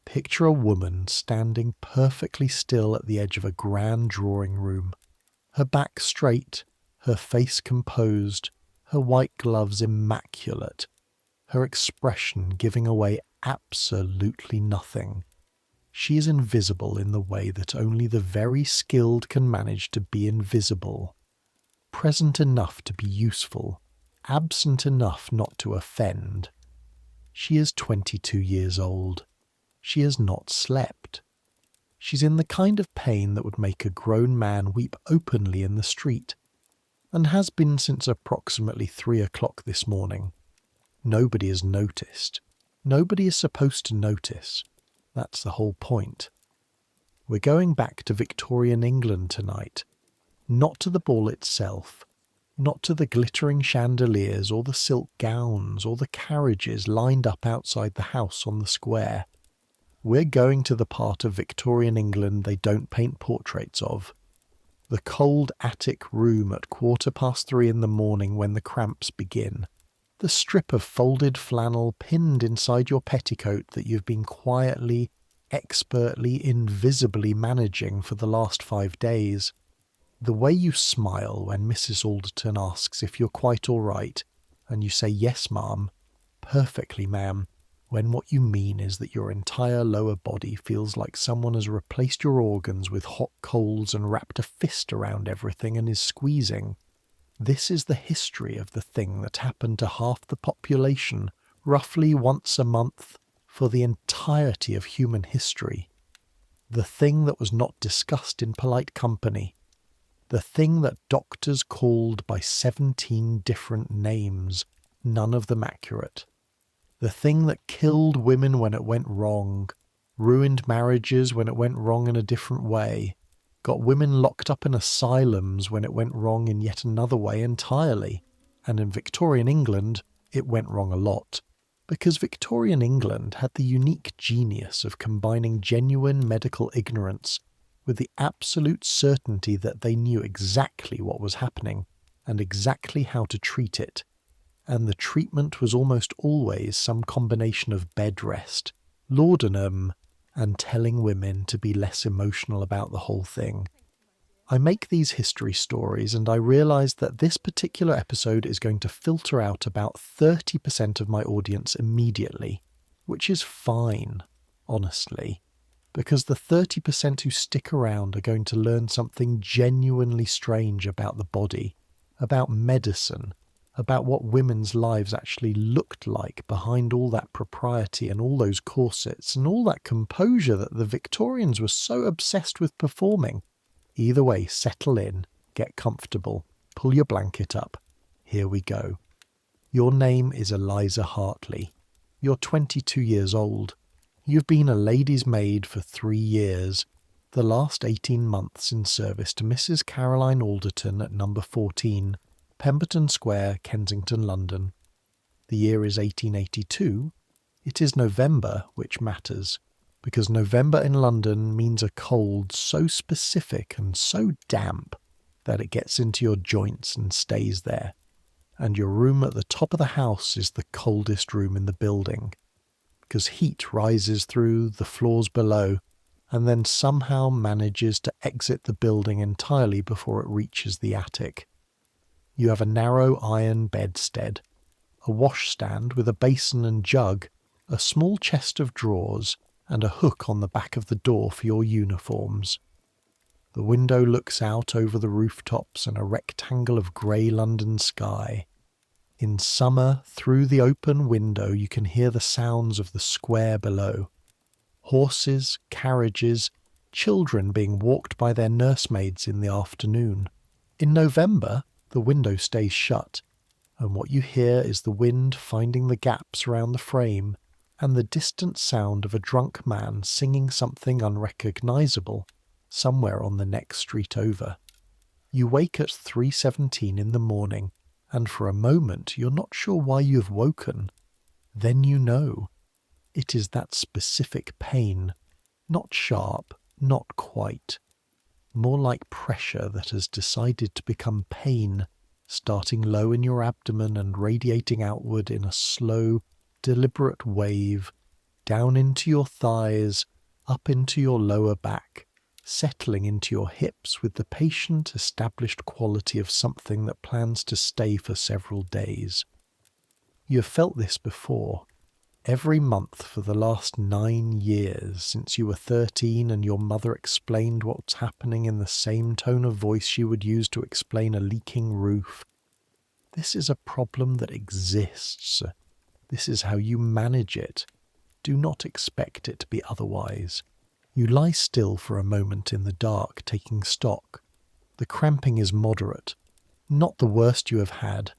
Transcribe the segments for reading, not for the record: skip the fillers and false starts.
Picture a woman standing perfectly still at the edge of a grand drawing room, her back straight, her face composed, her white gloves immaculate, her expression giving away absolutely nothing. She is invisible in the way that only the very skilled can manage to be invisible. Present enough to be useful, absent enough not to offend. She is 22 years old. She has not slept. She's in the kind of pain that would make a grown man weep openly in the street, and has been since approximately 3 o'clock this morning. Nobody has noticed. Nobody is supposed to notice. That's the whole point. We're going back to Victorian England tonight, not to the ball itself, not to the glittering chandeliers or the silk gowns or the carriages lined up outside the house on the square. We're going to the part of Victorian England they don't paint portraits of. The cold attic room at 3:15 in the morning when the cramps begin. The strip of folded flannel pinned inside your petticoat that you've been quietly, expertly, invisibly managing for the last 5 days. The way you smile when Mrs. Alderton asks if you're quite all right, and you say, "Yes, ma'am," "Perfectly, ma'am," when what you mean is that your entire lower body feels like someone has replaced your organs with hot coals and wrapped a fist around everything and is squeezing. This is the history of the thing that happened to half the population, roughly once a month, for the entirety of human history. The thing that was not discussed in polite company. The thing that doctors called by 17 different names, none of them accurate. The thing that killed women when it went wrong, ruined marriages when it went wrong in a different way, got women locked up in asylums when it went wrong in yet another way entirely. And in Victorian England, it went wrong a lot. Because Victorian England had the unique genius of combining genuine medical ignorance with the absolute certainty that they knew exactly what was happening and exactly how to treat it. And the treatment was almost always some combination of bed rest, laudanum, and telling women to be less emotional about the whole thing. I make these history stories and I realise that this particular episode is going to filter out about 30% of my audience immediately, which is fine, honestly, because the 30% who stick around are going to learn something genuinely strange about the body, about medicine, about what women's lives actually looked like behind all that propriety and all those corsets and all that composure that the Victorians were so obsessed with performing. Either way, settle in, get comfortable, pull your blanket up. Here we go. Your name is Eliza Hartley. You're 22 years old. You've been a lady's maid for 3 years, the last 18 months in service to Mrs. Caroline Alderton at number 14, Pemberton Square, Kensington, London. The year is 1882. It is November which matters, because November in London means a cold so specific and so damp that it gets into your joints and stays there. And your room at the top of the house is the coldest room in the building, because heat rises through the floors below and then somehow manages to exit the building entirely before it reaches the attic. You have a narrow iron bedstead, a washstand with a basin and jug, a small chest of drawers, and a hook on the back of the door for your uniforms. The window looks out over the rooftops and a rectangle of grey London sky. In summer, through the open window you can hear the sounds of the square below. Horses, carriages, children being walked by their nursemaids in the afternoon. In November, the window stays shut, and what you hear is the wind finding the gaps around the frame and the distant sound of a drunk man singing something unrecognisable somewhere on the next street over. You wake at 3:17 in the morning, and for a moment you're not sure why you've woken. Then you know. It is that specific pain, not sharp, not quite. More like pressure that has decided to become pain, starting low in your abdomen and radiating outward in a slow, deliberate wave, down into your thighs, up into your lower back, settling into your hips with the patient established quality of something that plans to stay for several days. You have felt this before. Every month for the last 9 years since you were 13 and your mother explained what's happening in the same tone of voice she would use to explain a leaking roof. This is a problem that exists. This is how you manage it. Do not expect it to be otherwise. You lie still for a moment in the dark, taking stock. The cramping is moderate. Not the worst you have had.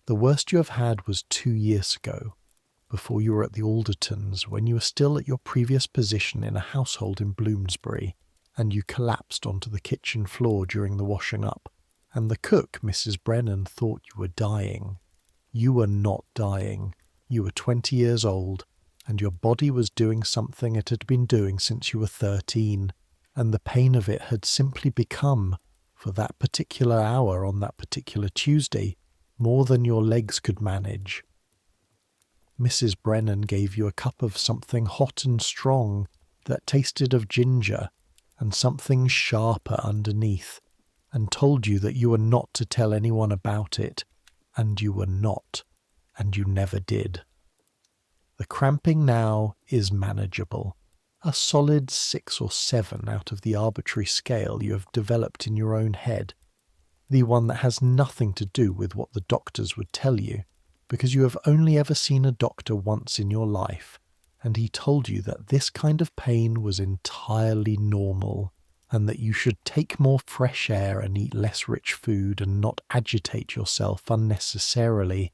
The worst you have had was 2 years ago, before you were at the Aldertons, when you were still at your previous position in a household in Bloomsbury, and you collapsed onto the kitchen floor during the washing up, and the cook, Mrs. Brennan, thought you were dying. You were not dying. You were 20 years old, and your body was doing something it had been doing since you were 13, and the pain of it had simply become, for that particular hour on that particular Tuesday, more than your legs could manage. Mrs. Brennan gave you a cup of something hot and strong that tasted of ginger and something sharper underneath, and told you that you were not to tell anyone about it, and you were not, and you never did. The cramping now is manageable, a solid 6 or 7 out of the arbitrary scale you have developed in your own head, the one that has nothing to do with what the doctors would tell you, because you have only ever seen a doctor once in your life, and he told you that this kind of pain was entirely normal, and that you should take more fresh air and eat less rich food and not agitate yourself unnecessarily,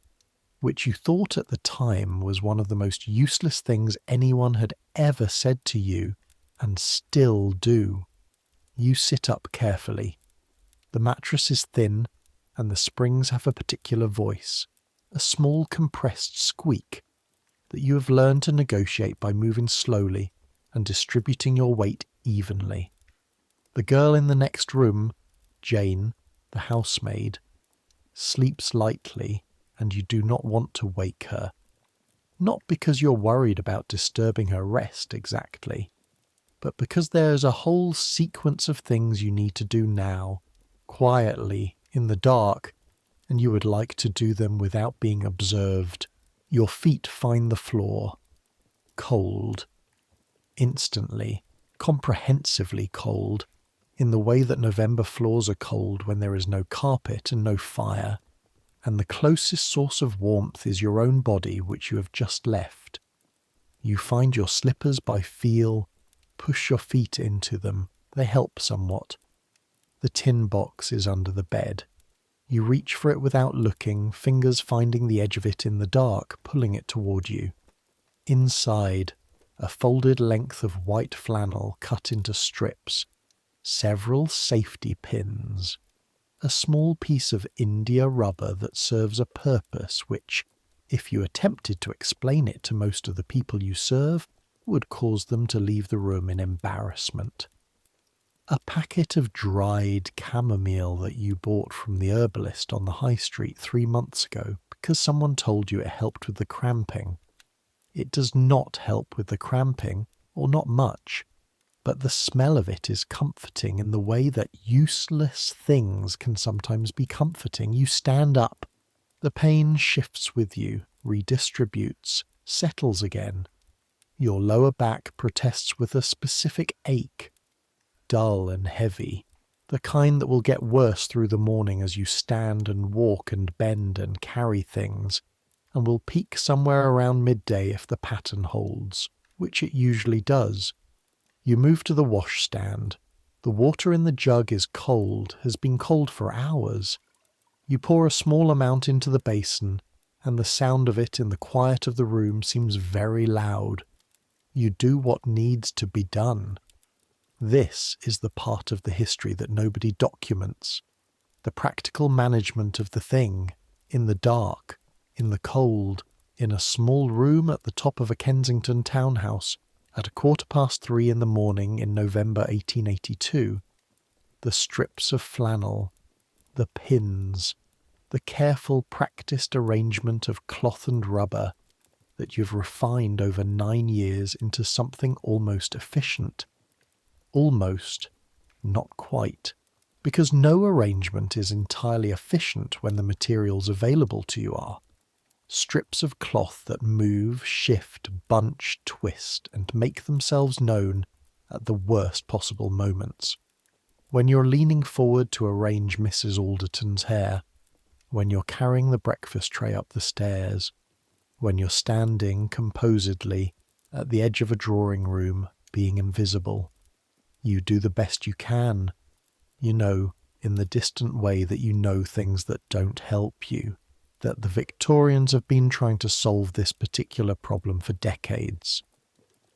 which you thought at the time was one of the most useless things anyone had ever said to you, and still do. You sit up carefully. The mattress is thin, and the springs have a particular voice, a small compressed squeak that you have learned to negotiate by moving slowly and distributing your weight evenly. The girl in the next room, Jane, the housemaid, sleeps lightly, and you do not want to wake her. Not because you're worried about disturbing her rest exactly, but because there is a whole sequence of things you need to do now, quietly, in the dark, and you would like to do them without being observed. Your feet find the floor. Cold. Instantly, comprehensively cold, in the way that November floors are cold when there is no carpet and no fire, and the closest source of warmth is your own body which you have just left. You find your slippers by feel, push your feet into them, they help somewhat. The tin box is under the bed. You reach for it without looking, fingers finding the edge of it in the dark, pulling it toward you. Inside, a folded length of white flannel cut into strips, several safety pins, a small piece of India rubber that serves a purpose which, if you attempted to explain it to most of the people you serve, would cause them to leave the room in embarrassment. A packet of dried chamomile that you bought from the herbalist on the high street 3 months ago because someone told you it helped with the cramping. It does not help with the cramping, or not much, but the smell of it is comforting in the way that useless things can sometimes be comforting. You stand up. The pain shifts with you, redistributes, settles again. Your lower back protests with a specific ache, dull and heavy, the kind that will get worse through the morning as you stand and walk and bend and carry things, and will peak somewhere around midday if the pattern holds, which it usually does. You move to the washstand. The water in the jug is cold, has been cold for hours. You pour a small amount into the basin, and the sound of it in the quiet of the room seems very loud. You do what needs to be done. This is the part of the history that nobody documents. The practical management of the thing, in the dark, in the cold, in a small room at the top of a Kensington townhouse, at 3:15 in the morning in November 1882. The strips of flannel, the pins, the careful practiced arrangement of cloth and rubber, that you've refined over 9 years into something almost efficient. Almost, not quite, because no arrangement is entirely efficient when the materials available to you are. Strips of cloth that move, shift, bunch, twist, and make themselves known at the worst possible moments. When you're leaning forward to arrange Mrs. Alderton's hair, when you're carrying the breakfast tray up the stairs, when you're standing composedly at the edge of a drawing room, being invisible, you do the best you can, in the distant way that you know things that don't help you, that the Victorians have been trying to solve this particular problem for decades.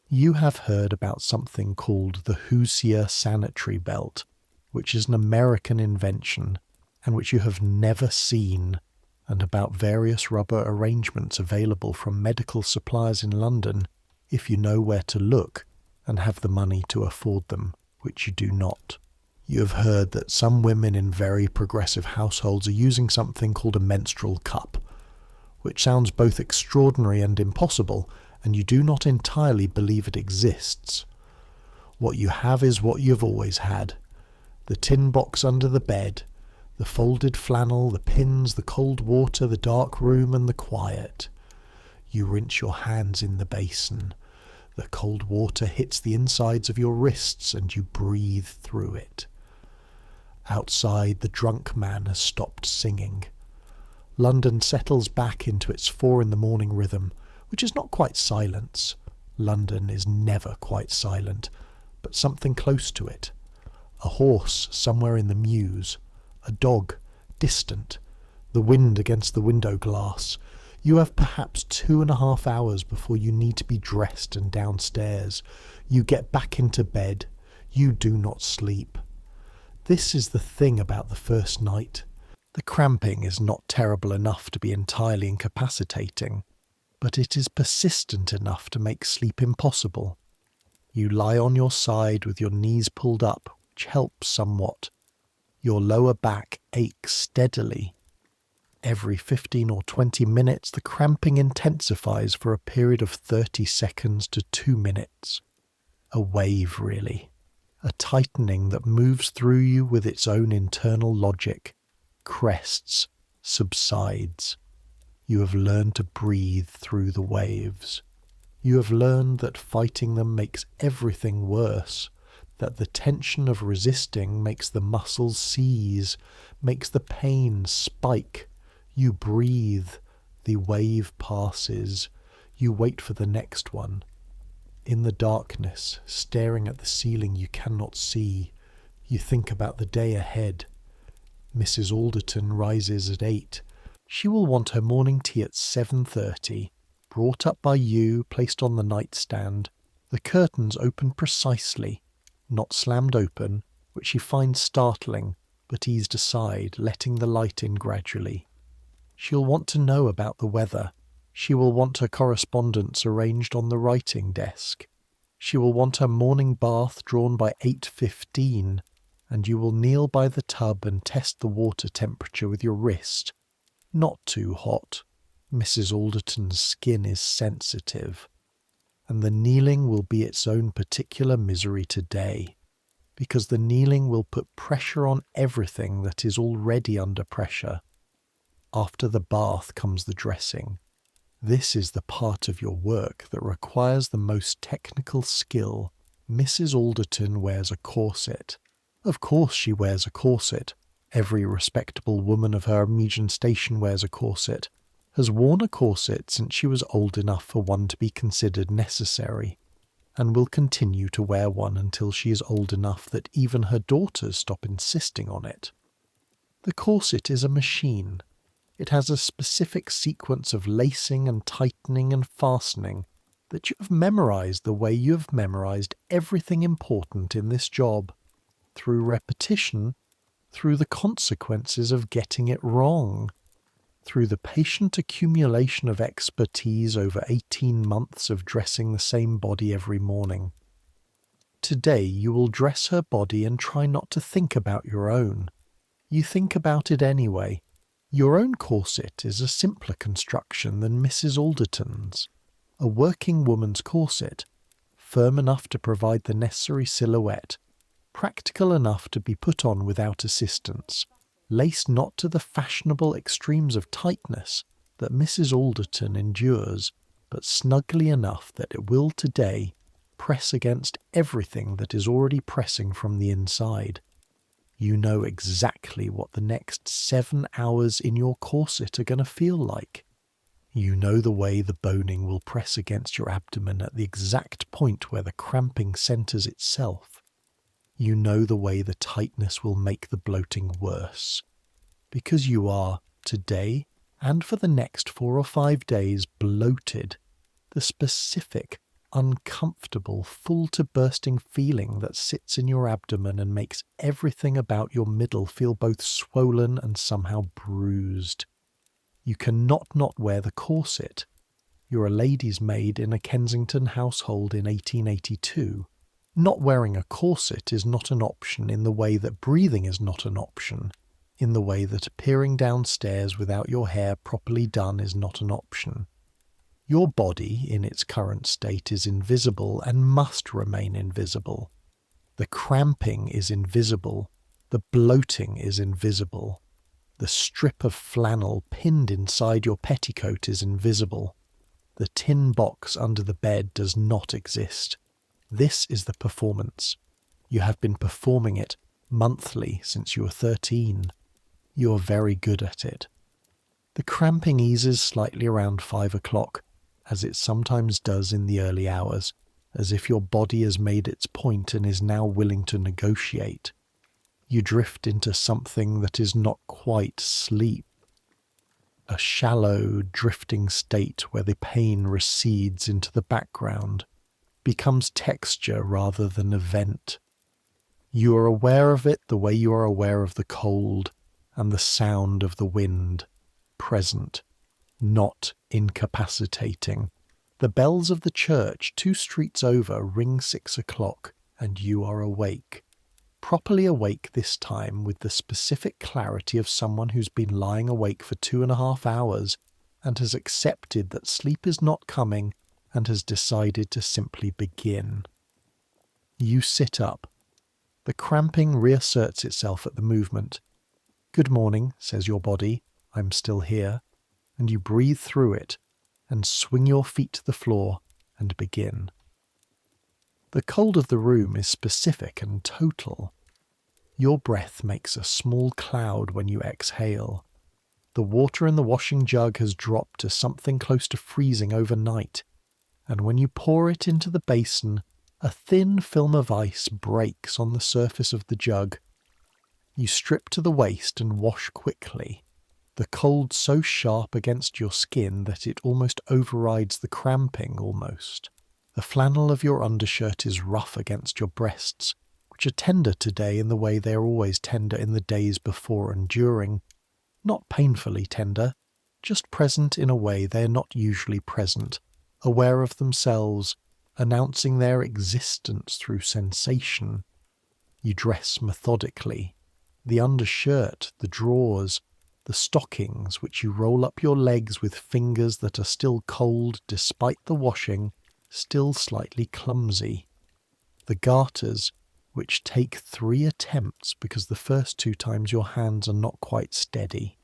You have heard about something called the Housea sanitary belt, which is an American invention and which you have never seen, and about various rubber arrangements available from medical suppliers in London if you know where to look and have the money to afford them, which you do not. You have heard that some women in very progressive households are using something called a menstrual cup, which sounds both extraordinary and impossible, and you do not entirely believe it exists. What you have is what you've always had. The tin box under the bed, the folded flannel, the pins, the cold water, the dark room, and the quiet. You rinse your hands in the basin. The cold water hits the insides of your wrists, and you breathe through it. Outside, the drunk man has stopped singing. London settles back into its 4 a.m. rhythm, which is not quite silence. London is never quite silent, but something close to it. A horse somewhere in the mews, a dog, distant, the wind against the window glass. You have perhaps 2.5 hours before you need to be dressed and downstairs. You get back into bed. You do not sleep. This is the thing about the first night. The cramping is not terrible enough to be entirely incapacitating, but it is persistent enough to make sleep impossible. You lie on your side with your knees pulled up, which helps somewhat. Your lower back aches steadily. Every 15 or 20 minutes, the cramping intensifies for a period of 30 seconds to 2 minutes. A wave, really. A tightening that moves through you with its own internal logic, crests, subsides. You have learned to breathe through the waves. You have learned that fighting them makes everything worse, that the tension of resisting makes the muscles seize, makes the pain spike. You breathe, the wave passes, you wait for the next one. In the darkness, staring at the ceiling you cannot see, you think about the day ahead. Mrs. Alderton rises at 8. She will want her morning tea at 7:30, brought up by you, placed on the nightstand, the curtains open precisely, not slammed open, which she finds startling, but eased aside, letting the light in gradually. She'll want to know about the weather. She will want her correspondence arranged on the writing desk. She will want her morning bath drawn by 8:15, and you will kneel by the tub and test the water temperature with your wrist. Not too hot. Mrs. Alderton's skin is sensitive. And the kneeling will be its own particular misery today, because the kneeling will put pressure on everything that is already under pressure. After the bath comes the dressing. This is the part of your work that requires the most technical skill. Mrs. Alderton wears a corset. Of course she wears a corset. Every respectable woman of her Norwegian station wears a corset, has worn a corset since she was old enough for one to be considered necessary, and will continue to wear one until she is old enough that even her daughters stop insisting on it. The corset is a machine. It has a specific sequence of lacing and tightening and fastening that you have memorized the way you have memorized everything important in this job, through repetition, through the consequences of getting it wrong, through the patient accumulation of expertise over 18 months of dressing the same body every morning. Today you will dress her body and try not to think about your own. You think about it anyway. Your own corset is a simpler construction than Mrs. Alderton's. A working woman's corset, firm enough to provide the necessary silhouette, practical enough to be put on without assistance, laced not to the fashionable extremes of tightness that Mrs. Alderton endures, but snugly enough that it will today press against everything that is already pressing from the inside. You know exactly what the next 7 hours in your corset are going to feel like. You know the way the boning will press against your abdomen at the exact point where the cramping centres itself. You know the way the tightness will make the bloating worse. Because you are, today and for the next 4 or 5 days, bloated. The specific, uncomfortable, full to bursting feeling that sits in your abdomen and makes everything about your middle feel both swollen and somehow bruised. You cannot not wear the corset. You're a lady's maid in a Kensington household in 1882. Not wearing a corset is not an option in the way that breathing is not an option, in the way that appearing downstairs without your hair properly done is not an option. Your body, in its current state, is invisible and must remain invisible. The cramping is invisible. The bloating is invisible. The strip of flannel pinned inside your petticoat is invisible. The tin box under the bed does not exist. This is the performance. You have been performing it monthly since you were 13. You are very good at it. The cramping eases slightly around 5 o'clock, as it sometimes does in the early hours, as if your body has made its point and is now willing to negotiate. You drift into something that is not quite sleep. A shallow, drifting state where the pain recedes into the background, becomes texture rather than event. You are aware of it the way you are aware of the cold and the sound of the wind, present, not incapacitating. The bells of the church 2 streets over ring 6 o'clock, and you are awake. Properly awake this time with the specific clarity of someone who's been lying awake for 2.5 hours and has accepted that sleep is not coming and has decided to simply begin. You sit up. The cramping reasserts itself at the movement. "Good morning," says your body, "I'm still here," and you breathe through it and swing your feet to the floor and begin. The cold of the room is specific and total. Your breath makes a small cloud when you exhale. The water in the washing jug has dropped to something close to freezing overnight, and when you pour it into the basin, a thin film of ice breaks on the surface of the jug. You strip to the waist and wash quickly, the cold so sharp against your skin that it almost overrides the cramping almost. The flannel of your undershirt is rough against your breasts, which are tender today in the way they are always tender in the days before and during. Not painfully tender, just present in a way they are not usually present, aware of themselves, announcing their existence through sensation. You dress methodically. The undershirt, the drawers, the stockings which you roll up your legs with fingers that are still cold despite the washing, still slightly clumsy. The garters, which take 3 attempts because the first 2 times your hands are not quite steady.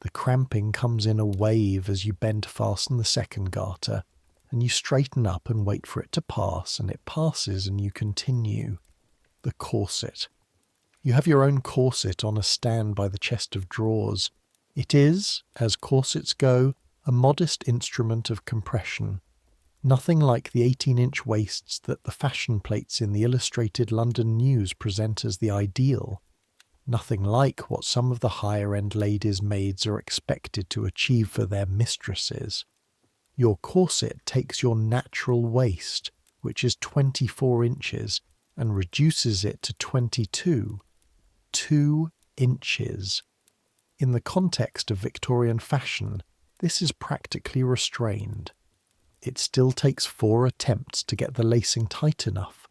The cramping comes in a wave as you bend to fasten the second garter, and you straighten up and wait for it to pass, and it passes and you continue. The corset. You have your own corset on a stand by the chest of drawers. It is, as corsets go, a modest instrument of compression. Nothing like the 18-inch waists that the fashion plates in the Illustrated London News present as the ideal. Nothing like what some of the higher-end ladies' maids are expected to achieve for their mistresses. Your corset takes your natural waist, which is 24 inches, and reduces it to 22. 2 inches. In the context of Victorian fashion, this is practically restrained. It still takes 4 attempts to get the lacing tight enough.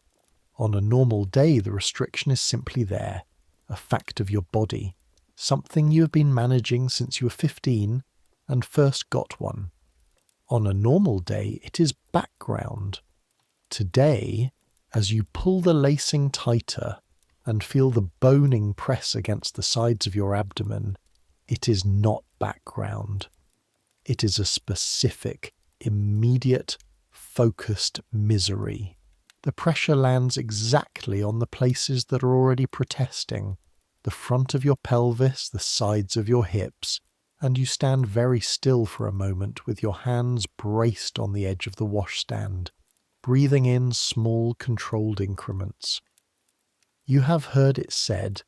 On a normal day, the restriction is simply there, a fact of your body, something you have been managing since you were 15 and first got one. On a normal day, it is background. Today, as you pull the lacing tighter and feel the boning press against the sides of your abdomen, it is not background. It is a specific, immediate, focused misery. The pressure lands exactly on the places that are already protesting, the front of your pelvis, the sides of your hips, and you stand very still for a moment with your hands braced on the edge of the washstand, breathing in small controlled increments. You have heard it said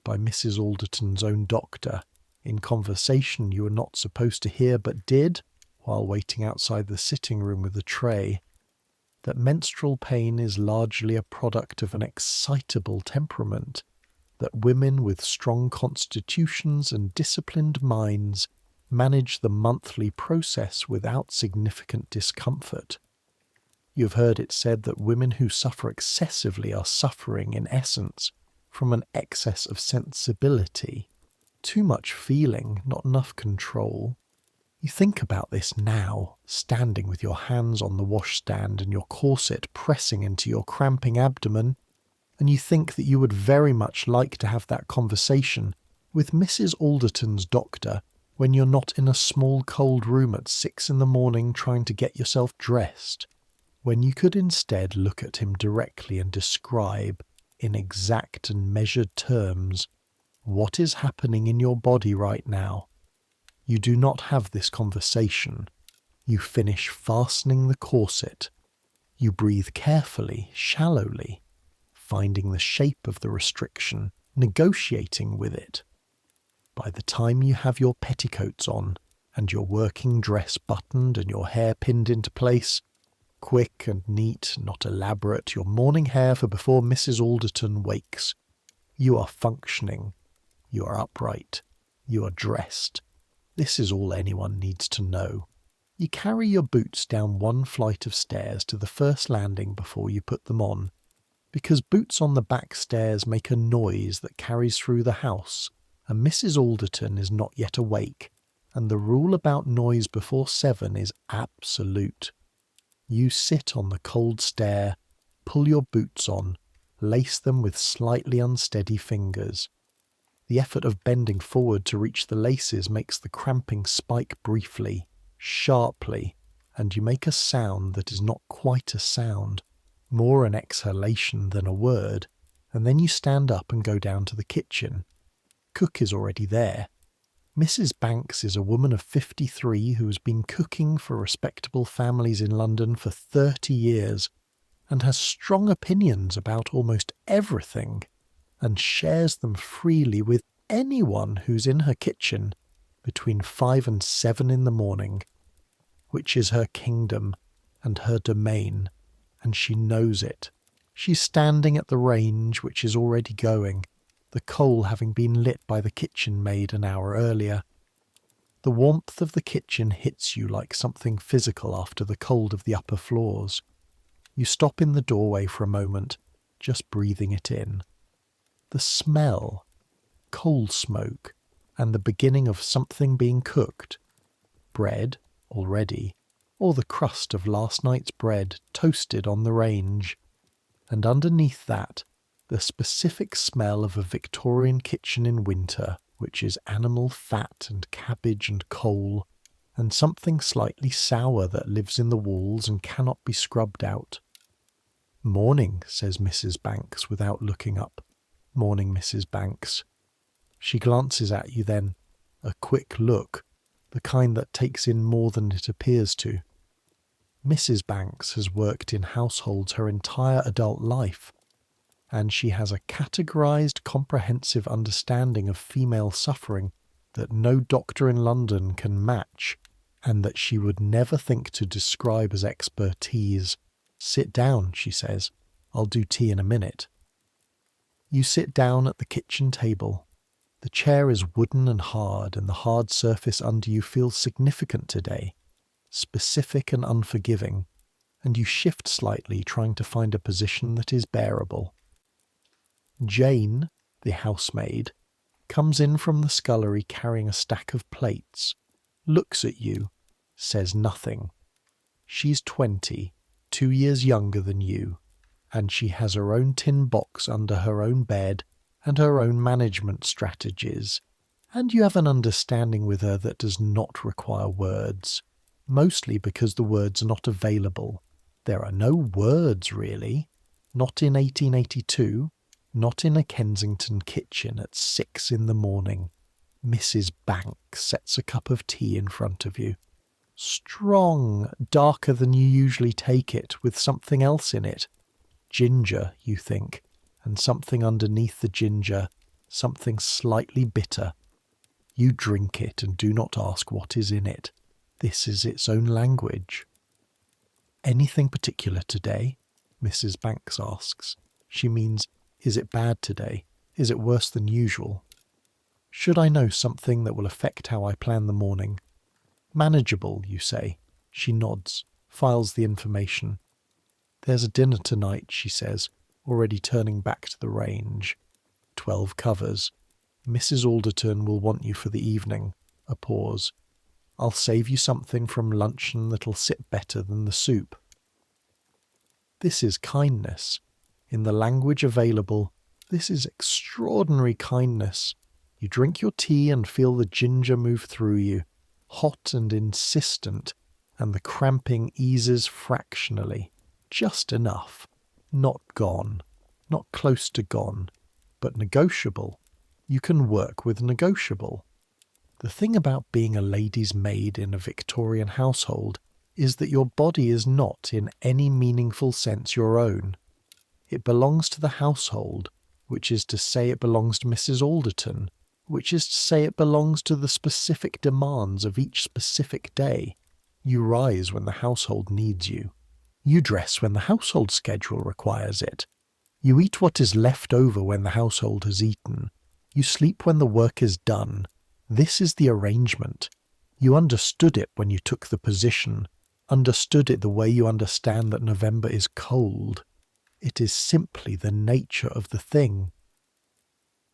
by Mrs. Alderton's own doctor, in conversation you were not supposed to hear but did, while waiting outside the sitting room with a tray, that menstrual pain is largely a product of an excitable temperament, that women with strong constitutions and disciplined minds manage the monthly process without significant discomfort. You've heard it said that women who suffer excessively are suffering, in essence, from an excess of sensibility. Too much feeling, not enough control. You think about this now, standing with your hands on the washstand and your corset pressing into your cramping abdomen, and you think that you would very much like to have that conversation with Mrs. Alderton's doctor when you're not in a small cold room at 6 a.m. trying to get yourself dressed, when you could instead look at him directly and describe, in exact and measured terms, what is happening in your body right now. You do not have this conversation. You finish fastening the corset. You breathe carefully, shallowly, finding the shape of the restriction, negotiating with it. By the time you have your petticoats on, and your working dress buttoned and your hair pinned into place, quick and neat, not elaborate, your morning hair for before Mrs. Alderton wakes, you are functioning, you are upright, you are dressed. This is all anyone needs to know. You carry your boots down one flight of stairs to the first landing before you put them on, because boots on the back stairs make a noise that carries through the house, and Mrs. Alderton is not yet awake, and the rule about noise before 7 is absolute. You sit on the cold stair, pull your boots on, lace them with slightly unsteady fingers. The effort of bending forward to reach the laces makes the cramping spike briefly, sharply, and you make a sound that is not quite a sound, more an exhalation than a word, and then you stand up and go down to the kitchen. Cook is already there. Mrs. Banks is a woman of 53 who has been cooking for respectable families in London for 30 years and has strong opinions about almost everything and shares them freely with anyone who's in her kitchen between 5 and 7 in the morning, which is her kingdom and her domain, and she knows it. She's standing at the range which is already going, the coal having been lit by the kitchen maid an hour earlier. The warmth of the kitchen hits you like something physical after the cold of the upper floors. You stop in the doorway for a moment, just breathing it in. The smell, coal smoke, and the beginning of something being cooked. Bread, already, or the crust of last night's bread toasted on the range. And underneath that, the specific smell of a Victorian kitchen in winter, which is animal fat and cabbage and coal, and something slightly sour that lives in the walls and cannot be scrubbed out. "Morning," says Mrs. Banks without looking up. "Morning, Mrs. Banks." She glances at you then, a quick look, the kind that takes in more than it appears to. Mrs. Banks has worked in households her entire adult life, and she has a categorized, comprehensive understanding of female suffering that no doctor in London can match, and that she would never think to describe as expertise. "Sit down," she says. "I'll do tea in a minute." You sit down at the kitchen table. The chair is wooden and hard, and the hard surface under you feels significant today, specific and unforgiving, and you shift slightly, trying to find a position that is bearable. Jane, the housemaid, comes in from the scullery carrying a stack of plates, looks at you, says nothing, She's 20, 2 years younger than you, and she has her own tin box under her own bed and her own management strategies, and you have an understanding with her that does not require words, mostly because the words are not available. There are no words, really. Not in 1882, not in a Kensington kitchen at 6 in the morning. Mrs. Banks sets a cup of tea in front of you. Strong, darker than you usually take it, with something else in it. Ginger, you think, and something underneath the ginger, something slightly bitter. You drink it and do not ask what is in it. This is its own language. Anything particular today? Mrs. Banks asks. She means, is it bad today? Is it worse than usual? Should I know something that will affect how I plan the morning? Manageable, you say. She nods, files the information. There's a dinner tonight, she says, already turning back to the range. 12 covers. Mrs. Alderton will want you for the evening. A pause. I'll save you something from luncheon that'll sit better than the soup. This is kindness. In the language available, this is extraordinary kindness. You drink your tea and feel the ginger move through you, hot and insistent, and the cramping eases fractionally, just enough. Not gone, not close to gone, but negotiable. You can work with negotiable. The thing about being a lady's maid in a Victorian household is that your body is not in any meaningful sense your own. It belongs to the household, which is to say it belongs to Mrs. Alderton, which is to say it belongs to the specific demands of each specific day. You rise when the household needs you. You dress when the household schedule requires it. You eat what is left over when the household has eaten. You sleep when the work is done. This is the arrangement. You understood it when you took the position, understood it the way you understand that November is cold. It is simply the nature of the thing.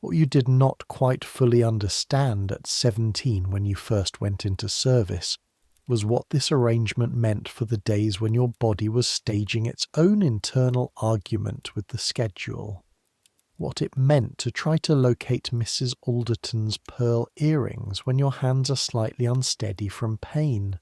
What you did not quite fully understand at 17 when you first went into service was what this arrangement meant for the days when your body was staging its own internal argument with the schedule. What it meant to try to locate Mrs. Alderton's pearl earrings when your hands are slightly unsteady from pain.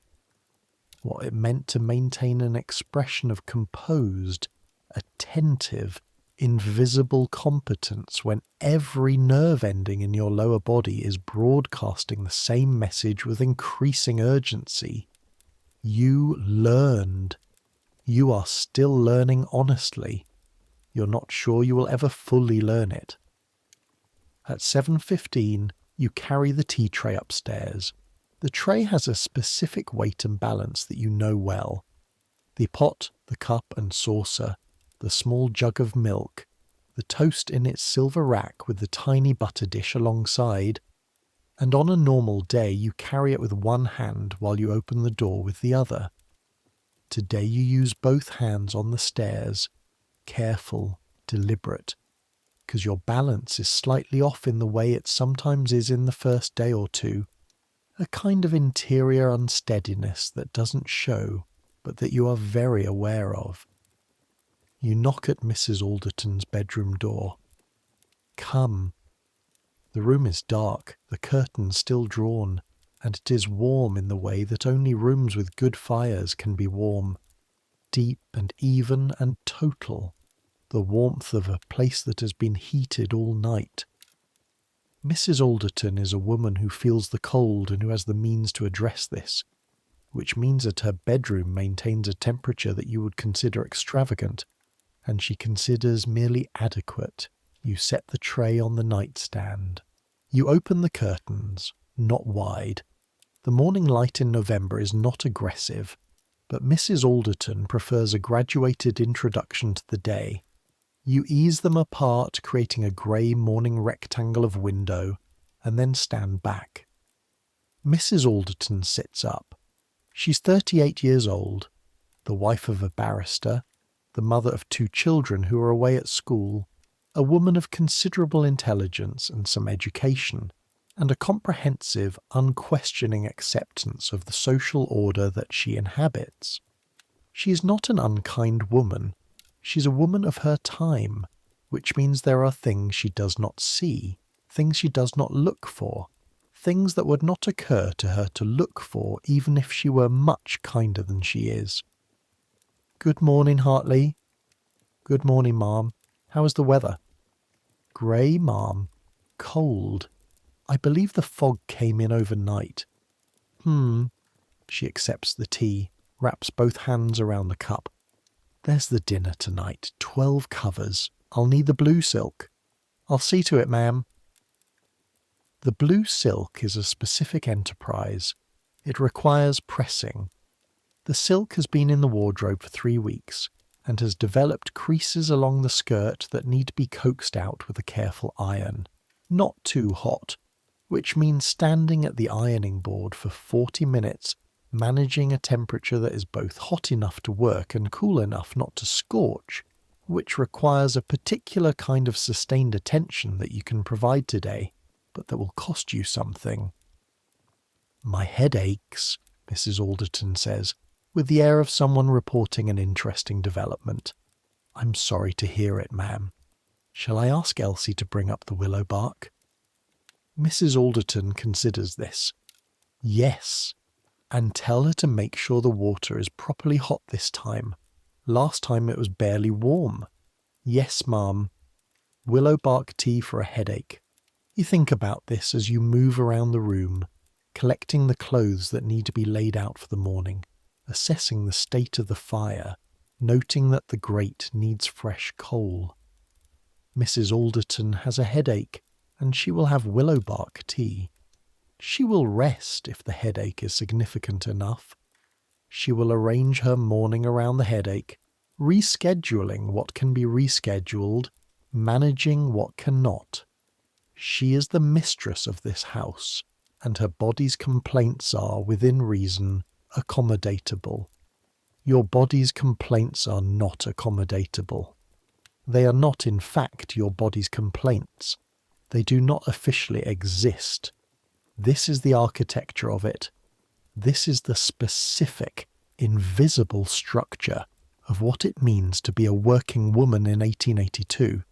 What it meant to maintain an expression of composed, attentive, invisible competence when every nerve ending in your lower body is broadcasting the same message with increasing urgency. You learned. You are still learning honestly. You're not sure you will ever fully learn it. At 7:15, you carry the tea tray upstairs. The tray has a specific weight and balance that you know well. The pot, the cup and saucer, the small jug of milk, the toast in its silver rack with the tiny butter dish alongside, and on a normal day you carry it with one hand while you open the door with the other. Today you use both hands on the stairs, careful, deliberate, because your balance is slightly off in the way it sometimes is in the first day or two, a kind of interior unsteadiness that doesn't show, but that you are very aware of. You knock at Mrs. Alderton's bedroom door. Come. The room is dark, the curtains still drawn, and it is warm in the way that only rooms with good fires can be warm. Deep and even and total, the warmth of a place that has been heated all night. Mrs. Alderton is a woman who feels the cold and who has the means to address this, which means that her bedroom maintains a temperature that you would consider extravagant, and she considers merely adequate. You set the tray on the nightstand. You open the curtains, not wide. The morning light in November is not aggressive, but Mrs. Alderton prefers a graduated introduction to the day. You ease them apart, creating a grey morning rectangle of window, and then stand back. Mrs. Alderton sits up. She's 38 years old, the wife of a barrister, the mother of 2 children who are away at school, a woman of considerable intelligence and some education, and a comprehensive, unquestioning acceptance of the social order that she inhabits. She is not an unkind woman. She's a woman of her time, which means there are things she does not see, things she does not look for, things that would not occur to her to look for even if she were much kinder than she is. Good morning, Hartley. Good morning, ma'am. How is the weather? Grey, ma'am. Cold. I believe the fog came in overnight. She accepts the tea, wraps both hands around the cup. There's the dinner tonight, 12 covers. I'll need the blue silk. I'll see to it, ma'am. The blue silk is a specific enterprise. It requires pressing. The silk has been in the wardrobe for 3 weeks and has developed creases along the skirt that need to be coaxed out with a careful iron. Not too hot, which means standing at the ironing board for 40 minutes, managing a temperature that is both hot enough to work and cool enough not to scorch, which requires a particular kind of sustained attention that you can provide today, but that will cost you something. My head aches, Mrs. Alderton says, with the air of someone reporting an interesting development. I'm sorry to hear it, ma'am. Shall I ask Elsie to bring up the willow bark? Mrs. Alderton considers this. Yes, and tell her to make sure the water is properly hot this time. Last time it was barely warm. Yes, ma'am. Willow bark tea for a headache. You think about this as you move around the room, collecting the clothes that need to be laid out for the morning, assessing the state of the fire, noting that the grate needs fresh coal. Mrs. Alderton has a headache, and she will have willow bark tea. She will rest if the headache is significant enough. She will arrange her morning around the headache, rescheduling what can be rescheduled, managing what cannot. She is the mistress of this house, and her body's complaints are, within reason, accommodatable. Your body's complaints are not accommodatable. They are not, in fact, your body's complaints. They do not officially exist. This is the architecture of it. This is the specific, invisible structure of what it means to be a working woman in 1882.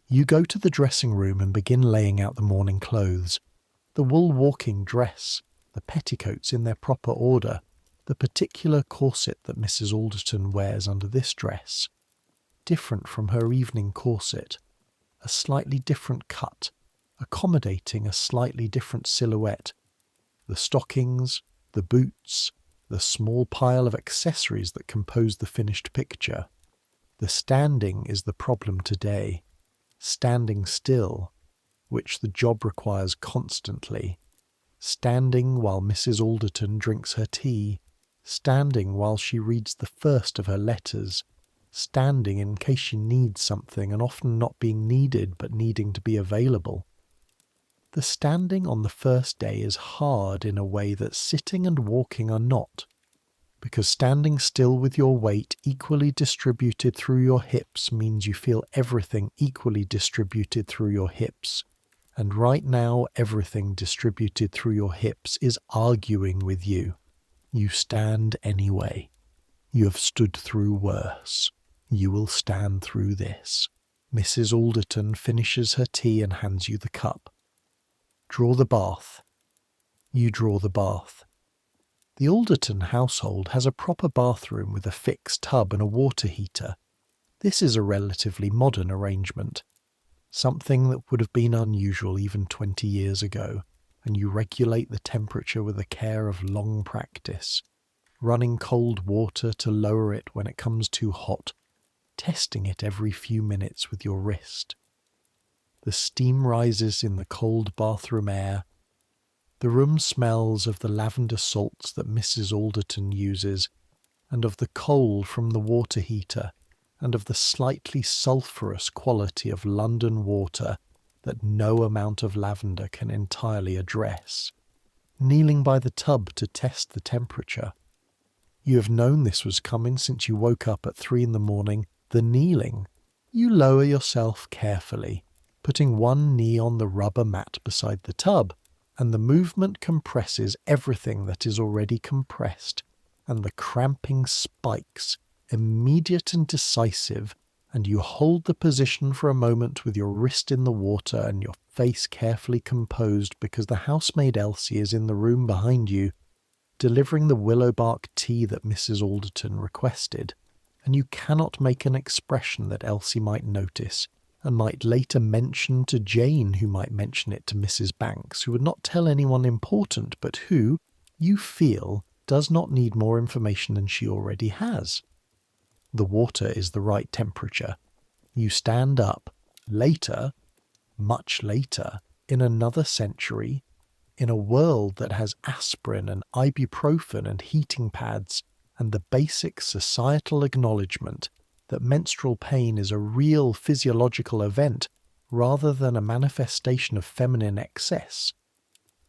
You go to the dressing room and begin laying out the morning clothes. The wool walking dress, the petticoats in their proper order, the particular corset that Mrs. Alderton wears under this dress. Different from her evening corset, a slightly different cut, accommodating a slightly different silhouette. The stockings, the boots, the small pile of accessories that compose the finished picture. The standing is the problem today. Standing still, which the job requires constantly. Standing while Mrs. Alderton drinks her tea. Standing while she reads the first of her letters. Standing in case she needs something and often not being needed but needing to be available. The standing on the first day is hard in a way that sitting and walking are not, because standing still with your weight equally distributed through your hips means you feel everything equally distributed through your hips, and right now everything distributed through your hips is arguing with you. You stand anyway. You have stood through worse. You will stand through this. Mrs. Alderton finishes her tea and hands you the cup. Draw the bath. You draw the bath. The Alderton household has a proper bathroom with a fixed tub and a water heater. This is a relatively modern arrangement, something that would have been unusual even 20 years ago, and you regulate the temperature with the care of long practice, running cold water to lower it when it comes too hot, testing it every few minutes with your wrist. The steam rises in the cold bathroom air. The room smells of the lavender salts that Mrs. Alderton uses, and of the coal from the water heater, and of the slightly sulphurous quality of London water that no amount of lavender can entirely address. Kneeling by the tub to test the temperature. You have known this was coming since you woke up at 3 a.m. The kneeling. You lower yourself carefully, putting one knee on the rubber mat beside the tub, and the movement compresses everything that is already compressed. and the cramping spikes, immediate and decisive, and you hold the position for a moment with your wrist in the water and your face carefully composed because the housemaid Elsie is in the room behind you, delivering the willow bark tea that Mrs. Alderton requested, and you cannot make an expression that Elsie might notice, and might later mention to Jane, who might mention it to Mrs. Banks, who would not tell anyone important, but who, you feel, does not need more information than she already has. The water is the right temperature. You stand up. Later, much later, in another century, in a world that has aspirin and ibuprofen and heating pads and the basic societal acknowledgement that menstrual pain is a real physiological event rather than a manifestation of feminine excess.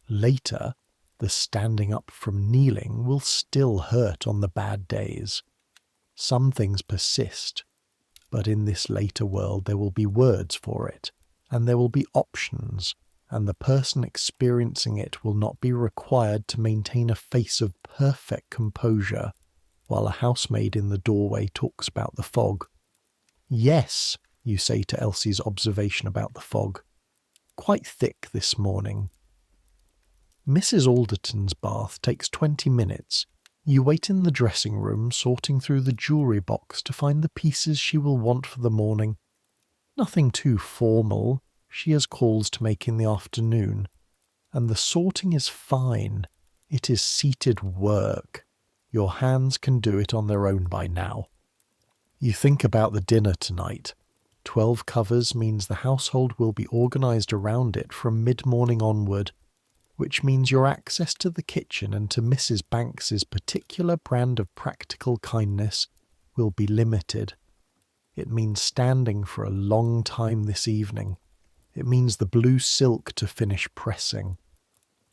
Later, the standing up from kneeling will still hurt on the bad days. Some things persist, but in this later world there will be words for it, and there will be options, and the person experiencing it will not be required to maintain a face of perfect composure while a housemaid in the doorway talks about the fog. "Yes," you say to Elsie's observation about the fog. "Quite thick this morning." Mrs. Alderton's bath takes 20 minutes. You wait in the dressing room, sorting through the jewellery box to find the pieces she will want for the morning. Nothing too formal. She has calls to make in the afternoon. And the sorting is fine. It is seated work. Your hands can do it on their own by now. You think about the dinner tonight. 12 covers means the household will be organised around it from mid-morning onward, which means your access to the kitchen and to Mrs. Banks's particular brand of practical kindness will be limited. It means standing for a long time this evening. It means the blue silk to finish pressing.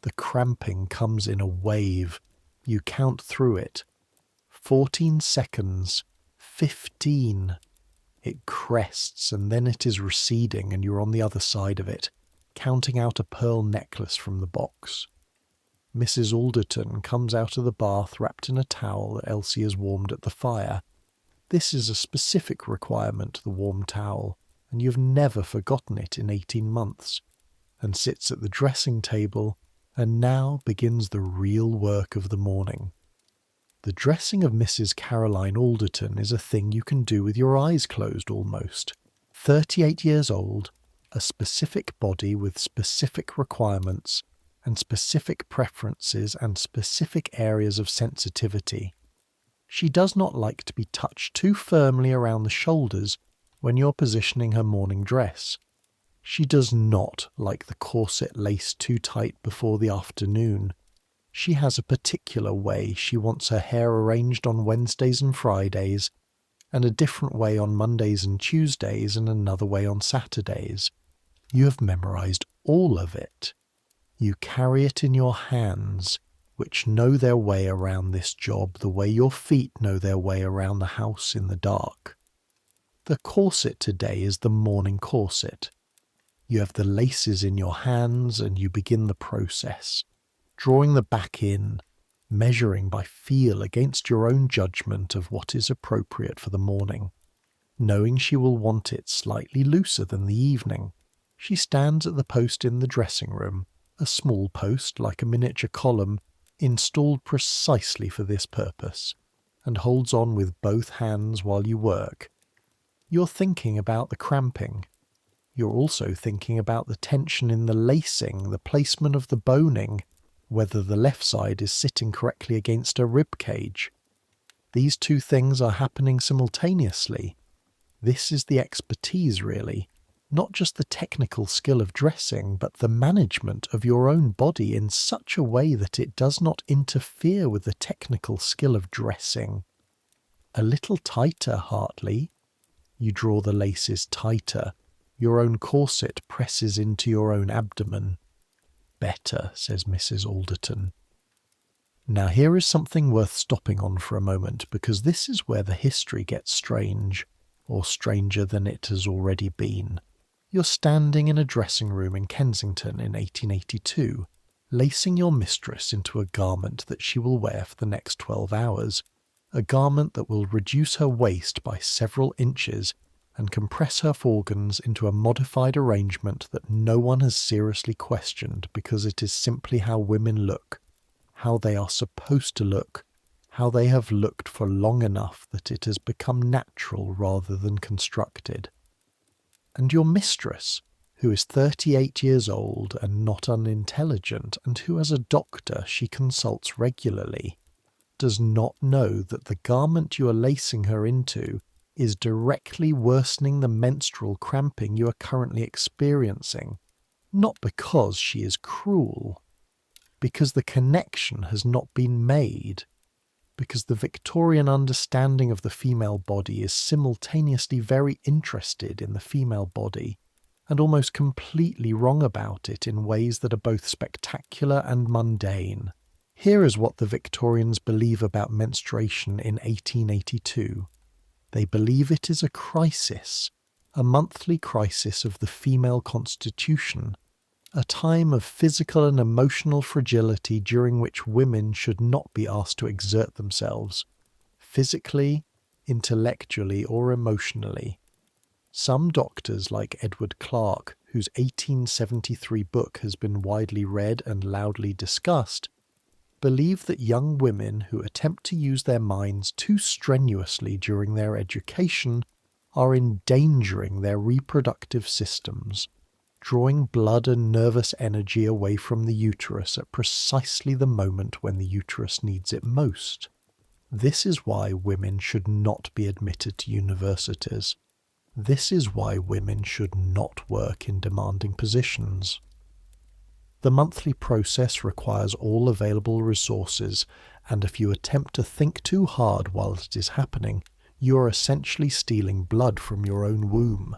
The cramping comes in a wave. You count through it. 14 seconds. 15. It crests and then it is receding and you're on the other side of it, counting out a pearl necklace from the box. Mrs. Alderton comes out of the bath wrapped in a towel that Elsie has warmed at the fire. This is a specific requirement, the warm towel, and you've never forgotten it in 18 months, and sits at the dressing table, and now begins the real work of the morning. The dressing of Mrs. Caroline Alderton is a thing you can do with your eyes closed almost. 38 years old, a specific body with specific requirements and specific preferences and specific areas of sensitivity. She does not like to be touched too firmly around the shoulders when you're positioning her morning dress. She does not like the corset laced too tight before the afternoon. She has a particular way she wants her hair arranged on Wednesdays and Fridays, and a different way on Mondays and Tuesdays and another way on Saturdays. You have memorized all of it. You carry it in your hands, which know their way around this job the way your feet know their way around the house in the dark. The corset today is the morning corset. You have the laces in your hands and you begin the process, drawing the back in, measuring by feel against your own judgment of what is appropriate for the morning. Knowing she will want it slightly looser than the evening, she stands at the post in the dressing room, a small post like a miniature column, installed precisely for this purpose, and holds on with both hands while you work. You're thinking about the cramping. You're also thinking about the tension in the lacing, the placement of the boning, whether the left side is sitting correctly against a rib cage. These two things are happening simultaneously. This is the expertise, really. Not just the technical skill of dressing, but the management of your own body in such a way that it does not interfere with the technical skill of dressing. A little tighter, Hartley. You draw the laces tighter. Your own corset presses into your own abdomen. Better, says Mrs. Alderton. Now here is something worth stopping on for a moment, because this is where the history gets strange, or stranger than it has already been. You're standing in a dressing room in Kensington in 1882, lacing your mistress into a garment that she will wear for the next 12 hours, a garment that will reduce her waist by several inches and compress her organs into a modified arrangement that no one has seriously questioned because it is simply how women look, how they are supposed to look, how they have looked for long enough that it has become natural rather than constructed. And your mistress, who is 38 years old and not unintelligent, and who as a doctor she consults regularly, does not know that the garment you are lacing her into is directly worsening the menstrual cramping you are currently experiencing, not because she is cruel, because the connection has not been made, because the Victorian understanding of the female body is simultaneously very interested in the female body and almost completely wrong about it in ways that are both spectacular and mundane. Here is what the Victorians believe about menstruation in 1882. They believe it is a crisis, a monthly crisis of the female constitution, a time of physical and emotional fragility during which women should not be asked to exert themselves, physically, intellectually, or emotionally. Some doctors, like Edward Clarke, whose 1873 book has been widely read and loudly discussed, believe that young women who attempt to use their minds too strenuously during their education are endangering their reproductive systems, drawing blood and nervous energy away from the uterus at precisely the moment when the uterus needs it most. This is why women should not be admitted to universities. This is why women should not work in demanding positions. The monthly process requires all available resources, and if you attempt to think too hard while it is happening, you are essentially stealing blood from your own womb.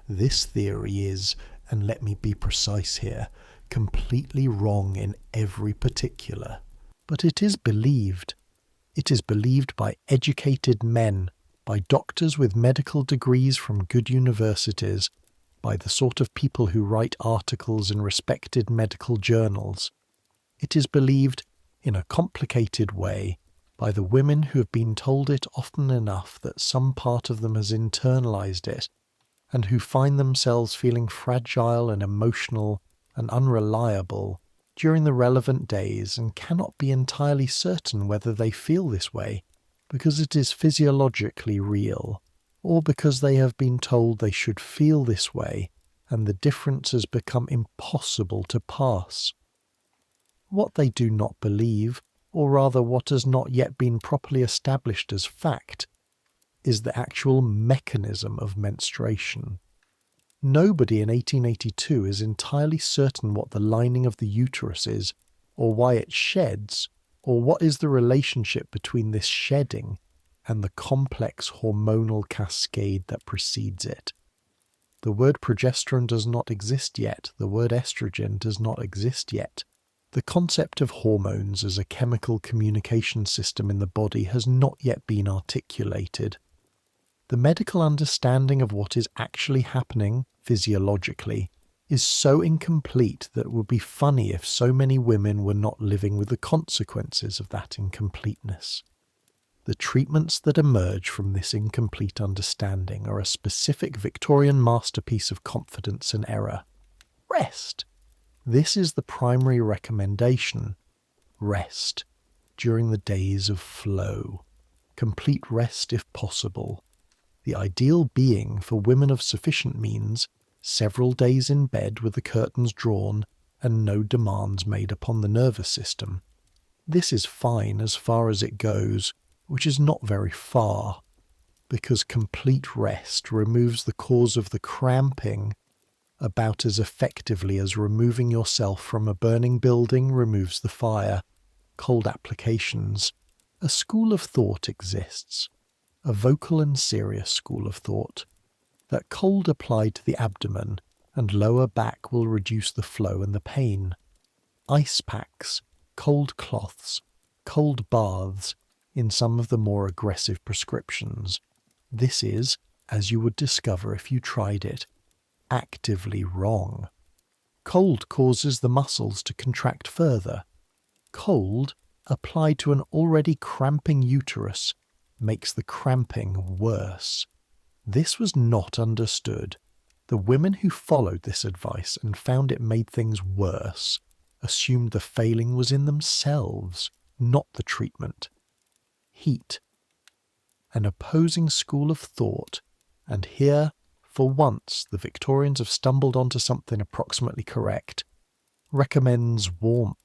This theory is, and let me be precise here, completely wrong in every particular. But it is believed. It is believed by educated men, by doctors with medical degrees from good universities, by the sort of people who write articles in respected medical journals. It is believed, in a complicated way, by the women who have been told it often enough that some part of them has internalized it, and who find themselves feeling fragile and emotional and unreliable during the relevant days and cannot be entirely certain whether they feel this way because it is physiologically real, or because they have been told they should feel this way and the difference has become impossible to pass. What they do not believe, or rather what has not yet been properly established as fact, is the actual mechanism of menstruation. Nobody in 1882 is entirely certain what the lining of the uterus is, or why it sheds, or what is the relationship between this shedding and the complex hormonal cascade that precedes it. The word progesterone does not exist yet. The word estrogen does not exist yet. The concept of hormones as a chemical communication system in the body has not yet been articulated. The medical understanding of what is actually happening physiologically is so incomplete that it would be funny if so many women were not living with the consequences of that incompleteness. The treatments that emerge from this incomplete understanding are a specific Victorian masterpiece of confidence and error. Rest. This is the primary recommendation. Rest. During the days of flow. Complete rest if possible. The ideal being for women of sufficient means, several days in bed with the curtains drawn and no demands made upon the nervous system. This is fine as far as it goes, which is not very far, because complete rest removes the cause of the cramping about as effectively as removing yourself from a burning building removes the fire. Cold applications. A school of thought exists, a vocal and serious school of thought, that cold applied to the abdomen and lower back will reduce the flow and the pain. Ice packs, cold cloths, cold baths in some of the more aggressive prescriptions. This is, as you would discover if you tried it, actively wrong. Cold causes the muscles to contract further. Cold, applied to an already cramping uterus, makes the cramping worse. This was not understood. The women who followed this advice and found it made things worse assumed the failing was in themselves, not the treatment. Heat. An opposing school of thought, and here, for once, the Victorians have stumbled onto something approximately correct, recommends warmth.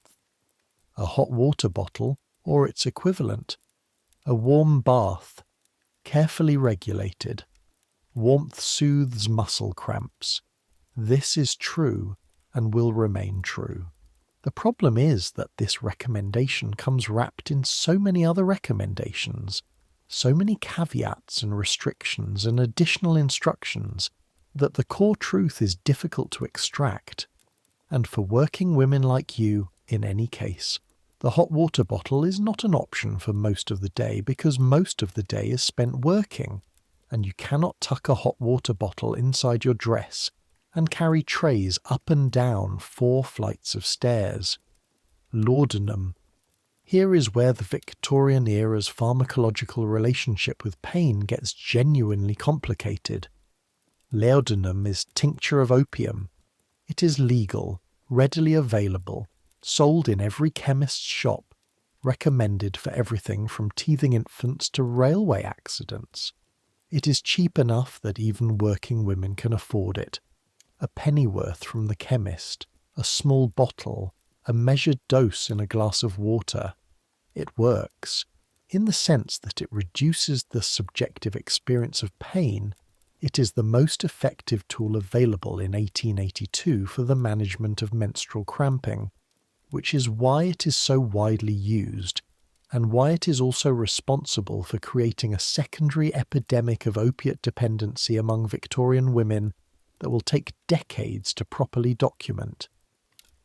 A hot water bottle, or its equivalent. A warm bath, carefully regulated. Warmth soothes muscle cramps. This is true and will remain true. The problem is that this recommendation comes wrapped in so many other recommendations, so many caveats and restrictions and additional instructions, that the core truth is difficult to extract. And for working women like you, in any case, the hot water bottle is not an option for most of the day because most of the day is spent working, and you cannot tuck a hot water bottle inside your dress and carry trays up and down 4 flights of stairs. Laudanum. Here is where the Victorian era's pharmacological relationship with pain gets genuinely complicated. Laudanum is tincture of opium. It is legal, readily available, sold in every chemist's shop, recommended for everything from teething infants to railway accidents. It is cheap enough that even working women can afford it. A pennyworth from the chemist, a small bottle, a measured dose in a glass of water. It works, in the sense that it reduces the subjective experience of pain. It is the most effective tool available in 1882 for the management of menstrual cramping, which is why it is so widely used, and why it is also responsible for creating a secondary epidemic of opiate dependency among Victorian women that will take decades to properly document.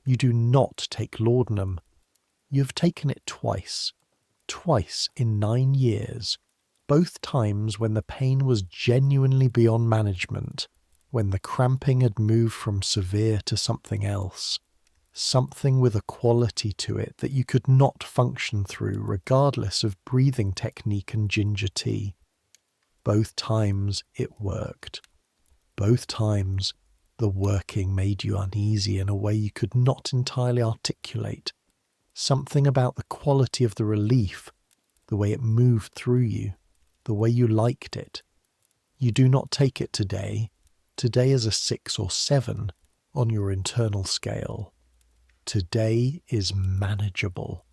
You do not take laudanum. You have taken it twice in 9 years, both times when the pain was genuinely beyond management, when the cramping had moved from severe to something else, something with a quality to it that you could not function through regardless of breathing technique and ginger tea. Both times it worked. Both times the working made you uneasy in a way you could not entirely articulate. Something about the quality of the relief, the way it moved through you, the way you liked it. You do not take it today. Today is a 6 or 7 on your internal scale. Today is manageable.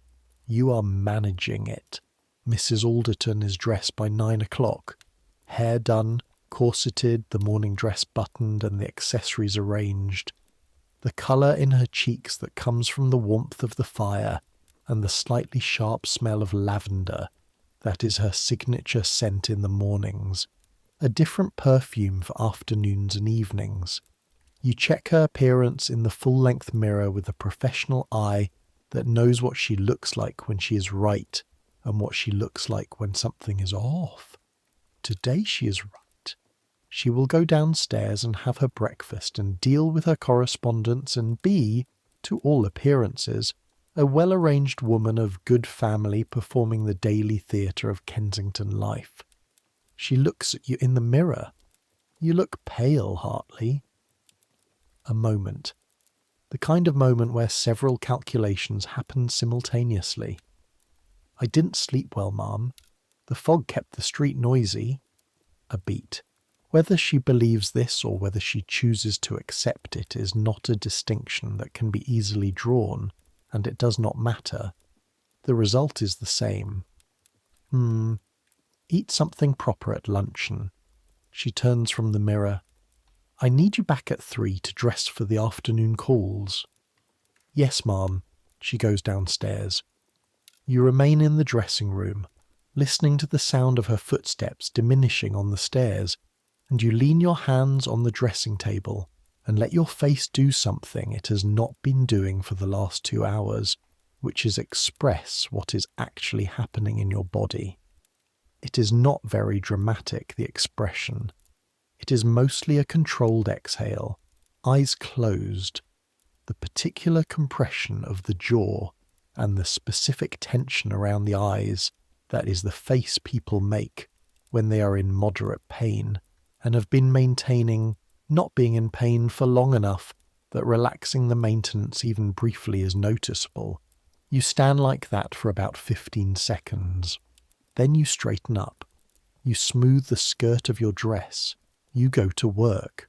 You are managing it. Mrs. Alderton is dressed by 9 o'clock. Hair done, corseted, the morning dress buttoned and the accessories arranged. The colour in her cheeks that comes from the warmth of the fire and the slightly sharp smell of lavender, that is her signature scent in the mornings. A different perfume for afternoons and evenings. You check her appearance in the full-length mirror with a professional eye that knows what she looks like when she is right and what she looks like when something is off. Today she is right. She will go downstairs and have her breakfast and deal with her correspondence and be, to all appearances, a well-arranged woman of good family performing the daily theatre of Kensington life. She looks at you in the mirror. You look pale, Hartley. A moment. The kind of moment where several calculations happen simultaneously. I didn't sleep well, ma'am. The fog kept the street noisy. A beat. Whether she believes this or whether she chooses to accept it is not a distinction that can be easily drawn, and it does not matter. The result is the same. Eat something proper at luncheon. She turns from the mirror. I need you back at 3 to dress for the afternoon calls. Yes, ma'am. She goes downstairs. You remain in the dressing room, listening to the sound of her footsteps diminishing on the stairs, and you lean your hands on the dressing table and let your face do something it has not been doing for the last 2 hours, which is express what is actually happening in your body. It is not very dramatic, the expression. It is mostly a controlled exhale, eyes closed. the particular compression of the jaw and the specific tension around the eyes that is the face people make when they are in moderate pain and have been maintaining not being in pain for long enough that relaxing the maintenance even briefly is noticeable. You stand like that for about 15 seconds. Then you straighten up. You smooth the skirt of your dress. You go to work.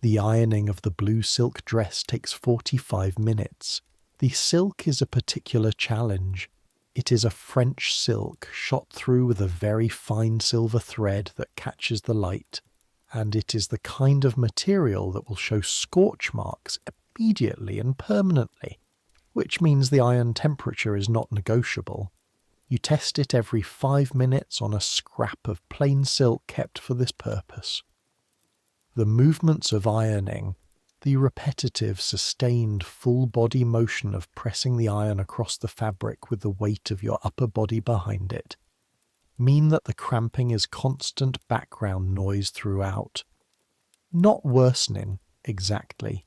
The ironing of the blue silk dress takes 45 minutes. The silk is a particular challenge. It is a French silk shot through with a very fine silver thread that catches the light, and it is the kind of material that will show scorch marks immediately and permanently, which means the iron temperature is not negotiable. You test it every 5 minutes on a scrap of plain silk kept for this purpose. The movements of ironing, the repetitive, sustained, full-body motion of pressing the iron across the fabric with the weight of your upper body behind it, mean that the cramping is constant background noise throughout. Not worsening, exactly.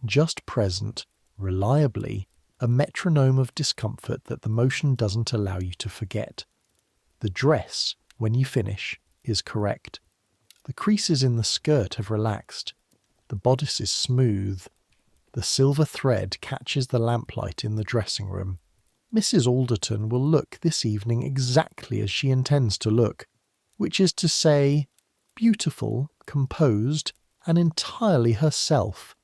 Just present, reliably, a metronome of discomfort that the motion doesn't allow you to forget. The dress, when you finish, is correct. The creases in the skirt have relaxed. The bodice is smooth. The silver thread catches the lamplight in the dressing room. Mrs. Alderton will look this evening exactly as she intends to look, which is to say, beautiful, composed, and entirely herself,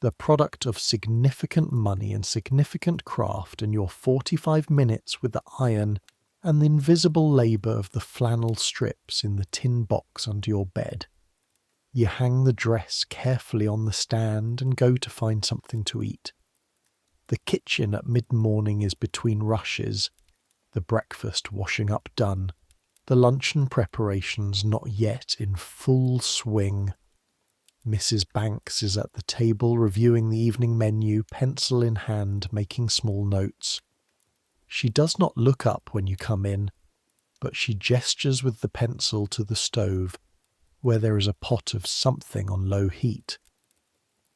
the product of significant money and significant craft and your 45 minutes with the iron and the invisible labour of the flannel strips in the tin box under your bed. You hang the dress carefully on the stand and go to find something to eat. The kitchen at mid-morning is between rushes, the breakfast washing up done, the luncheon preparations not yet in full swing. Mrs. Banks is at the table reviewing the evening menu, pencil in hand, making small notes. She does not look up when you come in, but she gestures with the pencil to the stove, where there is a pot of something on low heat.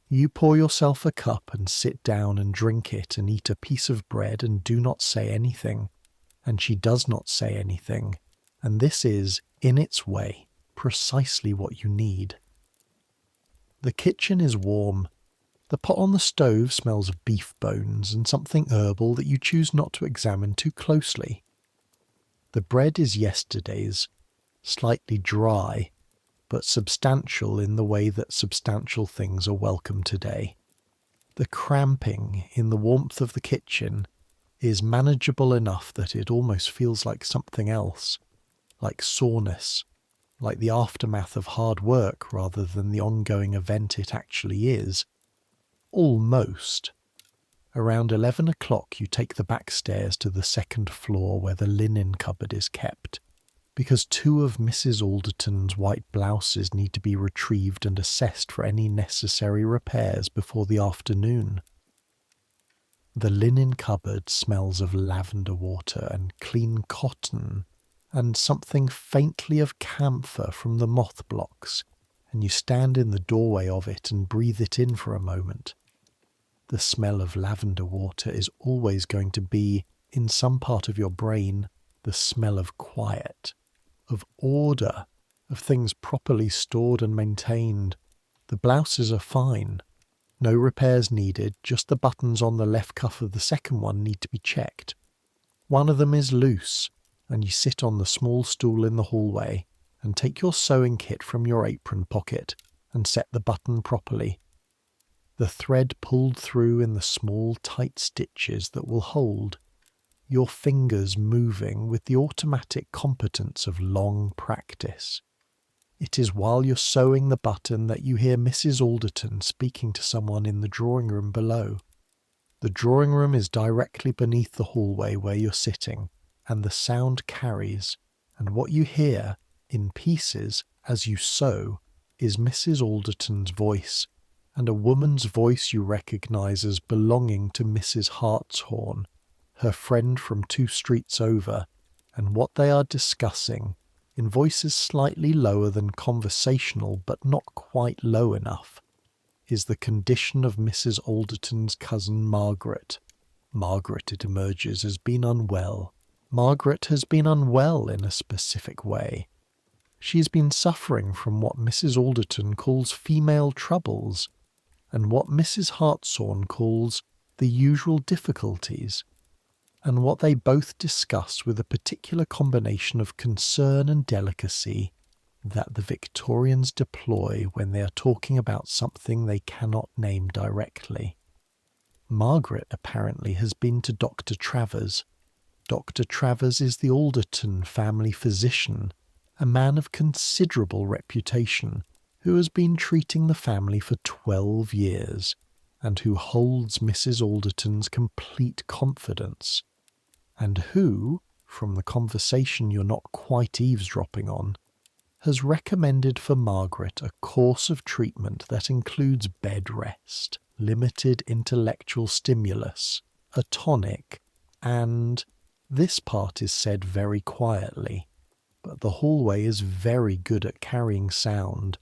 You pour yourself a cup and sit down and drink it and eat a piece of bread and do not say anything, and she does not say anything, and this is, in its way, precisely what you need. The kitchen is warm. The pot on the stove smells of beef bones and something herbal that you choose not to examine too closely. The bread is yesterday's, slightly dry, but substantial in the way that substantial things are welcome today. The cramping in the warmth of the kitchen is manageable enough that it almost feels like something else, like soreness, like the aftermath of hard work rather than the ongoing event it actually is. Almost. Around 11 o'clock you take the back stairs to the second floor where the linen cupboard is kept, because 2 of Mrs. Alderton's white blouses need to be retrieved and assessed for any necessary repairs before the afternoon. The linen cupboard smells of lavender water and clean cotton and something faintly of camphor from the moth blocks, and you stand in the doorway of it and breathe it in for a moment. The smell of lavender water is always going to be, in some part of your brain, the smell of quiet, of order, of things properly stored and maintained. The blouses are fine. No repairs needed, just the buttons on the left cuff of the second one need to be checked. One of them is loose, and you sit on the small stool in the hallway and take your sewing kit from your apron pocket and set the button properly. The thread pulled through in the small tight stitches that will hold, your fingers moving with the automatic competence of long practice. It is while you're sewing the button that you hear Mrs. Alderton speaking to someone in the drawing room below. The drawing room is directly beneath the hallway where you're sitting, and the sound carries, and what you hear, in pieces, as you sew, is Mrs. Alderton's voice, and a woman's voice you recognise as belonging to Mrs. Hartshorn, her friend from 2 streets over, and what they are discussing, in voices slightly lower than conversational but not quite low enough. is the condition of Mrs. Alderton's cousin Margaret. Margaret, it emerges, has been unwell. Margaret has been unwell in a specific way. She's been suffering from what Mrs. Alderton calls female troubles, and what Mrs. Hartshorn calls the usual difficulties, and what they both discuss with a particular combination of concern and delicacy that the Victorians deploy when they are talking about something they cannot name directly. Margaret apparently has been to Dr. Travers. Dr. Travers is the Alderton family physician, a man of considerable reputation, who has been treating the family for 12 years, and who holds Mrs. Alderton's complete confidence, and who, from the conversation you're not quite eavesdropping on, has recommended for Margaret a course of treatment that includes bed rest, limited intellectual stimulus, a tonic, and, this part is said very quietly, but the hallway is very good at carrying sound,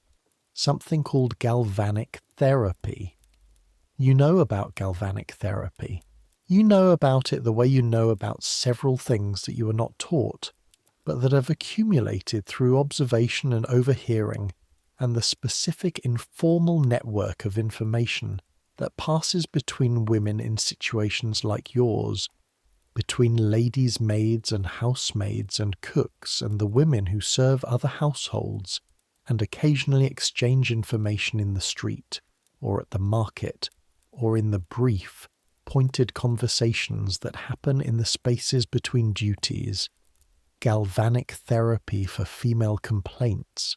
something called galvanic therapy. You know about galvanic therapy. You know about it the way you know about several things that you are not taught, but that have accumulated through observation and overhearing, and the specific informal network of information that passes between women in situations like yours, between ladies' maids and housemaids and cooks and the women who serve other households, and occasionally exchange information in the street, or at the market, or in the brief, pointed conversations that happen in the spaces between duties, galvanic therapy for female complaints,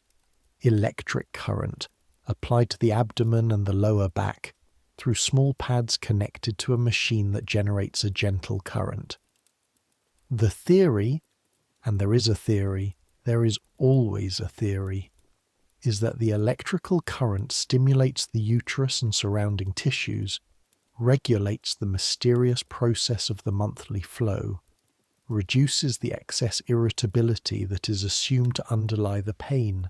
electric current applied to the abdomen and the lower back through small pads connected to a machine that generates a gentle current. The theory, and there is a theory, there is always a theory, is that the electrical current stimulates the uterus and surrounding tissues, regulates the mysterious process of the monthly flow, reduces the excess irritability that is assumed to underlie the pain.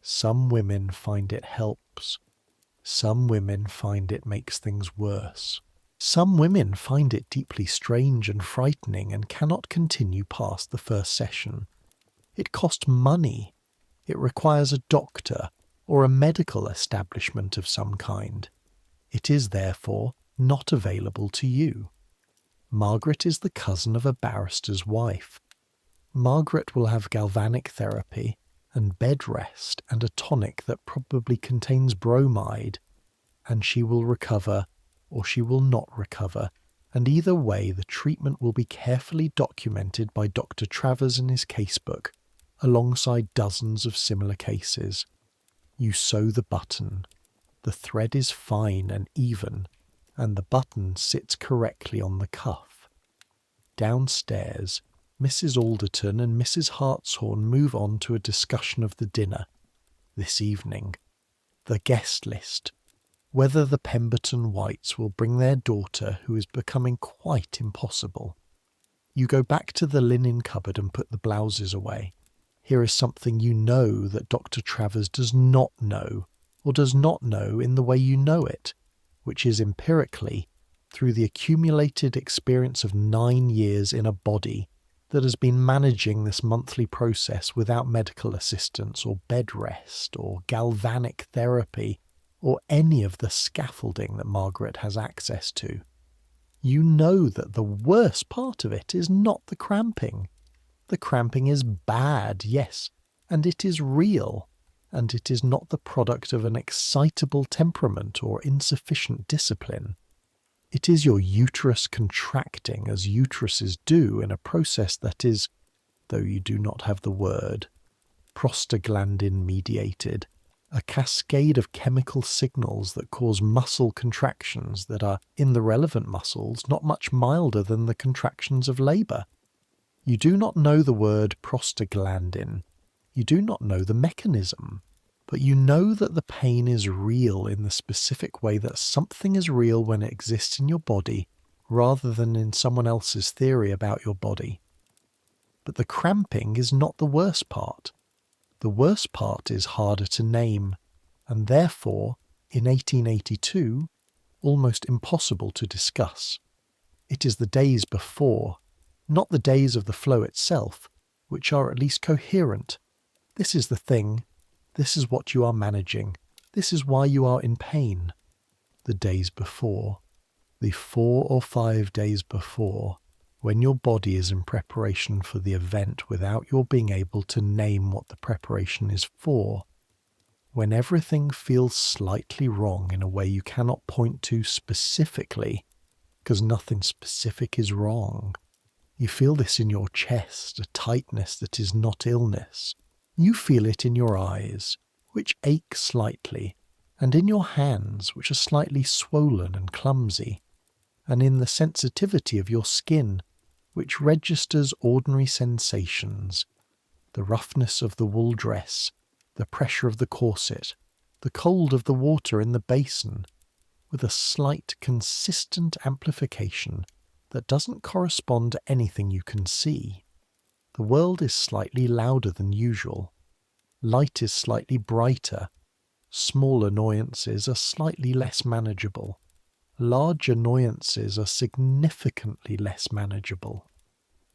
Some women find it helps. Some women find it makes things worse. Some women find it deeply strange and frightening and cannot continue past the first session. It costs money. It requires a doctor or a medical establishment of some kind. It is, therefore, not available to you. Margaret is the cousin of a barrister's wife. Margaret will have galvanic therapy and bed rest and a tonic that probably contains bromide, and she will recover or she will not recover, and either way the treatment will be carefully documented by Dr. Travers in his casebook, alongside dozens of similar cases. You sew the button. The thread is fine and even, and the button sits correctly on the cuff. Downstairs, Mrs. Alderton and Mrs. Hartshorn move on to a discussion of the dinner. This evening, the guest list, whether the Pemberton Whites will bring their daughter, who is becoming quite impossible. You go back to the linen cupboard and put the blouses away. Here is something you know that Dr. Travers does not know, or does not know in the way you know it, which is empirically, through the accumulated experience of 9 years in a body that has been managing this monthly process without medical assistance or bed rest or galvanic therapy or any of the scaffolding that Margaret has access to. You know that the worst part of it is not the cramping. The cramping is bad, yes, and it is real, and it is not the product of an excitable temperament or insufficient discipline. It is your uterus contracting as uteruses do in a process that is, though you do not have the word, prostaglandin-mediated, a cascade of chemical signals that cause muscle contractions that are, in the relevant muscles, not much milder than the contractions of labour. You do not know the word prostaglandin. You do not know the mechanism. But you know that the pain is real in the specific way that something is real when it exists in your body rather than in someone else's theory about your body. But the cramping is not the worst part. The worst part is harder to name, and therefore In 1882, almost impossible to discuss. It is the days before, not the days of the flow itself, which are at least coherent. This is the thing. This is what you are managing. This is why you are in pain. The days before, the 4 or 5 days before, when your body is in preparation for the event without your being able to name what the preparation is for, when everything feels slightly wrong in a way you cannot point to specifically, because nothing specific is wrong. You feel this in your chest, a tightness that is not illness. You feel it in your eyes, which ache slightly, and in your hands, which are slightly swollen and clumsy, and in the sensitivity of your skin, which registers ordinary sensations, the roughness of the wool dress, the pressure of the corset, the cold of the water in the basin, with a slight consistent amplification that doesn't correspond to anything you can see. The world is slightly louder than usual. Light is slightly brighter. Small annoyances are slightly less manageable. Large annoyances are significantly less manageable.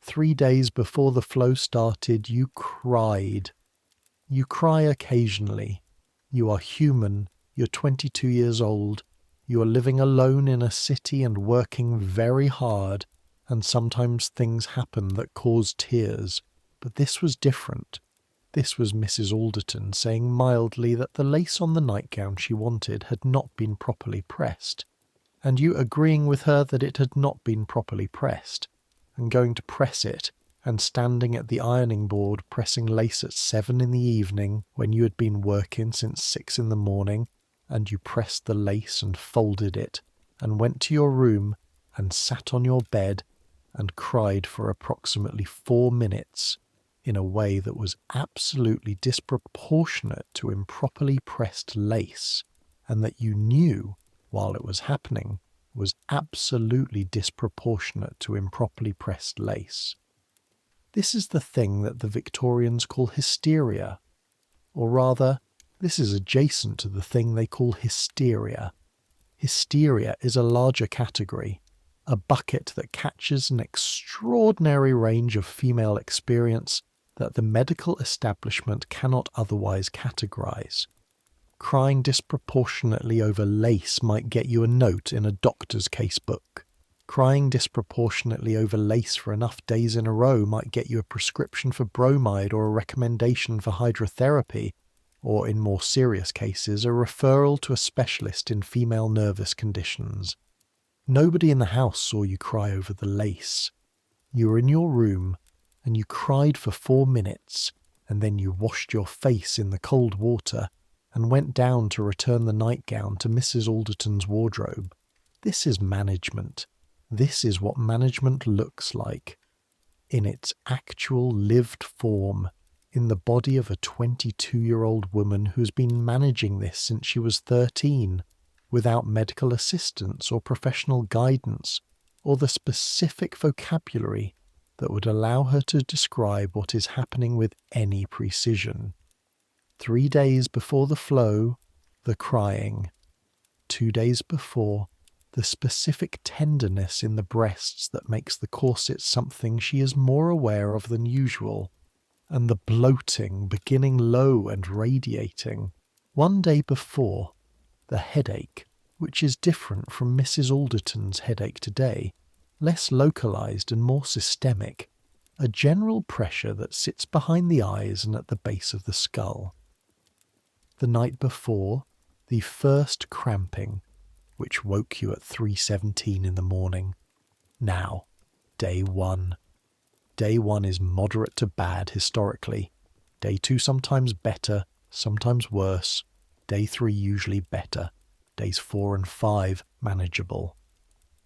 3 days before the flow started, you cried. You cry occasionally. You are human. You're 22 years old. You are living alone in a city and working very hard, and sometimes things happen that cause tears. But this was different. This was Mrs. Alderton saying mildly that the lace on the nightgown she wanted had not been properly pressed, and you agreeing with her that it had not been properly pressed, and going to press it, and standing at the ironing board pressing lace at 7 in the evening when you had been working since 6 in the morning, and you pressed the lace and folded it, and went to your room and sat on your bed and cried for approximately 4 minutes in a way that was absolutely disproportionate to improperly pressed lace, and that you knew, while it was happening, was absolutely disproportionate to improperly pressed lace. This is the thing that the Victorians call hysteria, or rather, this is adjacent to the thing they call hysteria. Hysteria is a larger category, a bucket that catches an extraordinary range of female experience that the medical establishment cannot otherwise categorize. Crying disproportionately over lace might get you a note in a doctor's casebook. Crying disproportionately over lace for enough days in a row might get you a prescription for bromide or a recommendation for hydrotherapy, or in more serious cases, a referral to a specialist in female nervous conditions. Nobody in the house saw you cry over the lace. You were in your room, and you cried for 4 minutes, and then you washed your face in the cold water, and went down to return the nightgown to Mrs. Alderton's wardrobe. This is management. This is what management looks like, in its actual lived form, in the body of a 22-year-old woman who's been managing this since she was 13, without medical assistance or professional guidance, or the specific vocabulary that would allow her to describe what is happening with any precision. 3 days before the flow, the crying. 2 days before, the specific tenderness in the breasts that makes the corset something she is more aware of than usual, and the bloating beginning low and radiating. 1 day before, the headache, which is different from Mrs. Alderton's headache today, less localized and more systemic, a general pressure that sits behind the eyes and at the base of the skull. The night before, the first cramping, which woke you at 3:17 in the morning. Now, day 1. Day 1 is moderate to bad historically. Day 2 sometimes better, sometimes worse. Day 3 usually better. Days 4 and 5 manageable.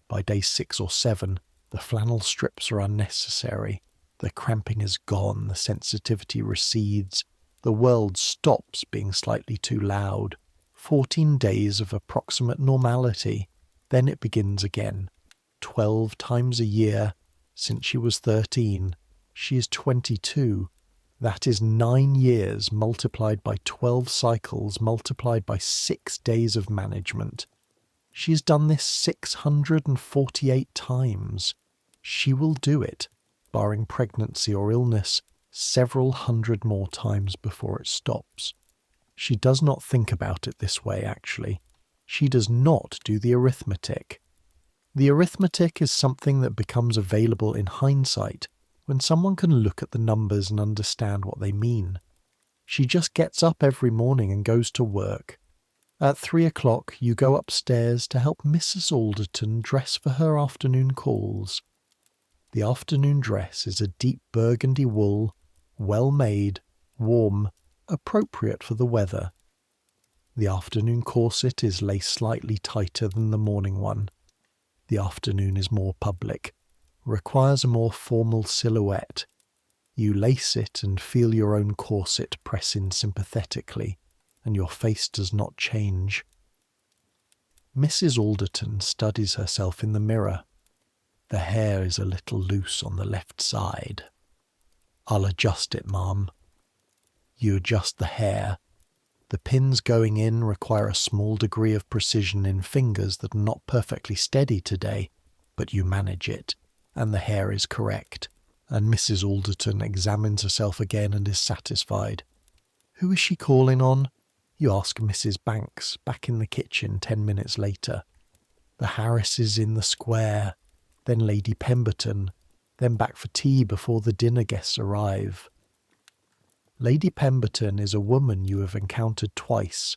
By day 6 or 7, the flannel strips are unnecessary. The cramping is gone, the sensitivity recedes. The world stops being slightly too loud. 14 days of approximate normality. Then it begins again. 12 times a year. Since she was 13, she is 22. That is 9 years multiplied by 12 cycles multiplied by 6 days of management. She has done this 648 times. She will do it, barring pregnancy or illness, several hundred more times before it stops. She does not think about it this way, actually. She does not do the arithmetic. The arithmetic is something that becomes available in hindsight when someone can look at the numbers and understand what they mean. She just gets up every morning and goes to work. At 3 o'clock you go upstairs to help Mrs. Alderton dress for her afternoon calls. The afternoon dress is a deep burgundy wool, well made, warm, appropriate for the weather. The afternoon corset is laced slightly tighter than the morning one. The afternoon is more public, requires a more formal silhouette. You lace it and feel your own corset press in sympathetically, and your face does not change. Mrs. Alderton studies herself in the mirror. The hair is a little loose on the left side. I'll adjust it, ma'am. You adjust the hair. The pins going in require a small degree of precision in fingers that are not perfectly steady today, but you manage it, and the hair is correct, and Mrs. Alderton examines herself again and is satisfied. Who is she calling on? You ask Mrs. Banks, back in the kitchen 10 minutes later. The Harrises in the square, then Lady Pemberton, then back for tea before the dinner guests arrive. Lady Pemberton is a woman you have encountered twice,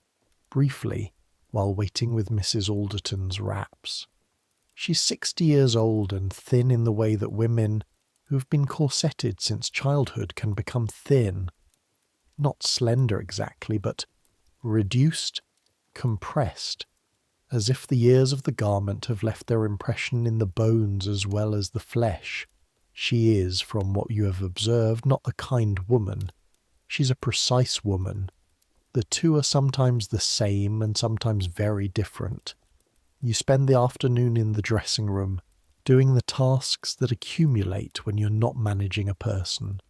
briefly, while waiting with Mrs. Alderton's wraps. She's 60 years old and thin in the way that women who have been corseted since childhood can become thin. Not slender exactly, but reduced, compressed, as if the years of the garment have left their impression in the bones as well as the flesh. She is, from what you have observed, not the kind woman. She's a precise woman. The two are sometimes the same and sometimes very different. You spend the afternoon in the dressing room, doing the tasks that accumulate when you're not managing a person.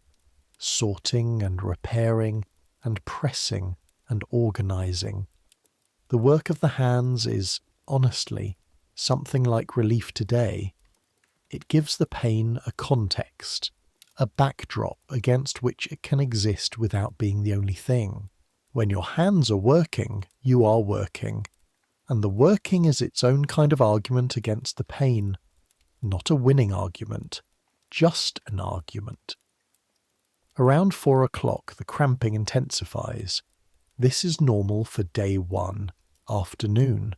Sorting and repairing and pressing and organising. The work of the hands is, honestly, something like relief today. It gives the pain a context, a backdrop against which it can exist without being the only thing. When your hands are working, you are working, and the working is its own kind of argument against the pain. Not a winning argument, just an argument. Around 4 o'clock the cramping intensifies. This is normal for day 1, afternoon.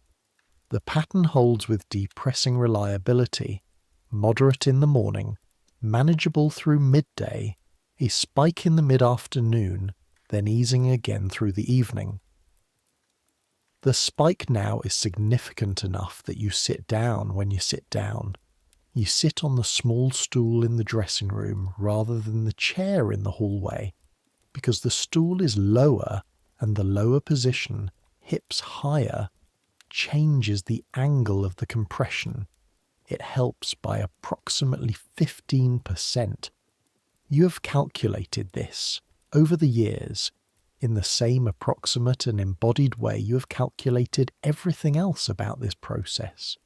The pattern holds with depressing reliability, moderate in the morning, manageable through midday, a spike in the mid-afternoon, then easing again through the evening. The spike now is significant enough that you sit down when you sit down. You sit on the small stool in the dressing room rather than the chair in the hallway, because the stool is lower and the lower position, hips higher, changes the angle of the compression. It helps by approximately 15%. You have calculated this over the years. In the same approximate and embodied way you have calculated everything else about this process.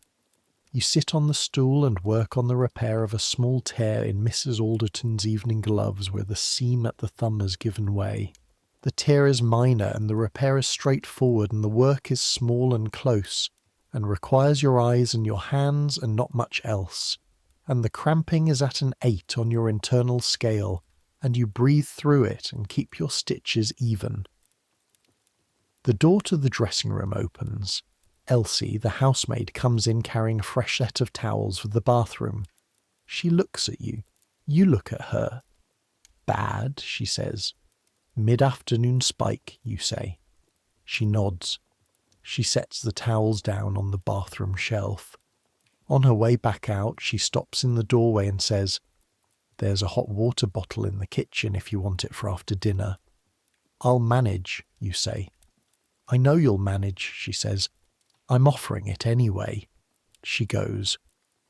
You sit on the stool and work on the repair of a small tear in Mrs. Alderton's evening gloves where the seam at the thumb has given way. The tear is minor and the repair is straightforward and the work is small and close and requires your eyes and your hands and not much else. And the cramping is at an 8 on your internal scale and you breathe through it and keep your stitches even. The door to the dressing room opens. Elsie, the housemaid, comes in carrying a fresh set of towels for the bathroom. She looks at you. You look at her. Bad, she says. Mid-afternoon spike, you say. She nods. She sets the towels down on the bathroom shelf. On her way back out, she stops in the doorway and says, "There's a hot water bottle in the kitchen if you want it for after dinner." "I'll manage," you say. "I know you'll manage," she says. "I'm offering it anyway." She goes.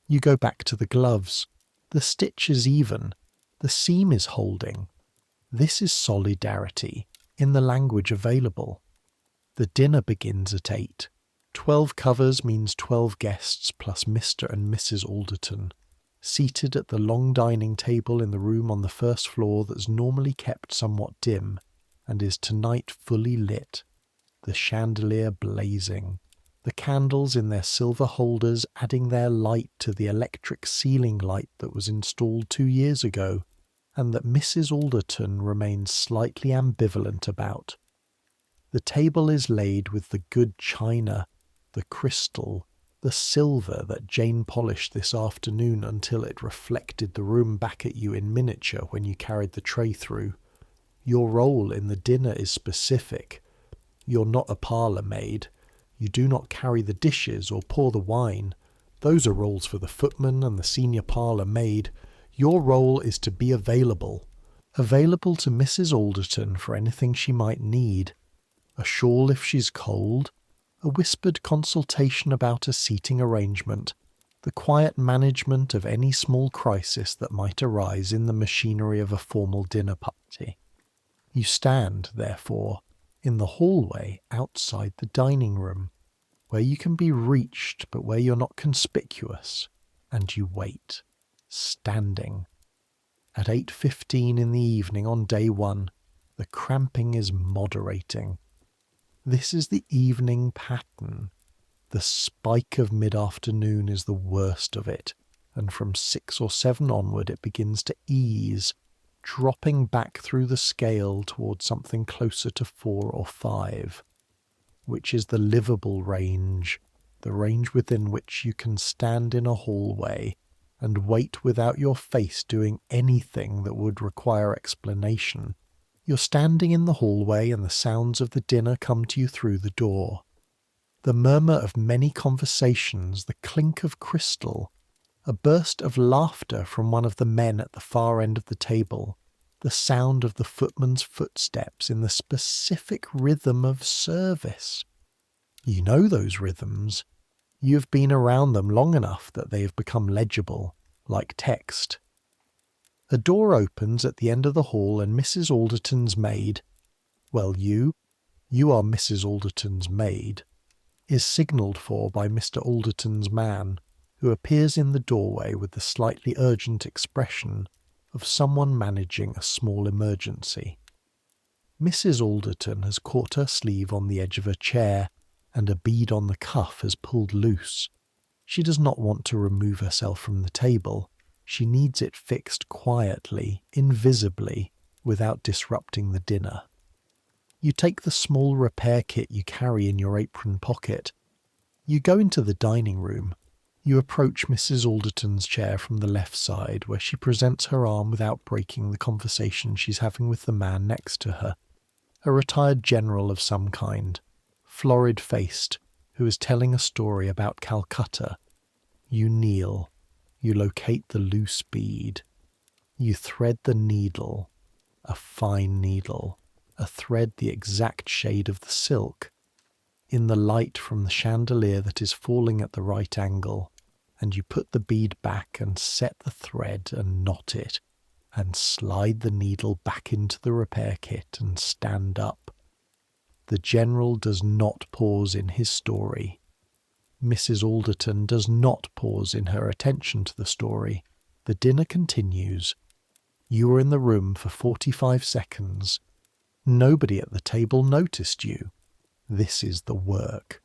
You go back to the gloves. The stitch is even. The seam is holding. This is solidarity in the language available. The dinner begins at 8. 12 covers means 12 guests plus Mr. and Mrs. Alderton, seated at the long dining table in the room on the first floor that's normally kept somewhat dim and is tonight fully lit, the chandelier blazing, the candles in their silver holders adding their light to the electric ceiling light that was installed 2 years ago and that Mrs. Alderton remains slightly ambivalent about. The table is laid with the good china, the crystal, the silver that Jane polished this afternoon until it reflected the room back at you in miniature when you carried the tray through. Your role in the dinner is specific. You're not a parlour maid. You do not carry the dishes or pour the wine. Those are roles for the footman and the senior parlour maid. Your role is to be available. Available to Mrs. Alderton for anything she might need. A shawl if she's cold, a whispered consultation about a seating arrangement, the quiet management of any small crisis that might arise in the machinery of a formal dinner party. You stand, therefore, in the hallway outside the dining room, where you can be reached but where you're not conspicuous, and you wait, standing. At 8:15 in the evening on day 1, the cramping is moderating. This is the evening pattern. The spike of mid-afternoon is the worst of it, and from 6 or 7 onward it begins to ease, dropping back through the scale towards something closer to 4 or 5, which is the livable range, the range within which you can stand in a hallway and wait without your face doing anything that would require explanation. You're standing in the hallway and the sounds of the dinner come to you through the door. The murmur of many conversations, the clink of crystal, a burst of laughter from one of the men at the far end of the table, the sound of the footman's footsteps in the specific rhythm of service. You know those rhythms. You have been around them long enough that they have become legible, like text. A door opens at the end of the hall and Mrs. Alderton's maid, well, you are Mrs. Alderton's maid, is signalled for by Mr. Alderton's man, who appears in the doorway with the slightly urgent expression of someone managing a small emergency. Mrs. Alderton has caught her sleeve on the edge of her chair, and a bead on the cuff has pulled loose. She does not want to remove herself from the table. She needs it fixed quietly, invisibly, without disrupting the dinner. You take the small repair kit you carry in your apron pocket. You go into the dining room. You approach Mrs. Alderton's chair from the left side, where she presents her arm without breaking the conversation she's having with the man next to her, a retired general of some kind, florid-faced, who is telling a story about Calcutta. You kneel. You locate the loose bead. You thread the needle, a fine needle, a thread the exact shade of the silk, in the light from the chandelier that is falling at the right angle, and you put the bead back and set the thread and knot it, and slide the needle back into the repair kit and stand up. The general does not pause in his story. Mrs. Alderton does not pause in her attention to the story. The dinner continues. You were in the room for 45 seconds. Nobody at the table noticed you. This is the work.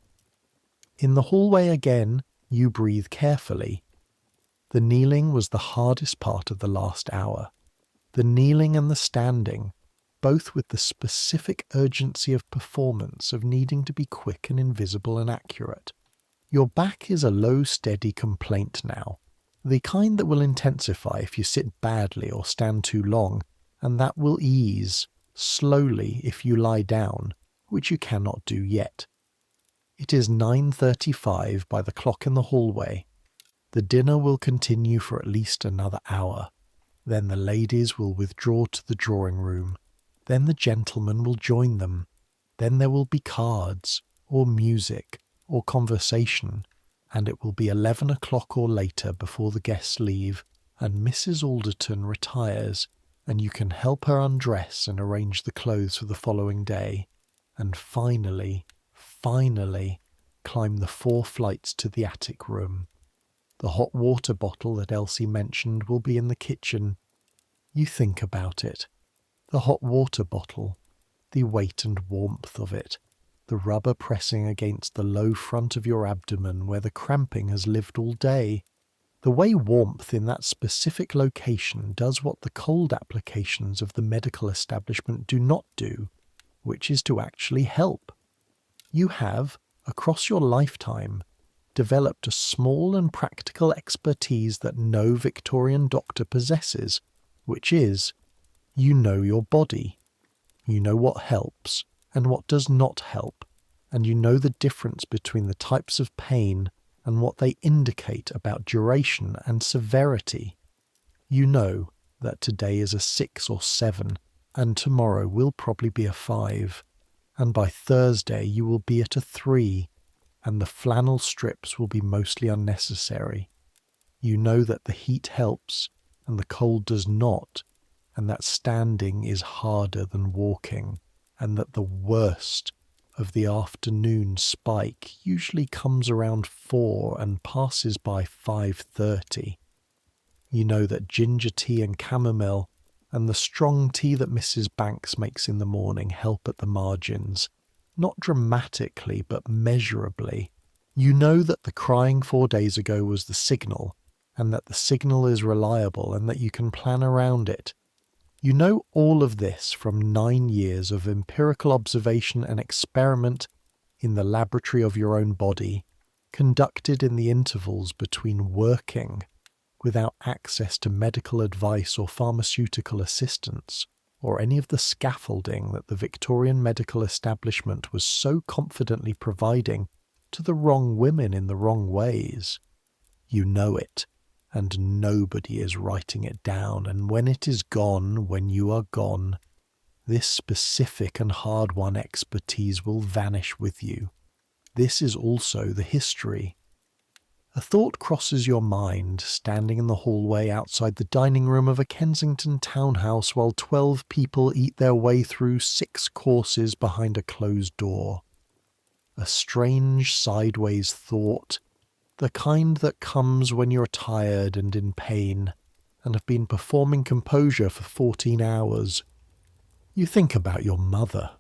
In the hallway again, you breathe carefully. The kneeling was the hardest part of the last hour. The kneeling and the standing, both with the specific urgency of performance of needing to be quick and invisible and accurate. Your back is a low, steady complaint now, the kind that will intensify if you sit badly or stand too long, and that will ease, slowly if you lie down, which you cannot do yet. It is 9:35 by the clock in the hallway. The dinner will continue for at least another hour. Then the ladies will withdraw to the drawing room. Then the gentlemen will join them. Then there will be cards, or music, or conversation, and it will be 11 o'clock or later before the guests leave, and Mrs. Alderton retires, and you can help her undress and arrange the clothes for the following day, and finally, climb the 4 flights to the attic room. The hot water bottle that Elsie mentioned will be in the kitchen. You think about it. The hot water bottle, the weight and warmth of it, the rubber pressing against the low front of your abdomen where the cramping has lived all day. The way warmth in that specific location does what the cold applications of the medical establishment do not do, which is to actually help. You have, across your lifetime, developed a small and practical expertise that no Victorian doctor possesses, which is, you know your body. You know what helps and what does not help, and you know the difference between the types of pain and what they indicate about duration and severity. You know that today is a 6 or 7, and tomorrow will probably be a 5, and by Thursday you will be at a 3, and the flannel strips will be mostly unnecessary. You know that the heat helps and the cold does not, and that standing is harder than walking, and that the worst of the afternoon spike usually comes around 4 and passes by 5:30. You know that ginger tea and chamomile and the strong tea that Mrs. Banks makes in the morning help at the margins, not dramatically but measurably. You know that the crying 4 days ago was the signal, and that the signal is reliable and that you can plan around it. You know all of this from 9 years of empirical observation and experiment in the laboratory of your own body, conducted in the intervals between working, without access to medical advice or pharmaceutical assistance, or any of the scaffolding that the Victorian medical establishment was so confidently providing to the wrong women in the wrong ways. You know it, and nobody is writing it down, and when it is gone, when you are gone, this specific and hard-won expertise will vanish with you. This is also the history. A thought crosses your mind, standing in the hallway outside the dining room of a Kensington townhouse while 12 people eat their way through 6 courses behind a closed door. A strange sideways thought, the kind that comes when you're tired and in pain, and have been performing composure for 14 hours. You think about your mother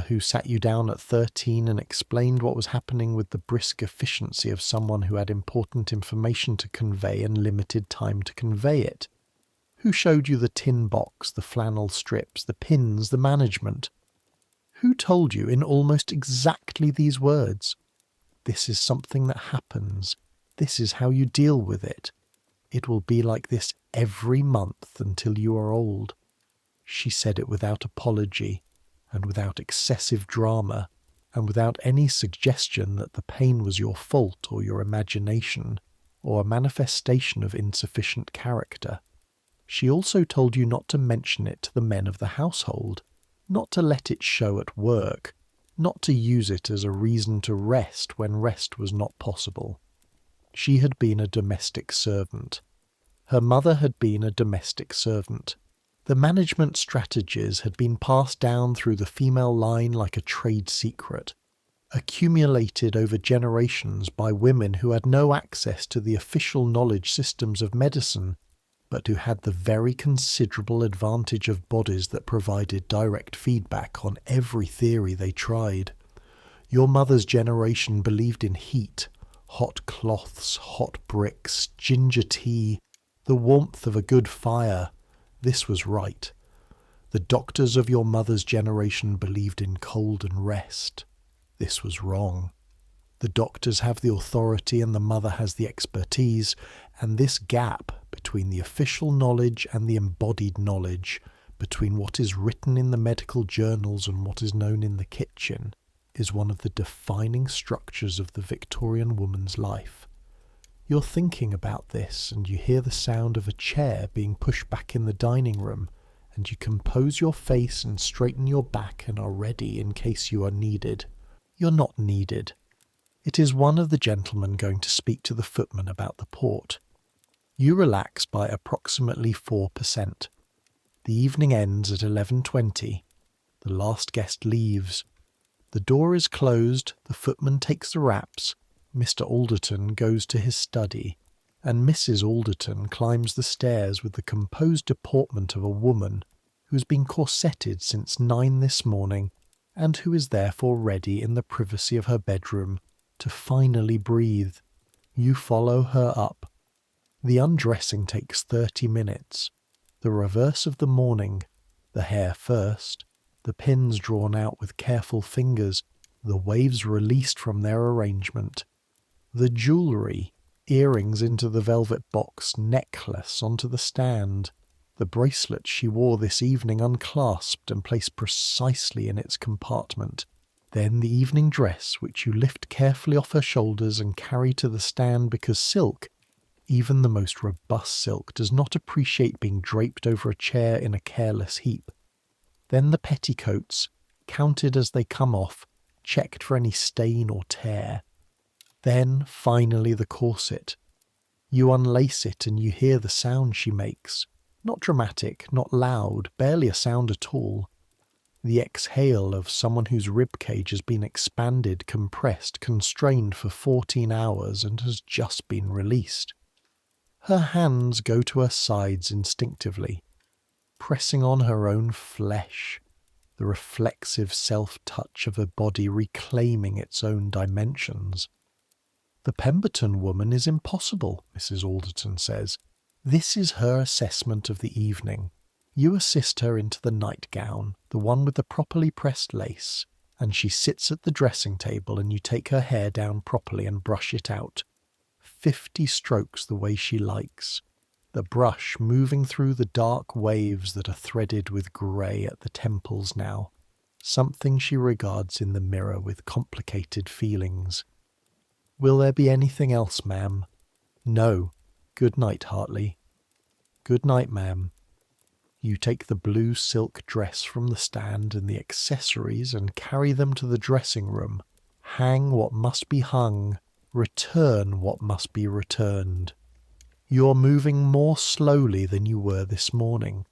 who sat you down at 13 and explained what was happening with the brisk efficiency of someone who had important information to convey and limited time to convey it, who showed you the tin box, the flannel strips, the pins, the management, who told you in almost exactly these words, this is something that happens. This is how you deal with it. It will be like this every month until you are old. She said it without apology, and without excessive drama, and without any suggestion that the pain was your fault or your imagination, or a manifestation of insufficient character. She also told you not to mention it to the men of the household, not to let it show at work, not to use it as a reason to rest when rest was not possible. She had been a domestic servant. Her mother had been a domestic servant. The management strategies had been passed down through the female line like a trade secret, accumulated over generations by women who had no access to the official knowledge systems of medicine, but who had the very considerable advantage of bodies that provided direct feedback on every theory they tried. Your mother's generation believed in heat, hot cloths, hot bricks, ginger tea, the warmth of a good fire. This was right. The doctors of your mother's generation believed in cold and rest. This was wrong. The doctors have the authority and the mother has the expertise, and this gap between the official knowledge and the embodied knowledge, between what is written in the medical journals and what is known in the kitchen, is one of the defining structures of the Victorian woman's life. You're thinking about this, and you hear the sound of a chair being pushed back in the dining room, and you compose your face and straighten your back and are ready in case you are needed. You're not needed. It is one of the gentlemen going to speak to the footman about the port. You relax by approximately 4%. The evening ends at 11:20. The last guest leaves. The door is closed, the footman takes the wraps, Mr. Alderton goes to his study, and Mrs. Alderton climbs the stairs with the composed deportment of a woman who's been corseted since 9 this morning and who is therefore ready in the privacy of her bedroom to finally breathe. You follow her up. The undressing takes 30 minutes. The reverse of the morning, the hair first, the pins drawn out with careful fingers, the waves released from their arrangement. The jewellery, earrings into the velvet box, necklace onto the stand, the bracelet she wore this evening unclasped and placed precisely in its compartment. Then the evening dress, which you lift carefully off her shoulders and carry to the stand because silk, even the most robust silk, does not appreciate being draped over a chair in a careless heap. Then the petticoats, counted as they come off, checked for any stain or tear. Then, finally, the corset. You unlace it and you hear the sound she makes. Not dramatic, not loud, barely a sound at all. The exhale of someone whose ribcage has been expanded, compressed, constrained for 14 hours and has just been released. Her hands go to her sides instinctively, pressing on her own flesh, the reflexive self-touch of her body reclaiming its own dimensions. The Pemberton woman is impossible, Mrs. Alderton says. This is her assessment of the evening. You assist her into the nightgown, the one with the properly pressed lace, and she sits at the dressing table and you take her hair down properly and brush it out. 50 strokes the way she likes. The brush moving through the dark waves that are threaded with grey at the temples now, something she regards in the mirror with complicated feelings. Will there be anything else, ma'am? No. Good night, Hartley. Good night, ma'am. You take the blue silk dress from the stand and the accessories and carry them to the dressing room. Hang what must be hung, return what must be returned. You're moving more slowly than you were this morning.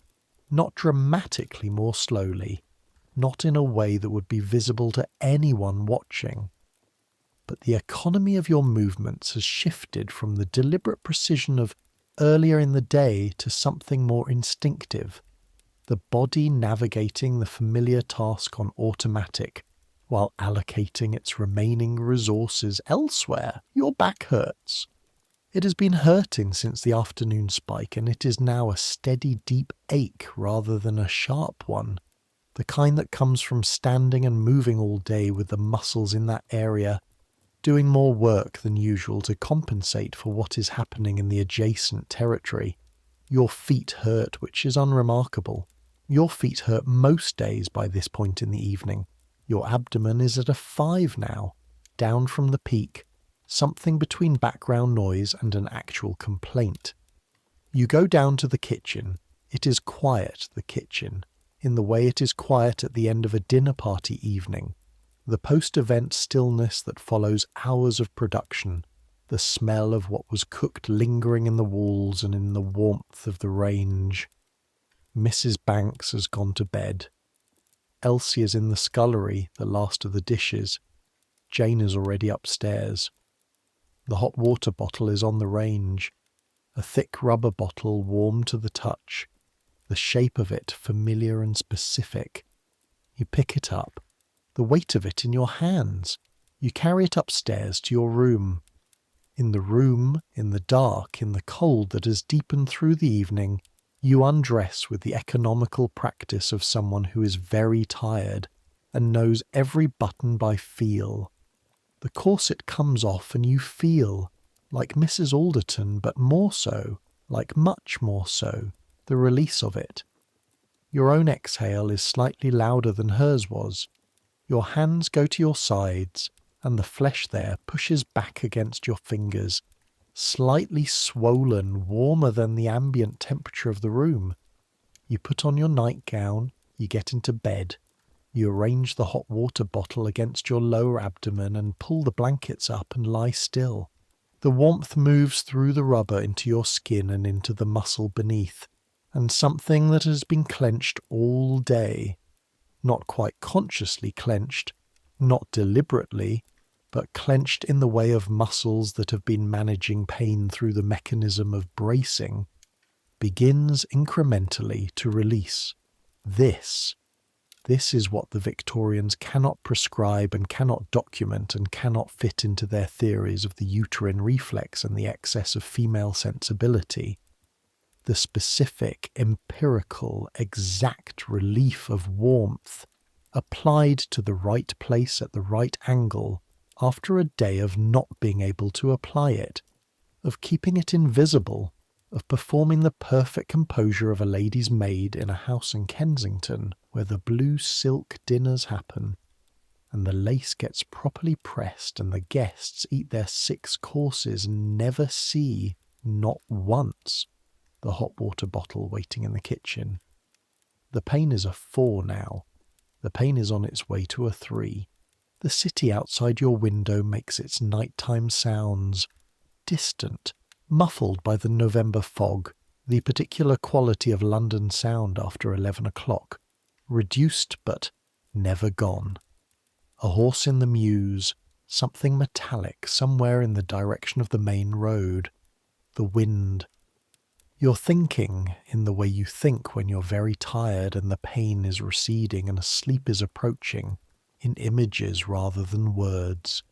Not dramatically more slowly, not in a way that would be visible to anyone watching. But the economy of your movements has shifted from the deliberate precision of earlier in the day to something more instinctive, the body navigating the familiar task on automatic, while allocating its remaining resources elsewhere. Your back hurts. It has been hurting since the afternoon spike, and it is now a steady, deep ache rather than a sharp one, the kind that comes from standing and moving all day with the muscles in that area doing more work than usual to compensate for what is happening in the adjacent territory. Your feet hurt, which is unremarkable. Your feet hurt most days by this point in the evening. Your abdomen is at a 5 now, down from the peak, something between background noise and an actual complaint. You go down to the kitchen. It is quiet, the kitchen, in the way it is quiet at the end of a dinner party evening. The post-event stillness that follows hours of production, the smell of what was cooked lingering in the walls and in the warmth of the range. Mrs. Banks has gone to bed. Elsie is in the scullery, the last of the dishes. Jane is already upstairs. The hot water bottle is on the range, a thick rubber bottle warm to the touch, the shape of it familiar and specific. You pick it up, the weight of it in your hands. You carry it upstairs to your room. In the room, in the dark, in the cold that has deepened through the evening, you undress with the economical practice of someone who is very tired and knows every button by feel. The corset comes off and you feel, like Mrs. Alderton, but more so, like much more so, the release of it. Your own exhale is slightly louder than hers was. Your hands go to your sides, and the flesh there pushes back against your fingers, slightly swollen, warmer than the ambient temperature of the room. You put on your nightgown, you get into bed. You arrange the hot water bottle against your lower abdomen and pull the blankets up and lie still. The warmth moves through the rubber into your skin and into the muscle beneath. and something that has been clenched all day, not quite consciously clenched, not deliberately, but clenched in the way of muscles that have been managing pain through the mechanism of bracing, begins incrementally to release. This is what the Victorians cannot prescribe and cannot document and cannot fit into their theories of the uterine reflex and the excess of female sensibility. The specific, empirical, exact relief of warmth applied to the right place at the right angle after a day of not being able to apply it, of keeping it invisible, of performing the perfect composure of a lady's maid in a house in Kensington where the blue silk dinners happen, and the lace gets properly pressed and the guests eat their 6 courses and never see, not once, the hot water bottle waiting in the kitchen. The pain is a 4 now. The pain is on its way to a 3. The city outside your window makes its nighttime sounds, distant, muffled by the November fog, the particular quality of London sound after 11 o'clock, reduced but never gone. A horse in the mews, something metallic somewhere in the direction of the main road, the wind. You're thinking in the way you think when you're very tired and the pain is receding and sleep is approaching, in images rather than words.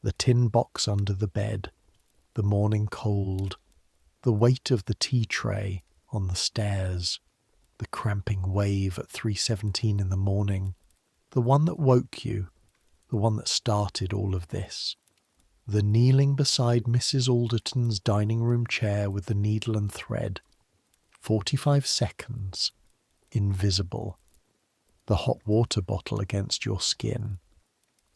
The tin box under the bed, the morning cold, the weight of the tea tray on the stairs, the cramping wave at 3:17 in the morning, the one that woke you, the one that started all of this, the kneeling beside Mrs. Alderton's dining room chair with the needle and thread, 45 seconds, invisible, the hot water bottle against your skin.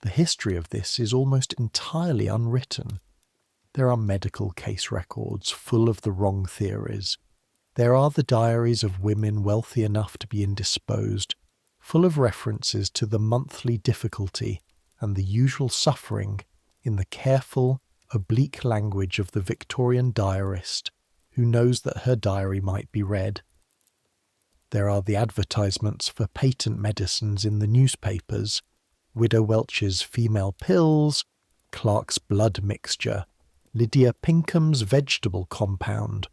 The history of this is almost entirely unwritten. There are medical case records full of the wrong theories. There are the diaries of women wealthy enough to be indisposed, full of references to the monthly difficulty and the usual suffering in the careful, oblique language of the Victorian diarist who knows that her diary might be read. There are the advertisements for patent medicines in the newspapers, Widow Welch's female pills, Clark's blood mixture, Lydia Pinkham's vegetable compound,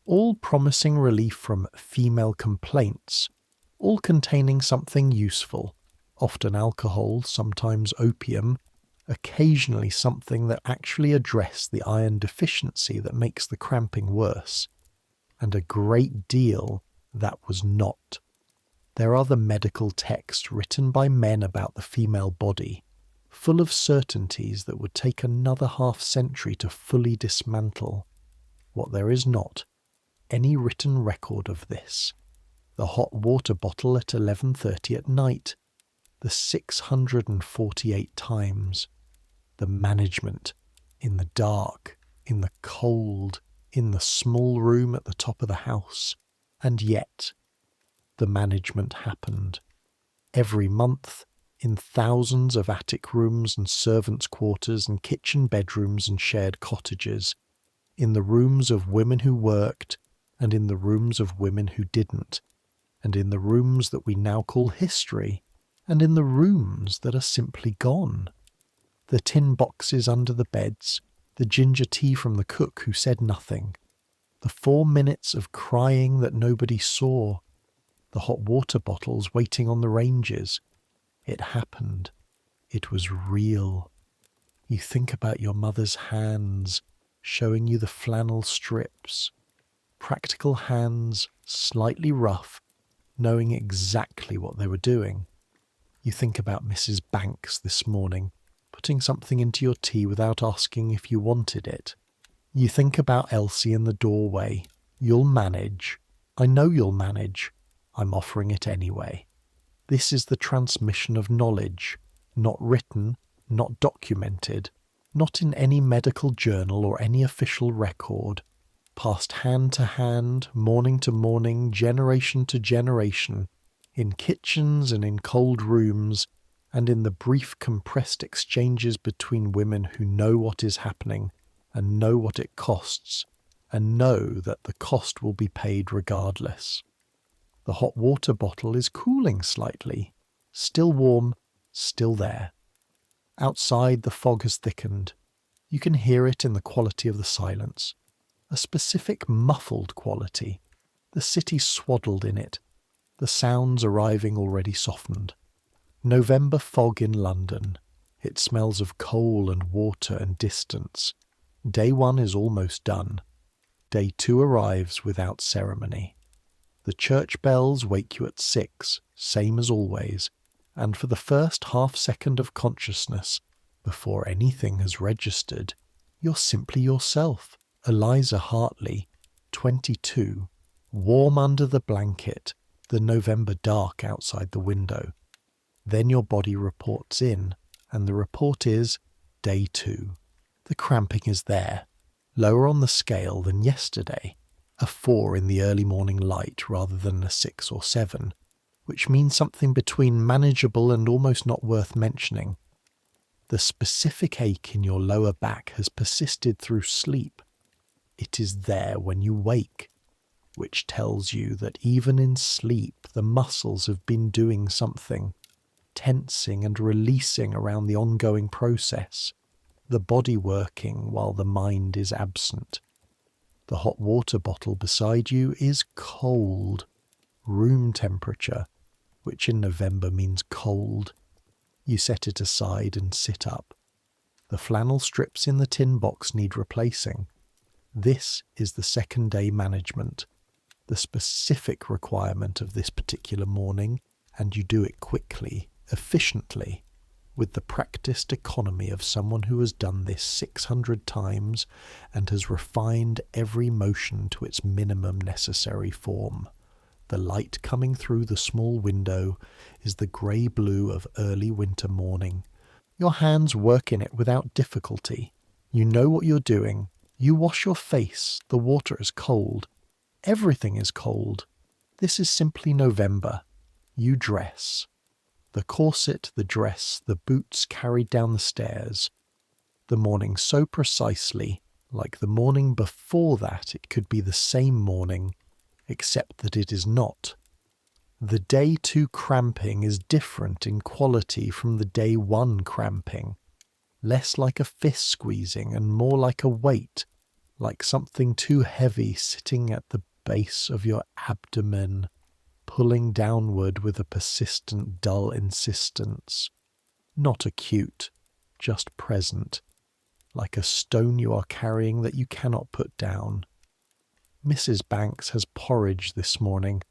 all promising relief from female complaints, all containing something useful, often alcohol, sometimes opium, occasionally something that actually addressed the iron deficiency that makes the cramping worse, and a great deal that was not. There are the medical texts written by men about the female body, full of certainties that would take another half-century to fully dismantle. What there is not, any written record of this. The hot water bottle at 11:30 at night, the 648 times, the management, in the dark, in the cold, in the small room at the top of the house, and yet the management happened. Every month, in thousands of attic rooms and servants' quarters and kitchen bedrooms and shared cottages, in the rooms of women who worked, and in the rooms of women who didn't, and in the rooms that we now call history, and in the rooms that are simply gone. The tin boxes under the beds, the ginger tea from the cook who said nothing, the 4 minutes of crying that nobody saw, the hot water bottles waiting on the ranges. It happened. It was real. You think about your mother's hands showing you the flannel strips, practical hands, slightly rough, knowing exactly what they were doing. You think about Mrs. Banks this morning, putting something into your tea without asking if you wanted it. You think about Elsie in the doorway. You'll manage. I know you'll manage. I'm offering it anyway. This is the transmission of knowledge, not written, not documented, not in any medical journal or any official record, passed hand to hand, morning to morning, generation to generation, in kitchens and in cold rooms, and in the brief compressed exchanges between women who know what is happening and know what it costs, and know that the cost will be paid regardless. The hot water bottle is cooling slightly, still warm, still there. Outside, the fog has thickened. You can hear it in the quality of the silence, a specific muffled quality. The city swaddled in it, the sounds arriving already softened. November fog in London. It smells of coal and water and distance. Day 1 is almost done. Day 2 arrives without ceremony. The church bells wake you at 6, same as always, and for the first half-second of consciousness, before anything has registered, you're simply yourself, Eliza Hartley, 22, warm under the blanket, the November dark outside the window. Then your body reports in, and the report is Day 2. The cramping is there, lower on the scale than yesterday, a 4 in the early morning light rather than a 6 or 7, which means something between manageable and almost not worth mentioning. The specific ache in your lower back has persisted through sleep. It is there when you wake, which tells you that even in sleep the muscles have been doing something, tensing and releasing around the ongoing process, the body working while the mind is absent. The hot water bottle beside you is cold, room temperature, which in November means cold. You set it aside and sit up. The flannel strips in the tin box need replacing. This is the second day management, the specific requirement of this particular morning, and you do it quickly, efficiently, with the practiced economy of someone who has done this 600 times and has refined every motion to its minimum necessary form. The light coming through the small window is the grey-blue of early winter morning. Your hands work in it without difficulty. You know what you're doing. You wash your face. The water is cold. Everything is cold. This is simply November. You dress. The corset, the dress, the boots carried down the stairs. The morning so precisely, like the morning before that it could be the same morning, except that it is not. The day 2 cramping is different in quality from the day 1 cramping, less like a fist squeezing and more like a weight, like something too heavy sitting at the base of your abdomen, pulling downward with a persistent dull insistence, not acute, just present, like a stone you are carrying that you cannot put down. Mrs. Banks has porridge this morning,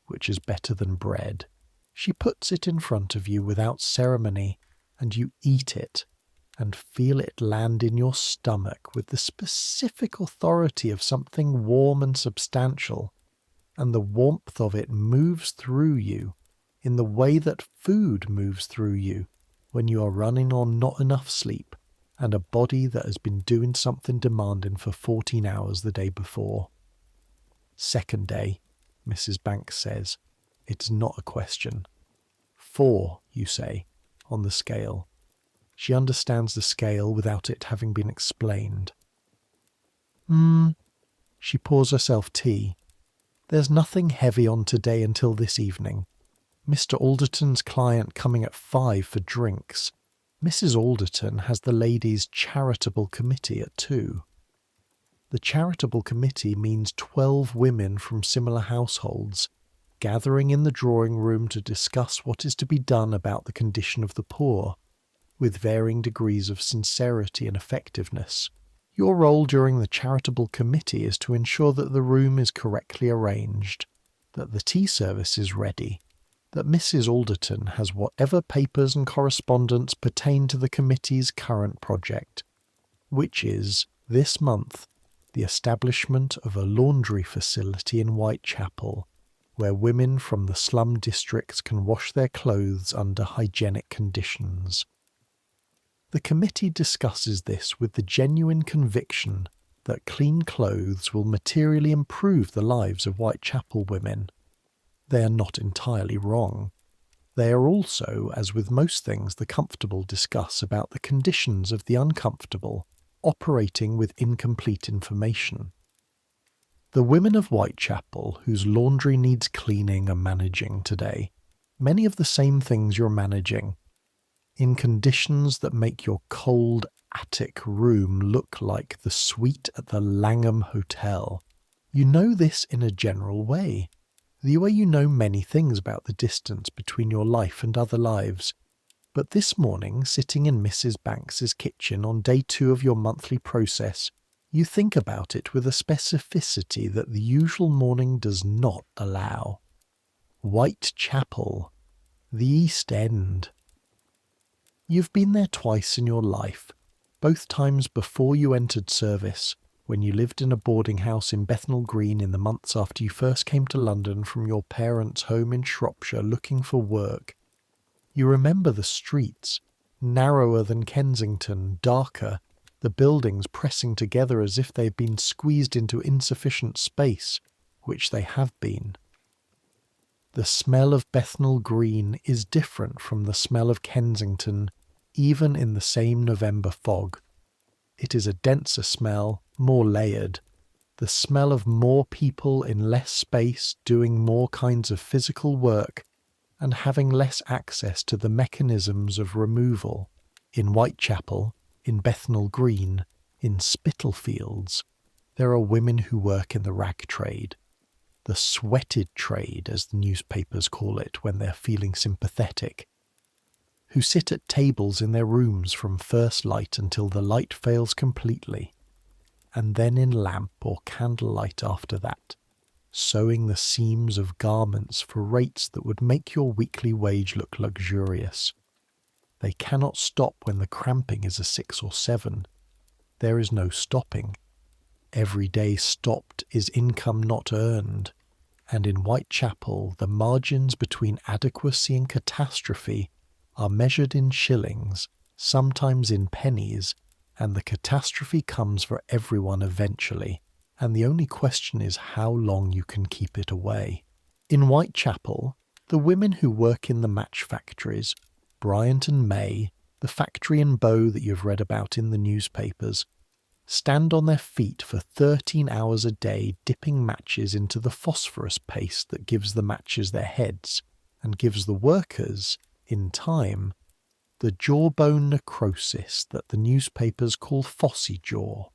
which is better than bread. She puts it in front of you without ceremony, and you eat it, and feel it land in your stomach with the specific authority of something warm and substantial, and the warmth of it moves through you in the way that food moves through you when you are running on not enough sleep and a body that has been doing something demanding for 14 hours the day before. Second day, Mrs. Banks says. It's not a question. 4, you say, on the scale. She understands the scale without it having been explained. She pours herself tea. There's nothing heavy on today until this evening. Mr. Alderton's client coming at 5 for drinks. Mrs. Alderton has the ladies' charitable committee at 2. The charitable committee means 12 women from similar households, gathering in the drawing room to discuss what is to be done about the condition of the poor, with varying degrees of sincerity and effectiveness. Your role during the charitable committee is to ensure that the room is correctly arranged, that the tea service is ready, that Mrs. Alderton has whatever papers and correspondence pertain to the committee's current project, which is, this month, the establishment of a laundry facility in Whitechapel, where women from the slum districts can wash their clothes under hygienic conditions. The committee discusses this with the genuine conviction that clean clothes will materially improve the lives of Whitechapel women. They are not entirely wrong. They are also, as with most things the comfortable discuss about the conditions of the uncomfortable, operating with incomplete information. The women of Whitechapel whose laundry needs cleaning are managing today many of the same things you're managing, in conditions that make your cold attic room look like the suite at the Langham Hotel. You know this in a general way, the way you know many things about the distance between your life and other lives. But this morning, sitting in Mrs. Banks's kitchen on day 2 of your monthly process, you think about it with a specificity that the usual morning does not allow. Whitechapel, the East End. You've been there twice in your life, both times before you entered service, when you lived in a boarding house in Bethnal Green in the months after you first came to London from your parents' home in Shropshire looking for work. You remember the streets, narrower than Kensington, darker, the buildings pressing together as if they've been squeezed into insufficient space, which they have been. The smell of Bethnal Green is different from the smell of Kensington, even in the same November fog. It is a denser smell, more layered, the smell of more people in less space doing more kinds of physical work and having less access to the mechanisms of removal. In Whitechapel, in Bethnal Green, in Spitalfields, there are women who work in the rag trade, the sweated trade, as the newspapers call it when they're feeling sympathetic, who sit at tables in their rooms from first light until the light fails completely, and then in lamp or candlelight after that, sewing the seams of garments for rates that would make your weekly wage look luxurious. They cannot stop when the cramping is a 6 or 7. There is no stopping. Every day stopped is income not earned, and in Whitechapel the margins between adequacy and catastrophe are measured in shillings, sometimes in pennies, and the catastrophe comes for everyone eventually, and the only question is how long you can keep it away. In Whitechapel, the women who work in the match factories, Bryant and May, the factory in Bow that you've read about in the newspapers, stand on their feet for 13 hours a day dipping matches into the phosphorus paste that gives the matches their heads and gives the workers, in time, the jawbone necrosis that the newspapers call phossy jaw.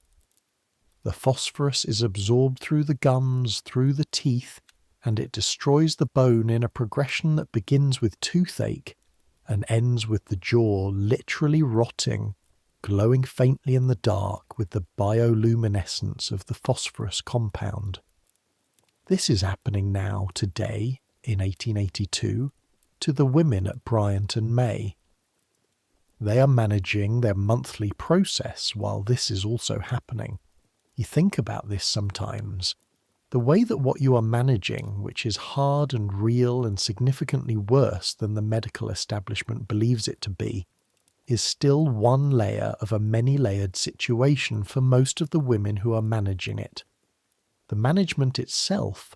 The phosphorus is absorbed through the gums, through the teeth, and it destroys the bone in a progression that begins with toothache and ends with the jaw literally rotting, glowing faintly in the dark with the bioluminescence of the phosphorus compound. This is happening now, today, in 1882, to the women at Bryant and May. They are managing their monthly process while this is also happening. You think about this sometimes. The way that what you are managing, which is hard and real and significantly worse than the medical establishment believes it to be, is still one layer of a many-layered situation for most of the women who are managing it. The management itself,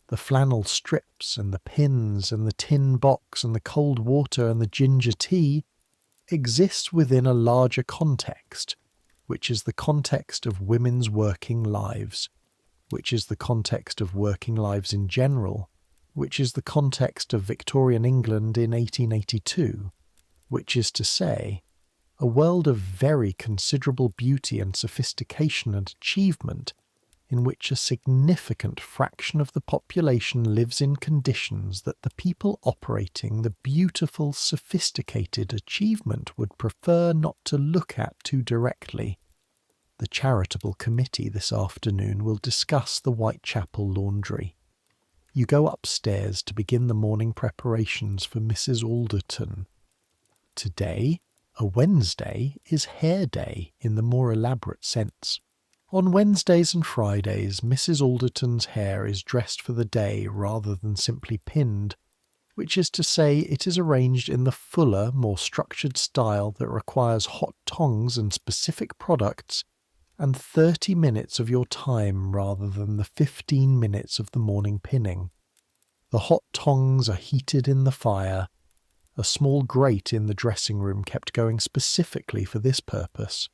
the flannel strips and the pins and the tin box and the cold water and the ginger tea, exists within a larger context, which is the context of women's working lives, which is the context of working lives in general, which is the context of Victorian England in 1882, which is to say, a world of very considerable beauty and sophistication and achievement in which a significant fraction of the population lives in conditions that the people operating the beautiful, sophisticated achievement would prefer not to look at too directly. The charitable committee this afternoon will discuss the Whitechapel laundry. You go upstairs to begin the morning preparations for Mrs. Alderton. Today, a Wednesday, is hair day in the more elaborate sense. On Wednesdays and Fridays, Mrs. Alderton's hair is dressed for the day rather than simply pinned, which is to say it is arranged in the fuller, more structured style that requires hot tongs and specific products and 30 minutes of your time rather than the 15 minutes of the morning pinning. The hot tongs are heated in the fire, a small grate in the dressing room kept going specifically for this purpose,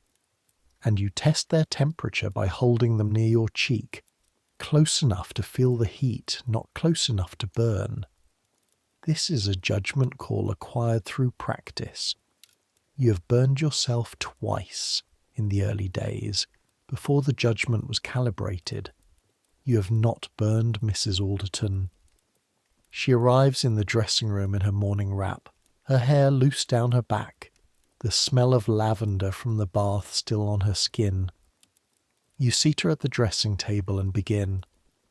and you test their temperature by holding them near your cheek, close enough to feel the heat, not close enough to burn. This is a judgment call acquired through practice. You have burned yourself twice in the early days, before the judgment was calibrated. You have not burned Mrs. Alderton. She arrives in the dressing room in her morning wrap, her hair loose down her back, the smell of lavender from the bath still on her skin. You seat her at the dressing table and begin.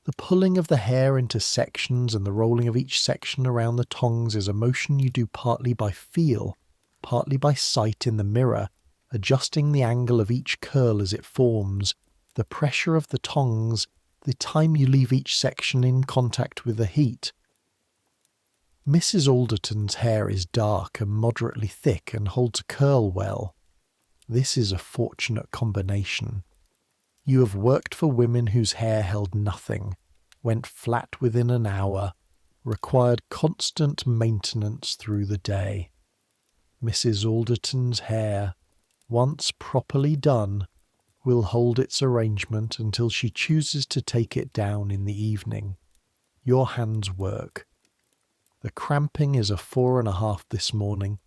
The pulling of the hair into sections and the rolling of each section around the tongs is a motion you do partly by feel, partly by sight in the mirror, adjusting the angle of each curl as it forms, the pressure of the tongs, the time you leave each section in contact with the heat. Mrs. Alderton's hair is dark and moderately thick and holds a curl well. This is a fortunate combination. You have worked for women whose hair held nothing, went flat within an hour, required constant maintenance through the day. Mrs. Alderton's hair, once properly done, will hold its arrangement until she chooses to take it down in the evening. Your hands work. The cramping is a 4.5 this morning,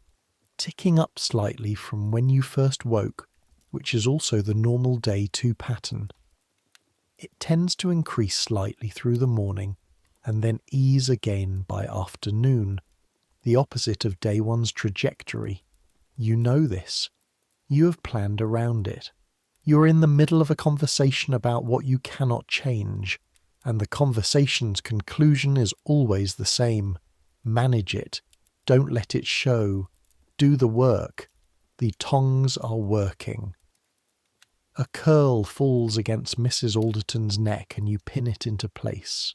ticking up slightly from when you first woke, which is also the normal day 2 pattern. It tends to increase slightly through the morning and then ease again by afternoon, the opposite of day 1's trajectory. You know this. You have planned around it. You are in the middle of a conversation about what you cannot change, and the conversation's conclusion is always the same. Manage it. Don't let it show. Do the work. The tongs are working. A curl falls against Mrs. Alderton's neck and you pin it into place.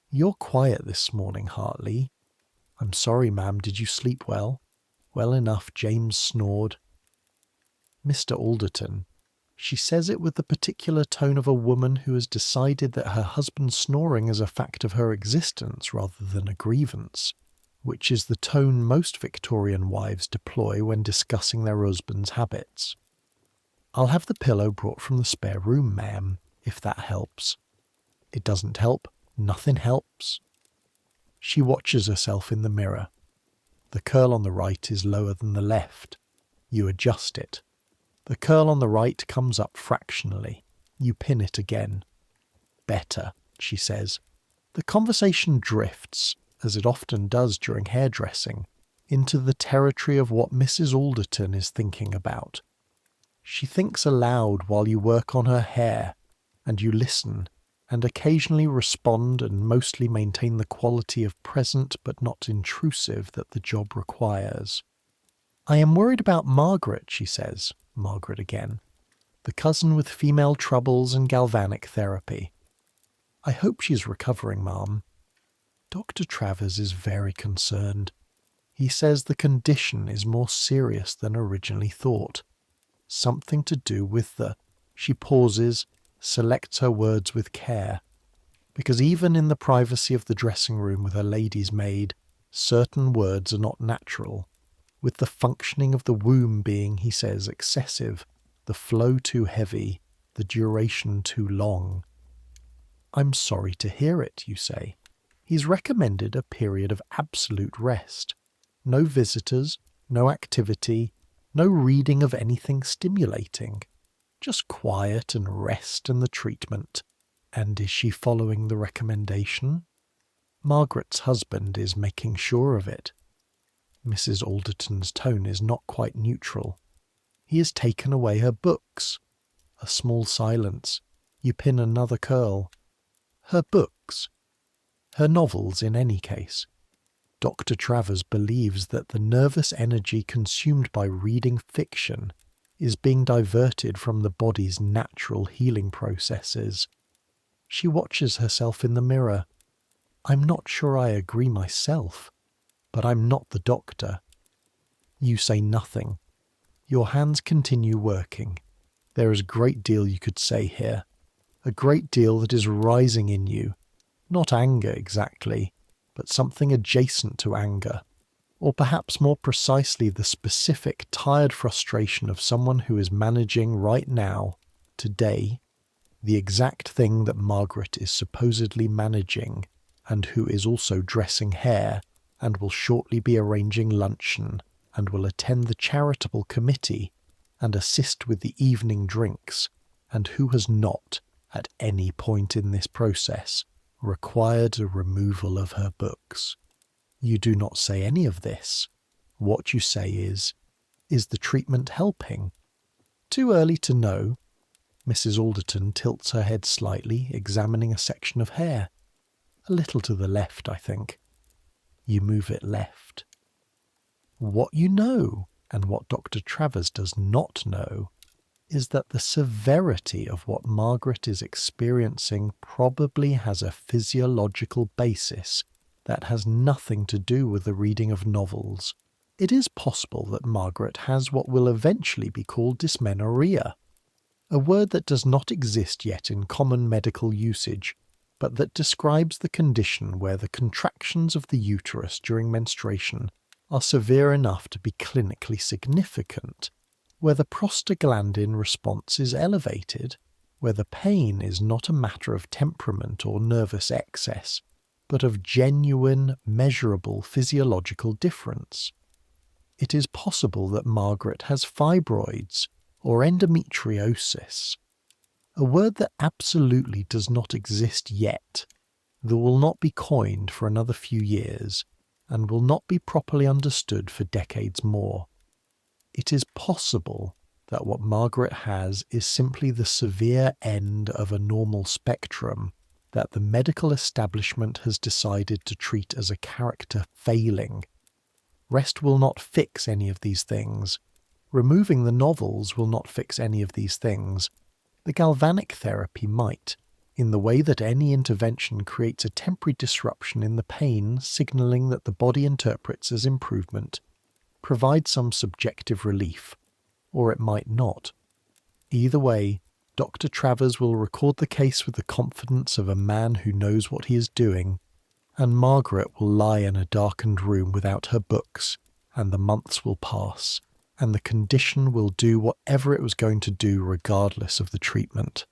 You're quiet this morning, Hartley. I'm sorry, ma'am, did you sleep well? Well enough, James snored. Mr. Alderton. She says it with the particular tone of a woman who has decided that her husband's snoring is a fact of her existence rather than a grievance, which is the tone most Victorian wives deploy when discussing their husband's habits. I'll have the pillow brought from the spare room, ma'am, if that helps. It doesn't help. Nothing helps. She watches herself in the mirror. The curl on the right is lower than the left. You adjust it. The curl on the right comes up fractionally. You pin it again. Better, she says. The conversation drifts, as it often does during hairdressing, into the territory of what Mrs. Alderton is thinking about. She thinks aloud while you work on her hair, and you listen, and occasionally respond and mostly maintain the quality of present but not intrusive that the job requires. I am worried about Margaret, she says. Margaret again. The cousin with female troubles and galvanic therapy. I hope she's recovering, ma'am. Dr. Travers is very concerned. He says the condition is more serious than originally thought. Something to do with the... She pauses, selects her words with care, because even in the privacy of the dressing room with her lady's maid, certain words are not natural. With the functioning of the womb being, he says, excessive, the flow too heavy, the duration too long. I'm sorry to hear it, you say. He's recommended a period of absolute rest. No visitors, no activity, no reading of anything stimulating. Just quiet and rest and the treatment. And is she following the recommendation? Margaret's husband is making sure of it. Mrs. Alderton's tone is not quite neutral. He has taken away her books. A small silence. You pin another curl. Her books. Her novels, in any case. Dr. Travers believes that the nervous energy consumed by reading fiction is being diverted from the body's natural healing processes. She watches herself in the mirror. I'm not sure I agree myself, but I'm not the doctor. You say nothing. Your hands continue working. There is a great deal you could say here. A great deal that is rising in you. Not anger exactly, but something adjacent to anger. Or perhaps more precisely the specific, tired frustration of someone who is managing right now, today, the exact thing that Margaret is supposedly managing, and who is also dressing hair, and will shortly be arranging luncheon, and will attend the charitable committee, and assist with the evening drinks, and who has not, at any point in this process, required the removal of her books. You do not say any of this. What you say is the treatment helping? Too early to know. Mrs. Alderton tilts her head slightly, examining a section of hair. A little to the left, I think. You move it left. What you know, and what Dr. Travers does not know, is that the severity of what Margaret is experiencing probably has a physiological basis that has nothing to do with the reading of novels. It is possible that Margaret has what will eventually be called dysmenorrhea, a word that does not exist yet in common medical usage, but that describes the condition where the contractions of the uterus during menstruation are severe enough to be clinically significant, where the prostaglandin response is elevated, where the pain is not a matter of temperament or nervous excess, but of genuine, measurable physiological difference. It is possible that Margaret has fibroids or endometriosis, a word that absolutely does not exist yet, that will not be coined for another few years, and will not be properly understood for decades more. It is possible that what Margaret has is simply the severe end of a normal spectrum that the medical establishment has decided to treat as a character failing. Rest will not fix any of these things. Removing the novels will not fix any of these things. The galvanic therapy might, in the way that any intervention creates a temporary disruption in the pain, signalling that the body interprets as improvement, provide some subjective relief, or it might not. Either way, Dr. Travers will record the case with the confidence of a man who knows what he is doing, and Margaret will lie in a darkened room without her books, and the months will pass, and the condition will do whatever it was going to do regardless of the treatment.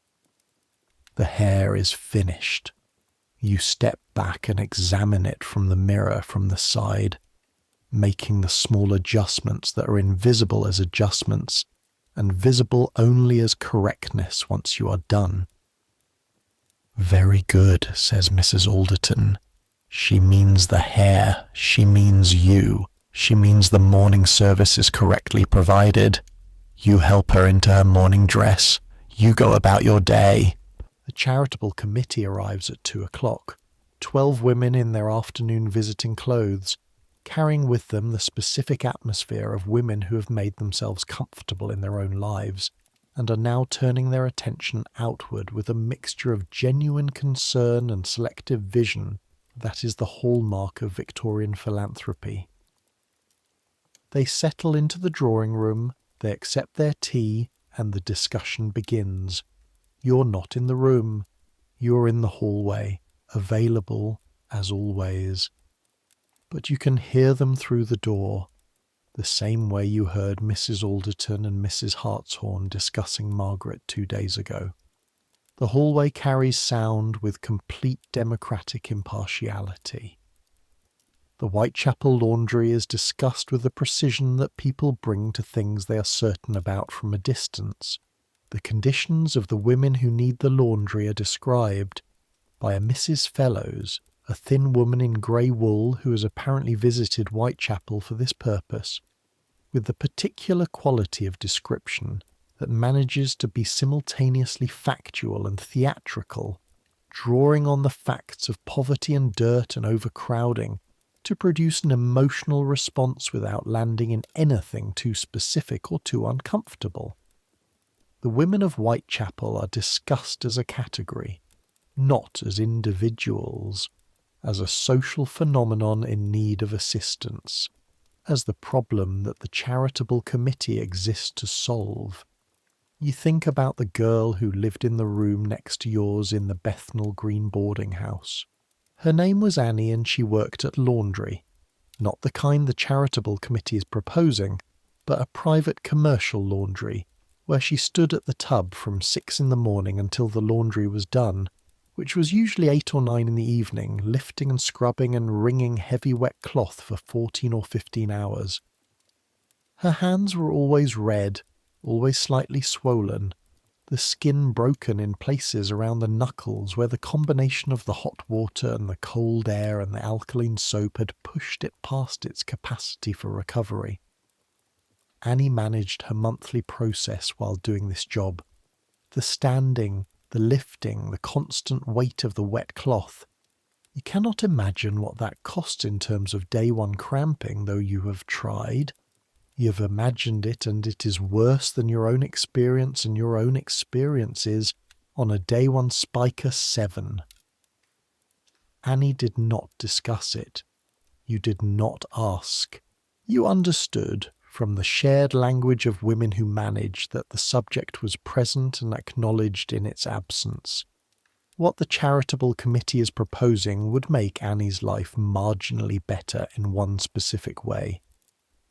The hair is finished. You step back and examine it from the mirror from the side, making the small adjustments that are invisible as adjustments, and visible only as correctness once you are done. Very good, says Mrs. Alderton. She means the hair. She means you. She means the morning service is correctly provided. You help her into her morning dress. You go about your day. The charitable committee arrives at 2:00. 12 women in their afternoon visiting clothes, carrying with them the specific atmosphere of women who have made themselves comfortable in their own lives, and are now turning their attention outward with a mixture of genuine concern and selective vision that is the hallmark of Victorian philanthropy. They settle into the drawing room, they accept their tea, and the discussion begins. You're not in the room. You're in the hallway, available as always. But you can hear them through the door, the same way you heard Mrs. Alderton and Mrs. Hartshorn discussing Margaret 2 days ago. The hallway carries sound with complete democratic impartiality. The Whitechapel laundry is discussed with the precision that people bring to things they are certain about from a distance. The conditions of the women who need the laundry are described by a Mrs. Fellows, a thin woman in grey wool who has apparently visited Whitechapel for this purpose, with the particular quality of description that manages to be simultaneously factual and theatrical, drawing on the facts of poverty and dirt and overcrowding to produce an emotional response without landing in anything too specific or too uncomfortable. The women of Whitechapel are discussed as a category, not as individuals, as a social phenomenon in need of assistance, as the problem that the charitable committee exists to solve. You think about the girl who lived in the room next to yours in the Bethnal Green boarding house. Her name was Annie and she worked at laundry, not the kind the charitable committee is proposing, but a private commercial laundry, where she stood at the tub from 6 in the morning until the laundry was done, which was usually 8 or 9 in the evening, lifting and scrubbing and wringing heavy wet cloth for 14 or 15 hours. Her hands were always red, always slightly swollen, the skin broken in places around the knuckles where the combination of the hot water and the cold air and the alkaline soap had pushed it past its capacity for recovery. Annie managed her monthly process while doing this job. The standing, the lifting, the constant weight of the wet cloth. You cannot imagine what that costs in terms of day one cramping, though you have tried. You have imagined it, and it is worse than your own experience, and your own experience is on a day one spiker 7. Annie did not discuss it. You did not ask. You understood, from the shared language of women who manage, that the subject was present and acknowledged in its absence. What the charitable committee is proposing would make Annie's life marginally better in one specific way.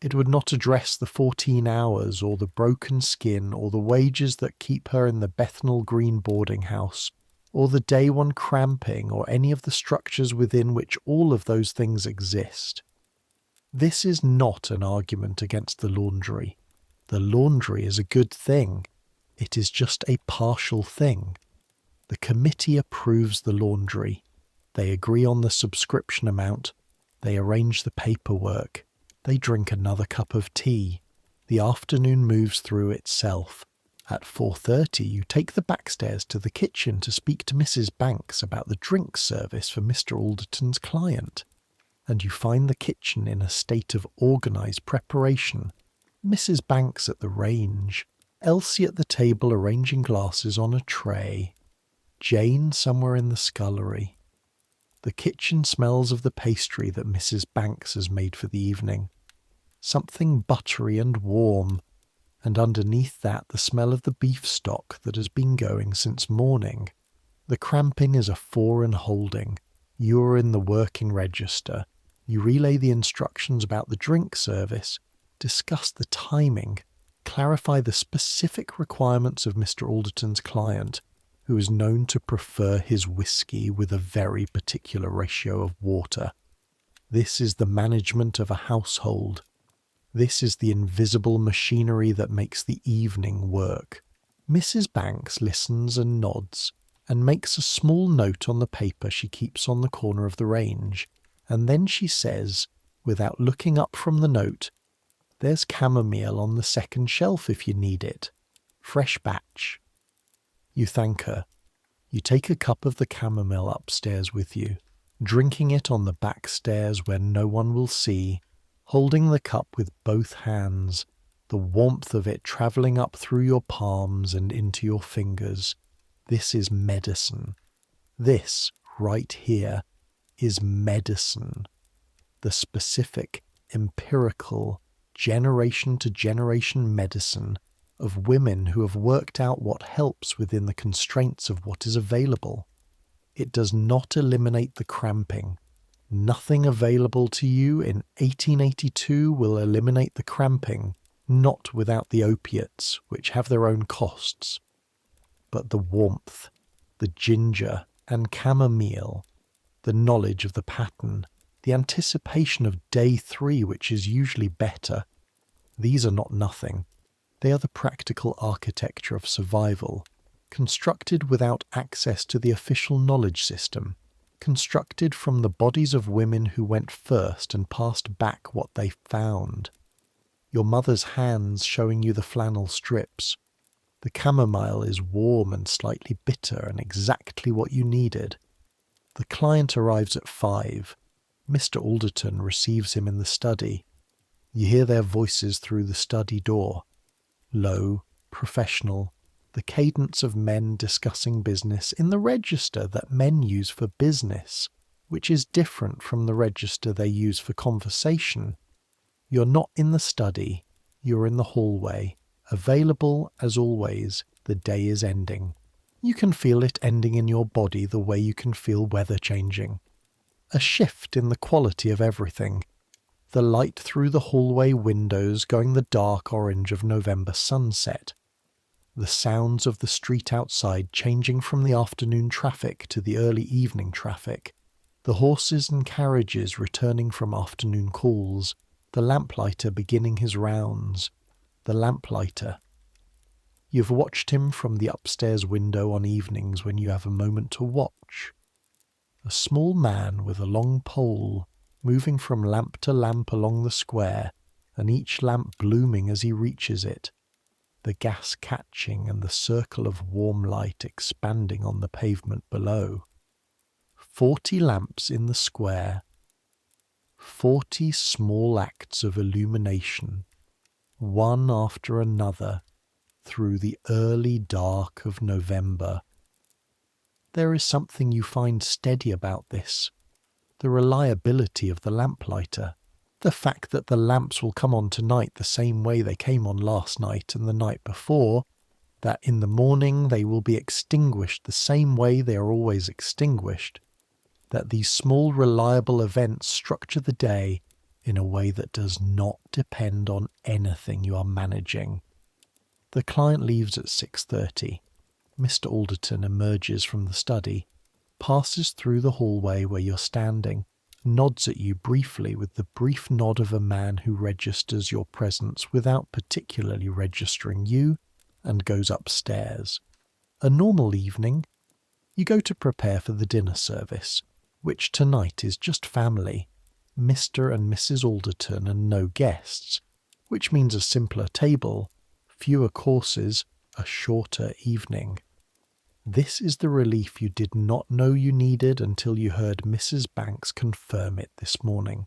It would not address the 14 hours or the broken skin or the wages that keep her in the Bethnal Green boarding house, or the day one cramping or any of the structures within which all of those things exist. This is not an argument against the laundry. The laundry is a good thing. It is just a partial thing. The committee approves the laundry. They agree on the subscription amount. They arrange the paperwork. They drink another cup of tea. The afternoon moves through itself. At 4:30 you take the backstairs to the kitchen to speak to Mrs. Banks about the drink service for Mr. Alderton's client. And you find the kitchen in a state of organised preparation. Mrs. Banks at the range, Elsie at the table arranging glasses on a tray, Jane somewhere in the scullery. The kitchen smells of the pastry that Mrs. Banks has made for the evening. Something buttery and warm, and underneath that the smell of the beef stock that has been going since morning. The cramping is a 4 and holding. You are in the working register. You relay the instructions about the drink service, discuss the timing, clarify the specific requirements of Mr. Alderton's client, who is known to prefer his whiskey with a very particular ratio of water. This is the management of a household. This is the invisible machinery that makes the evening work. Mrs. Banks listens and nods, and makes a small note on the paper she keeps on the corner of the range, and then she says, without looking up from the note, "There's chamomile on the second shelf if you need it. Fresh batch." You thank her. You take a cup of the chamomile upstairs with you, drinking it on the back stairs where no one will see, holding the cup with both hands, the warmth of it travelling up through your palms and into your fingers. This is medicine. This, right here, is medicine. The specific, empirical, generation-to-generation medicine of women who have worked out what helps within the constraints of what is available. It does not eliminate the cramping. Nothing available to you in 1882 will eliminate the cramping, not without the opiates, which have their own costs. But the warmth, the ginger and chamomile, the knowledge of the pattern, the anticipation of day 3, which is usually better, these are not nothing. They are the practical architecture of survival, constructed without access to the official knowledge system, constructed from the bodies of women who went first and passed back what they found. Your mother's hands showing you the flannel strips. The chamomile is warm and slightly bitter and exactly what you needed. The client arrives at 5. Mr. Alderton receives him in the study. You hear their voices through the study door. Low, professional, the cadence of men discussing business in the register that men use for business, which is different from the register they use for conversation. You're not in the study, you're in the hallway. Available, as always, the day is ending. You can feel it ending in your body the way you can feel weather changing. A shift in the quality of everything. The light through the hallway windows going the dark orange of November sunset. the sounds of the street outside changing from the afternoon traffic to the early evening traffic, the horses and carriages returning from afternoon calls, the lamplighter beginning his rounds, the lamplighter. You've watched him from the upstairs window on evenings when you have a moment to watch. A small man with a long pole, moving from lamp to lamp along the square, and each lamp blooming as he reaches it, the gas catching and the circle of warm light expanding on the pavement below. 40 lamps in the square, 40 small acts of illumination, one after another, through the early dark of November. There is something you find steady about this, the reliability of the lamplighter, the fact that the lamps will come on tonight the same way they came on last night and the night before, that in the morning they will be extinguished the same way they are always extinguished, that these small reliable events structure the day in a way that does not depend on anything you are managing. The client leaves at 6:30. Mr. Alderton emerges from the study, passes through the hallway where you're standing, nods at you briefly with the brief nod of a man who registers your presence without particularly registering you, and goes upstairs. A normal evening, you go to prepare for the dinner service, which tonight is just family, Mr. and Mrs. Alderton and no guests, which means a simpler table, fewer courses, a shorter evening. This is the relief you did not know you needed until you heard Mrs. Banks confirm it this morning.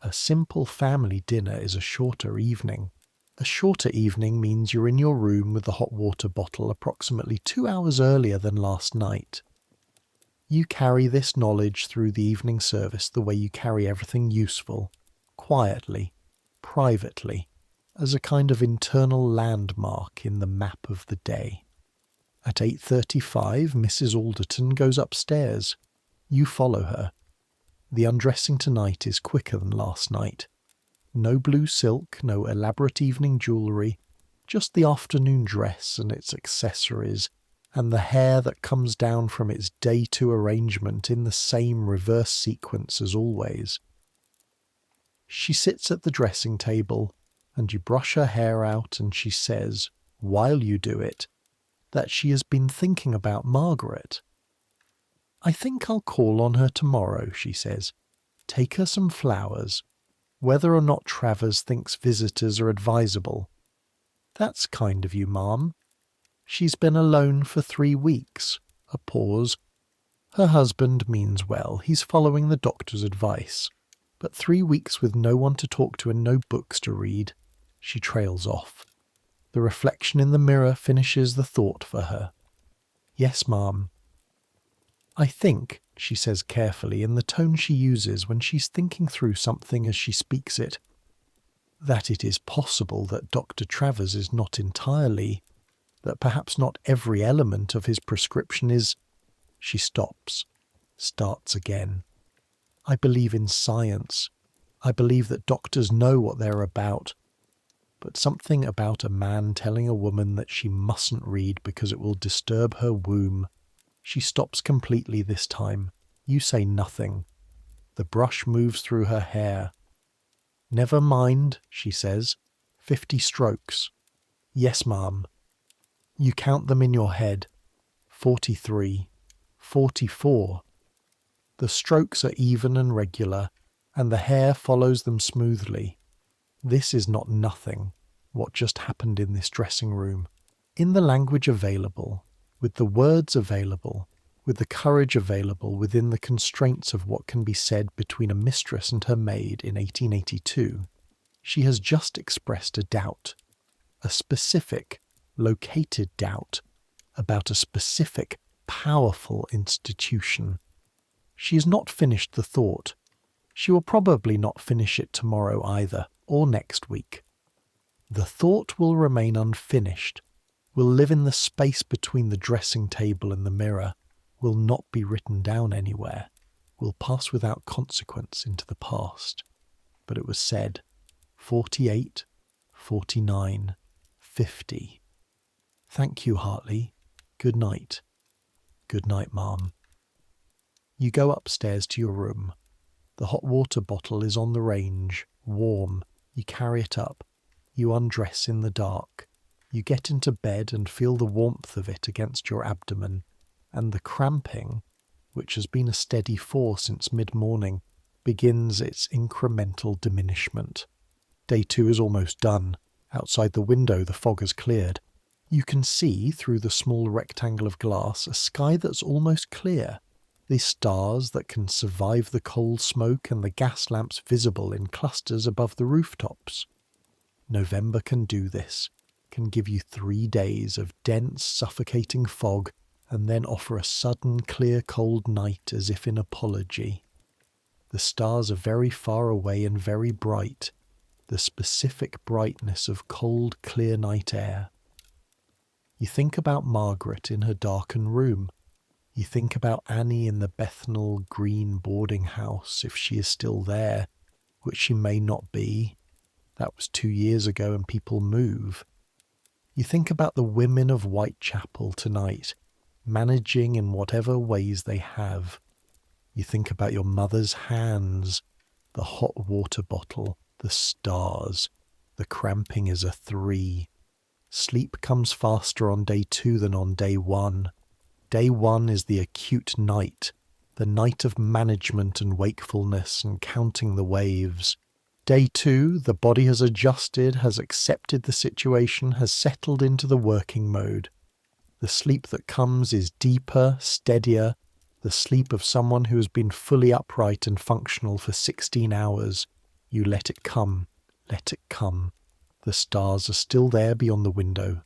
A simple family dinner is a shorter evening. A shorter evening means you're in your room with the hot water bottle approximately 2 hours earlier than last night. You carry this knowledge through the evening service the way you carry everything useful, quietly, privately, as a kind of internal landmark in the map of the day. At 8:35, Mrs. Alderton goes upstairs. You follow her. The undressing tonight is quicker than last night. No blue silk, no elaborate evening jewellery, just the afternoon dress and its accessories, and the hair that comes down from its day 2 arrangement in the same reverse sequence as always. She sits at the dressing table, and you brush her hair out, and she says, while you do it, that she has been thinking about Margaret. I think I'll call on her tomorrow, she says. Take her some flowers, whether or not Travers thinks visitors are advisable. That's kind of you, ma'am. She's been alone for 3 weeks. A pause. Her husband means well. He's following the doctor's advice. But 3 weeks with no one to talk to and no books to read. She trails off. The reflection in the mirror finishes the thought for her. Yes, ma'am. I think, she says carefully in the tone she uses when she's thinking through something as she speaks it, that it is possible that Dr. Travers is not entirely, that perhaps not every element of his prescription is... She stops, starts again. I believe in science. I believe that doctors know what they're about. But something about a man telling a woman that she mustn't read because it will disturb her womb. She stops completely this time. You say nothing. The brush moves through her hair. Never mind, she says. 50 strokes. Yes, ma'am. You count them in your head. 43. 44. The strokes are even and regular, and the hair follows them smoothly. This is not nothing, what just happened in this dressing room. In the language available, with the words available, with the courage available within the constraints of what can be said between a mistress and her maid in 1882, she has just expressed a doubt, a specific, located doubt, about a specific, powerful institution. She has not finished the thought. She will probably not finish it tomorrow either, or next week. The thought will remain unfinished, will live in the space between the dressing table and the mirror, will not be written down anywhere, will pass without consequence into the past. But it was said, 48, 49, 50. Thank you, Hartley. Good night. Good night, Ma'am. You go upstairs to your room. The hot water bottle is on the range, warm. You carry it up. You undress in the dark. You get into bed and feel the warmth of it against your abdomen, and the cramping, which has been a steady 4 since mid-morning, begins its incremental diminishment. Day 2 is almost done. Outside the window the fog has cleared. You can see, through the small rectangle of glass, a sky that's almost clear. The stars that can survive the coal smoke and the gas lamps visible in clusters above the rooftops. November can do this, can give you 3 days of dense, suffocating fog, and then offer a sudden, clear, cold night as if in apology. The stars are very far away and very bright, the specific brightness of cold, clear night air. You think about Margaret in her darkened room. You think about Annie in the Bethnal Green boarding house, if she is still there, which she may not be. That was 2 years ago and people move. You think about the women of Whitechapel tonight, managing in whatever ways they have. You think about your mother's hands, the hot water bottle, the stars. The cramping is a 3. Sleep comes faster on day 2 than on day 1. Day 1 is the acute night, the night of management and wakefulness and counting the waves. Day 2, the body has adjusted, has accepted the situation, has settled into the working mode. The sleep that comes is deeper, steadier, the sleep of someone who has been fully upright and functional for 16 hours. You let it come, let it come. The stars are still there beyond the window.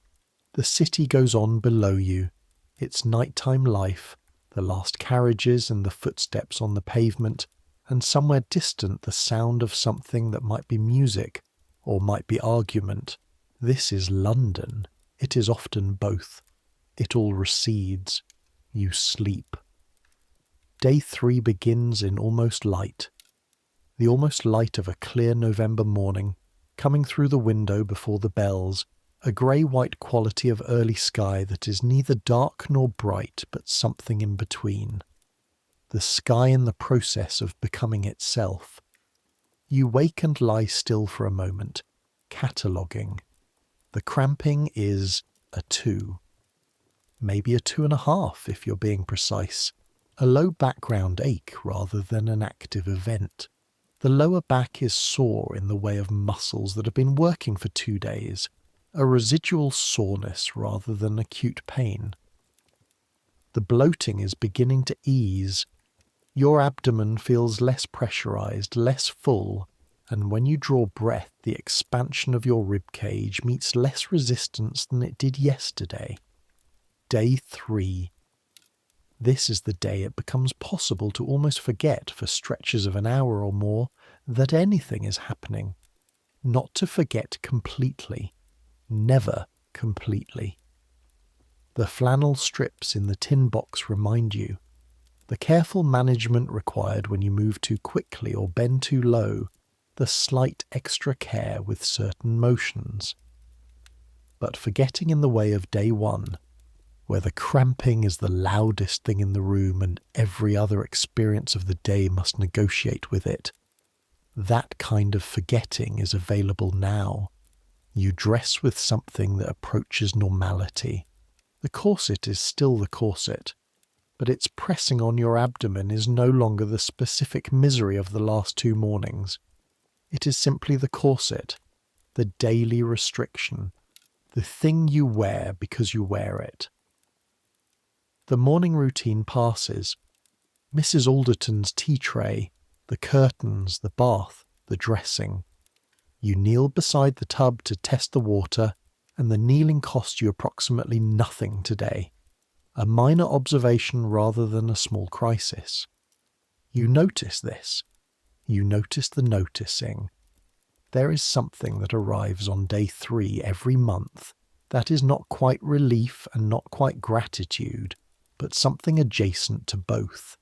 The city goes on below you. Its nighttime life, the last carriages and the footsteps on the pavement, and somewhere distant the sound of something that might be music or might be argument. This is London. It is often both. It all recedes. You sleep. Day 3 begins in almost light. The almost light of a clear November morning, coming through the window before the bells, a grey-white quality of early sky that is neither dark nor bright, but something in between. The sky in the process of becoming itself. You wake and lie still for a moment, cataloguing. The cramping is a 2. Maybe a 2.5 if you're being precise. A low background ache rather than an active event. The lower back is sore in the way of muscles that have been working for 2 days. A residual soreness rather than acute pain. The bloating is beginning to ease. Your abdomen feels less pressurized, less full, and when you draw breath, the expansion of your rib cage meets less resistance than it did yesterday. Day 3. This is the day it becomes possible to almost forget for stretches of an hour or more that anything is happening. Not to forget completely. Never completely. The flannel strips in the tin box remind you. The careful management required when you move too quickly or bend too low. The slight extra care with certain motions. But forgetting in the way of day 1, where the cramping is the loudest thing in the room and every other experience of the day must negotiate with it. That kind of forgetting is available now. You dress with something that approaches normality. The corset is still the corset, but its pressing on your abdomen is no longer the specific misery of the last 2 mornings. It is simply the corset, the daily restriction, the thing you wear because you wear it. The morning routine passes. Mrs. Alderton's tea tray, the curtains, the bath, the dressing. You kneel beside the tub to test the water, and the kneeling cost you approximately nothing today. A minor observation rather than a small crisis. You notice this. You notice the noticing. There is something that arrives on day 3 every month that is not quite relief and not quite gratitude, but something adjacent to both.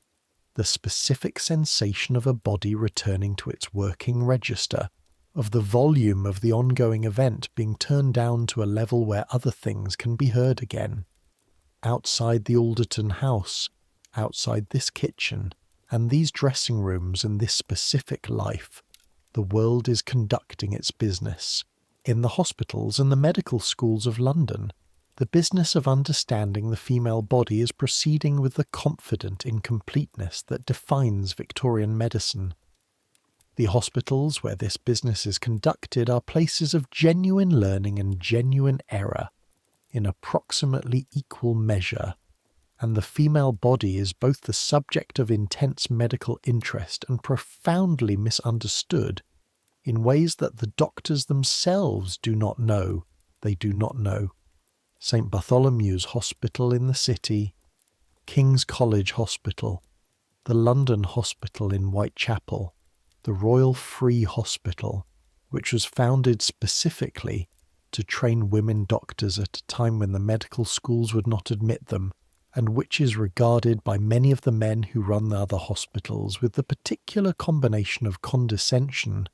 The specific sensation of a body returning to its working register, of the volume of the ongoing event being turned down to a level where other things can be heard again. Outside the Alderton house, outside this kitchen, and these dressing rooms and this specific life, the world is conducting its business. In the hospitals and the medical schools of London, the business of understanding the female body is proceeding with the confident incompleteness that defines Victorian medicine. The hospitals where this business is conducted are places of genuine learning and genuine error, in approximately equal measure, and the female body is both the subject of intense medical interest and profoundly misunderstood in ways that the doctors themselves do not know. They do not know. St. Bartholomew's Hospital in the City, King's College Hospital, the London Hospital in Whitechapel, the Royal Free Hospital, which was founded specifically to train women doctors at a time when the medical schools would not admit them, and which is regarded by many of the men who run the other hospitals with the particular combination of condescension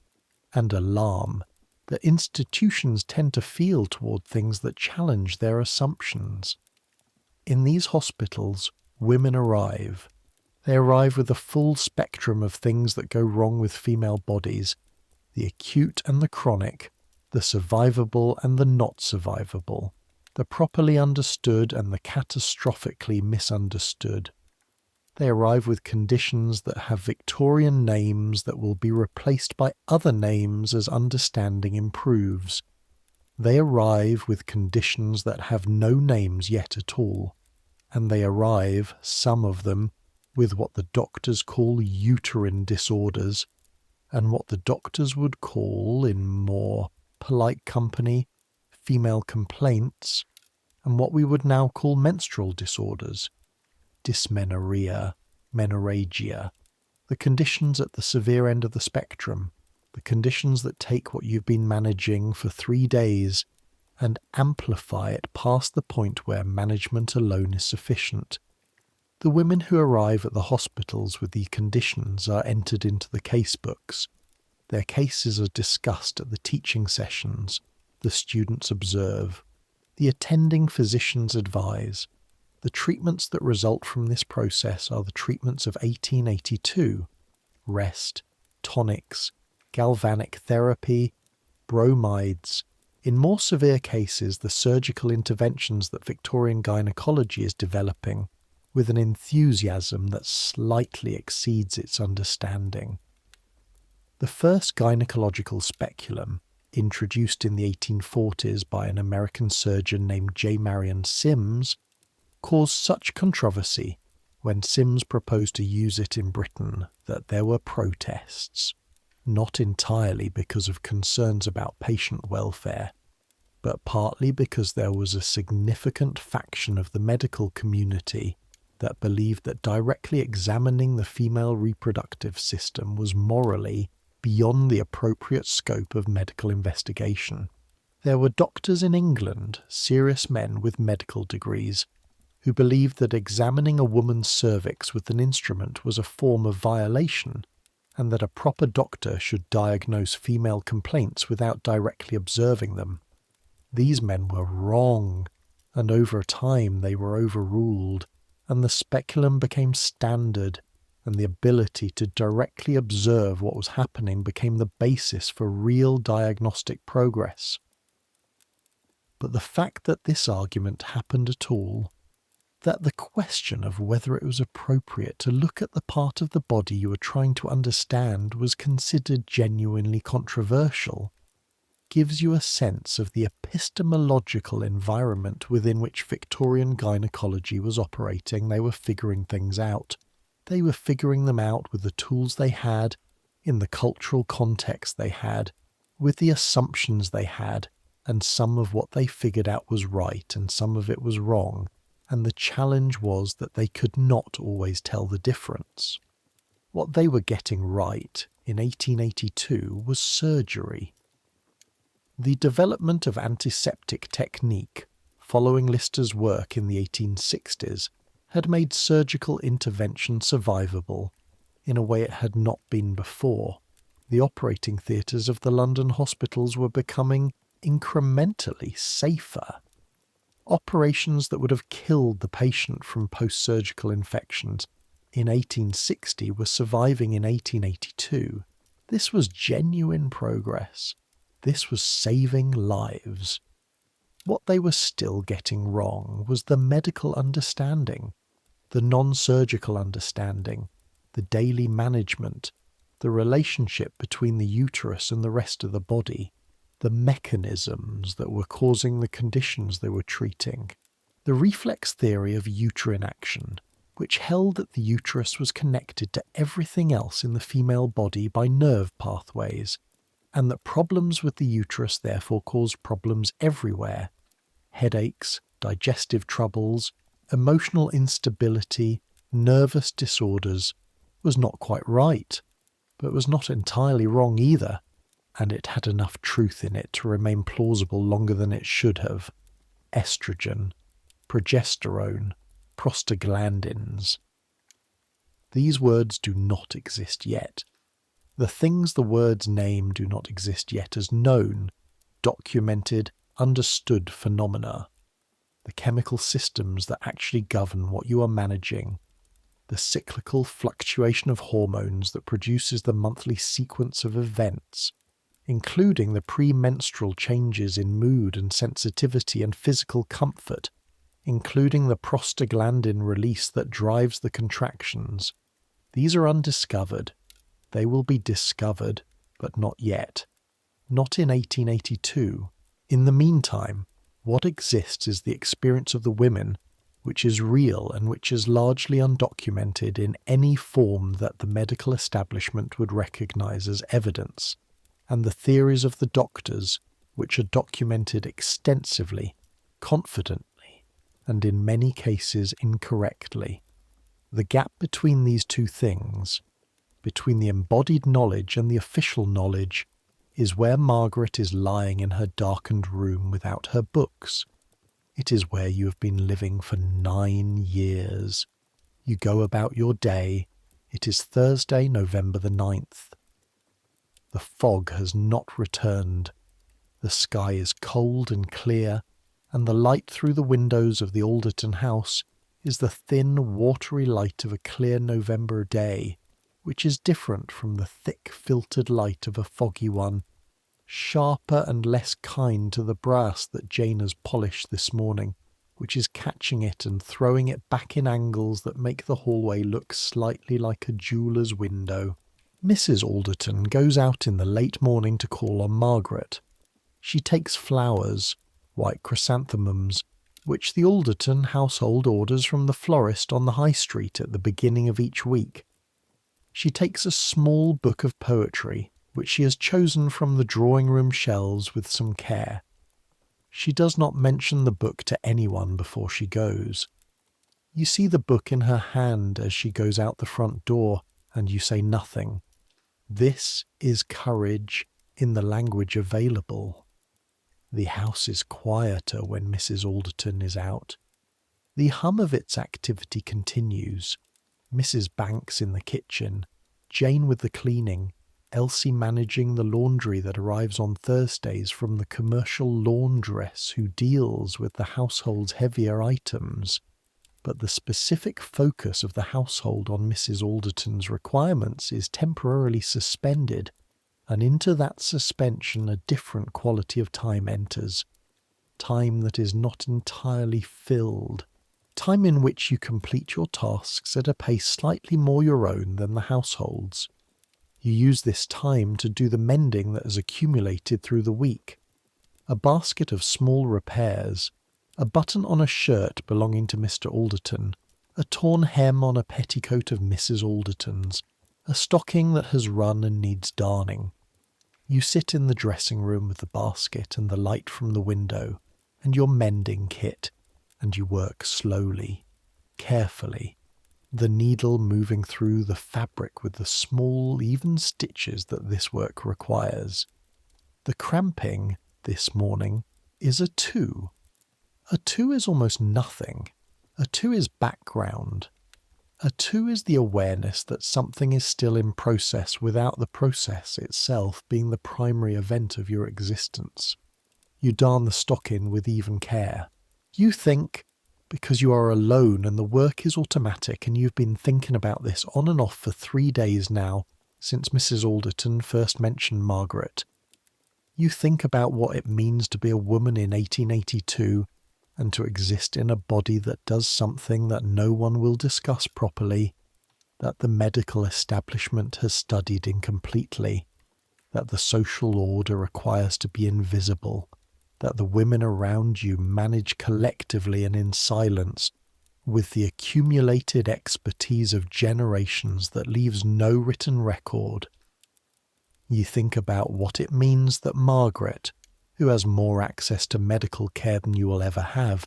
and alarm that institutions tend to feel toward things that challenge their assumptions. In these hospitals, women arrive. They arrive with a full spectrum of things that go wrong with female bodies, the acute and the chronic, the survivable and the not survivable, the properly understood and the catastrophically misunderstood. They arrive with conditions that have Victorian names that will be replaced by other names as understanding improves. They arrive with conditions that have no names yet at all, and they arrive, some of them, with what the doctors call uterine disorders, and what the doctors would call, in more polite company, female complaints, and what we would now call menstrual disorders, dysmenorrhea, menorrhagia, the conditions at the severe end of the spectrum, the conditions that take what you've been managing for 3 days and amplify it past the point where management alone is sufficient. The women who arrive at the hospitals with the conditions are entered into the casebooks. Their cases are discussed at the teaching sessions. The students observe. The attending physicians advise. The treatments that result from this process are the treatments of 1882: rest, tonics, galvanic therapy, bromides. In more severe cases, the surgical interventions that Victorian gynecology is developing with an enthusiasm that slightly exceeds its understanding. The first gynecological speculum, introduced in the 1840s by an American surgeon named J. Marion Sims, caused such controversy when Sims proposed to use it in Britain that there were protests, not entirely because of concerns about patient welfare, but partly because there was a significant faction of the medical community that believed that directly examining the female reproductive system was morally beyond the appropriate scope of medical investigation. There were doctors in England, serious men with medical degrees, who believed that examining a woman's cervix with an instrument was a form of violation, and that a proper doctor should diagnose female complaints without directly observing them. These men were wrong, and over time they were overruled, and the speculum became standard, and the ability to directly observe what was happening became the basis for real diagnostic progress. But the fact that this argument happened at all, that the question of whether it was appropriate to look at the part of the body you were trying to understand was considered genuinely controversial, gives you a sense of the epistemological environment within which Victorian gynecology was operating. They were figuring things out. They were figuring them out with the tools they had, in the cultural context they had, with the assumptions they had, and some of what they figured out was right and some of it was wrong, and the challenge was that they could not always tell the difference. What they were getting right in 1882 was surgery. The development of antiseptic technique, following Lister's work in the 1860s, had made surgical intervention survivable in a way it had not been before. The operating theatres of the London hospitals were becoming incrementally safer. Operations that would have killed the patient from post-surgical infections in 1860 were surviving in 1882. This was genuine progress. This was saving lives. What they were still getting wrong was the medical understanding, the non-surgical understanding, the daily management, the relationship between the uterus and the rest of the body, the mechanisms that were causing the conditions they were treating. The reflex theory of uterine action, which held that the uterus was connected to everything else in the female body by nerve pathways, and that problems with the uterus therefore caused problems everywhere. Headaches, digestive troubles, emotional instability, nervous disorders, was not quite right, but was not entirely wrong either, and it had enough truth in it to remain plausible longer than it should have. Estrogen, progesterone, prostaglandins. These words do not exist yet. The things the words name do not exist yet as known, documented, understood phenomena. The chemical systems that actually govern what you are managing. The cyclical fluctuation of hormones that produces the monthly sequence of events, including the premenstrual changes in mood and sensitivity and physical comfort, including the prostaglandin release that drives the contractions. These are undiscovered. They will be discovered, but not yet. Not in 1882. In the meantime, what exists is the experience of the women, which is real and which is largely undocumented in any form that the medical establishment would recognize as evidence, and the theories of the doctors, which are documented extensively, confidently, and in many cases incorrectly. The gap between these two things, between the embodied knowledge and the official knowledge, is where Margaret is lying in her darkened room without her books. It is where you have been living for 9 years. You go about your day. It is Thursday, November the 9th. The fog has not returned. The sky is cold and clear, and the light through the windows of the Alderton house is the thin, watery light of a clear November day, which is different from the thick, filtered light of a foggy one, sharper and less kind to the brass that Jane has polished this morning, which is catching it and throwing it back in angles that make the hallway look slightly like a jeweller's window. Mrs. Alderton goes out in the late morning to call on Margaret. She takes flowers, white chrysanthemums, which the Alderton household orders from the florist on the high street at the beginning of each week. She takes a small book of poetry, which she has chosen from the drawing-room shelves with some care. She does not mention the book to anyone before she goes. You see the book in her hand as she goes out the front door, and you say nothing. This is courage in the language available. The house is quieter when Mrs. Alderton is out. The hum of its activity continues. Mrs. Banks in the kitchen, Jane with the cleaning, Elsie managing the laundry that arrives on Thursdays from the commercial laundress who deals with the household's heavier items. But the specific focus of the household on Mrs. Alderton's requirements is temporarily suspended, and into that suspension a different quality of time enters. Time that is not entirely filled. Time in which you complete your tasks at a pace slightly more your own than the household's. You use this time to do the mending that has accumulated through the week. A basket of small repairs, a button on a shirt belonging to Mr. Alderton, a torn hem on a petticoat of Mrs. Alderton's, a stocking that has run and needs darning. You sit in the dressing room with the basket and the light from the window, and your mending kit, and you work slowly, carefully, the needle moving through the fabric with the small, even stitches that this work requires. The cramping, this morning, is a 2. A 2 is almost nothing. A 2 is background. A 2 is the awareness that something is still in process without the process itself being the primary event of your existence. You darn the stocking with even care. You think, because you are alone and the work is automatic and you've been thinking about this on and off for 3 days now, since Mrs. Alderton first mentioned Margaret. You think about what it means to be a woman in 1882 and to exist in a body that does something that no one will discuss properly, that the medical establishment has studied incompletely, that the social order requires to be invisible, that the women around you manage collectively and in silence with the accumulated expertise of generations that leaves no written record. You think about what it means that Margaret, who has more access to medical care than you will ever have,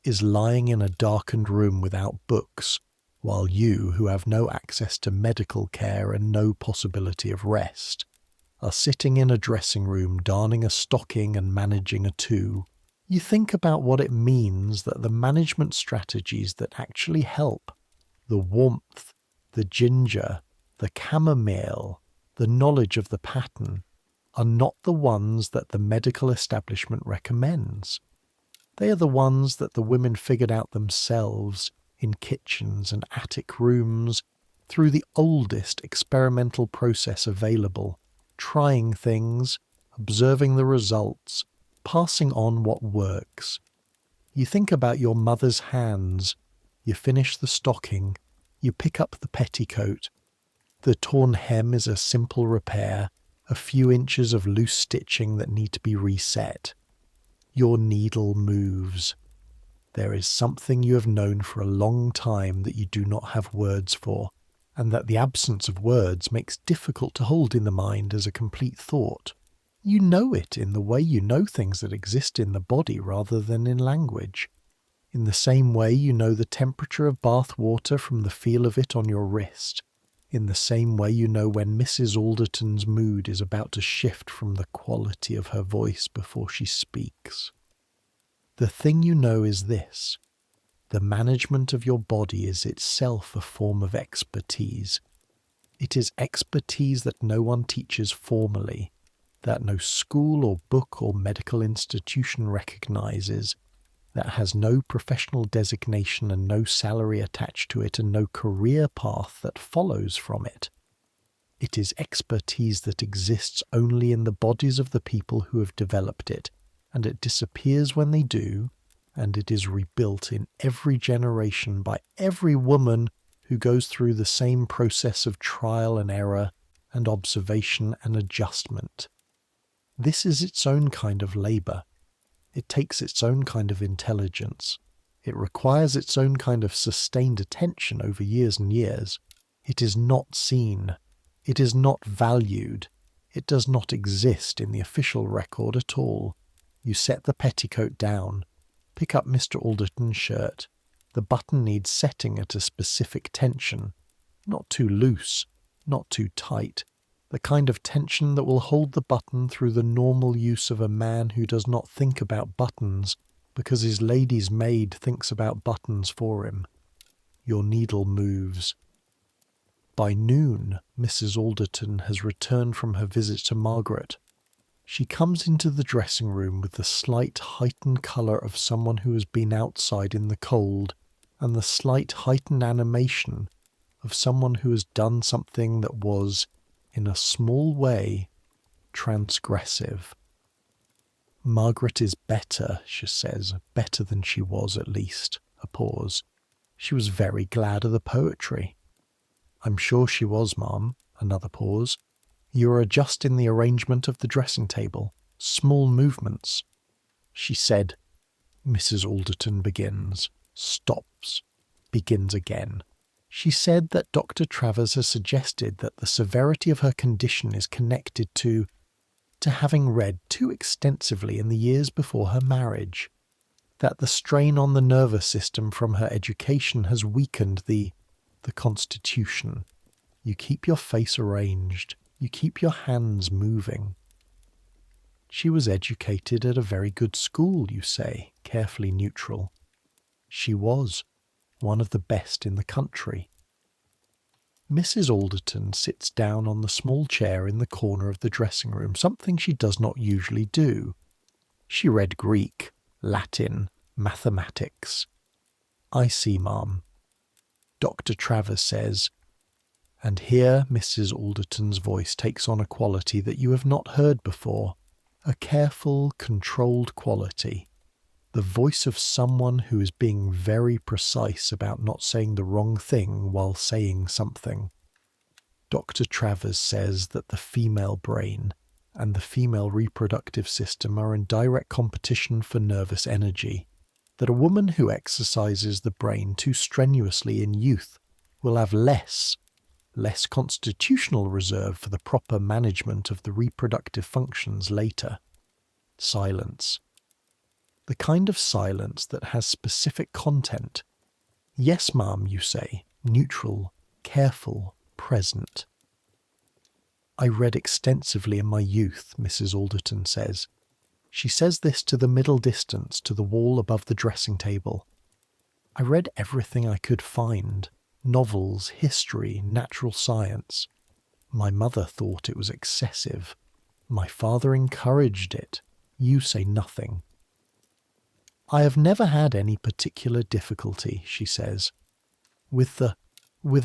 is lying in a darkened room without books, while you, who have no access to medical care and no possibility of rest, are sitting in a dressing room darning a stocking and managing a 2. You think about what it means that the management strategies that actually help, the warmth, the ginger, the chamomile, the knowledge of the pattern, are not the ones that the medical establishment recommends. They are the ones that the women figured out themselves in kitchens and attic rooms through the oldest experimental process available, trying things, observing the results, passing on what works. You think about your mother's hands, you finish the stocking, you pick up the petticoat. The torn hem is a simple repair, a few inches of loose stitching that need to be reset. Your needle moves. There is something you have known for a long time that you do not have words for, and that the absence of words makes difficult to hold in the mind as a complete thought. You know it in the way you know things that exist in the body rather than in language. In the same way you know the temperature of bath water from the feel of it on your wrist. In the same way you know when Mrs. Alderton's mood is about to shift from the quality of her voice before she speaks. The thing you know is this: the management of your body is itself a form of expertise. It is expertise that no one teaches formally, that no school or book or medical institution recognizes, that has no professional designation and no salary attached to it and no career path that follows from it. It is expertise that exists only in the bodies of the people who have developed it, and it disappears when they do, and it is rebuilt in every generation by every woman who goes through the same process of trial and error and observation and adjustment. This is its own kind of labour. It takes its own kind of intelligence. It requires its own kind of sustained attention over years and years. It is not seen. It is not valued. It does not exist in the official record at all. You set the petticoat down. Pick up Mr. Alderton's shirt. The button needs setting at a specific tension. Not too loose, not too tight. The kind of tension that will hold the button through the normal use of a man who does not think about buttons because his lady's maid thinks about buttons for him. Your needle moves. By noon, Mrs. Alderton has returned from her visit to Margaret. She comes into the dressing room with the slight heightened colour of someone who has been outside in the cold, and the slight heightened animation of someone who has done something that was, in a small way, transgressive. Margaret is better, she says, better than she was at least. A pause. She was very glad of the poetry. I'm sure she was, ma'am. Another pause. You are adjusting the arrangement of the dressing table. Small movements. She said, Mrs. Alderton begins, stops, begins again. She said that Dr. Travers has suggested that the severity of her condition is connected to having read too extensively in the years before her marriage, that the strain on the nervous system from her education has weakened the constitution. You keep your face arranged. You keep your hands moving. She was educated at a very good school, you say, carefully neutral. She was one of the best in the country. Mrs. Alderton sits down on the small chair in the corner of the dressing room, something she does not usually do. She read Greek, Latin, mathematics. "I see, ma'am." Dr. Travers says, and here Mrs. Alderton's voice takes on a quality that you have not heard before, a careful, controlled quality, the voice of someone who is being very precise about not saying the wrong thing while saying something. Dr. Travers says that the female brain and the female reproductive system are in direct competition for nervous energy, that a woman who exercises the brain too strenuously in youth will have less constitutional reserve for the proper management of the reproductive functions later. Silence. The kind of silence that has specific content. "Yes, ma'am," you say, neutral, careful, present. "I read extensively in my youth," Mrs. Alderton says. She says this to the middle distance, to the wall above the dressing table. "I read everything I could find. Novels, history, natural science. My mother thought it was excessive. My father encouraged it. You say nothing." "I have never had any particular difficulty," she says, with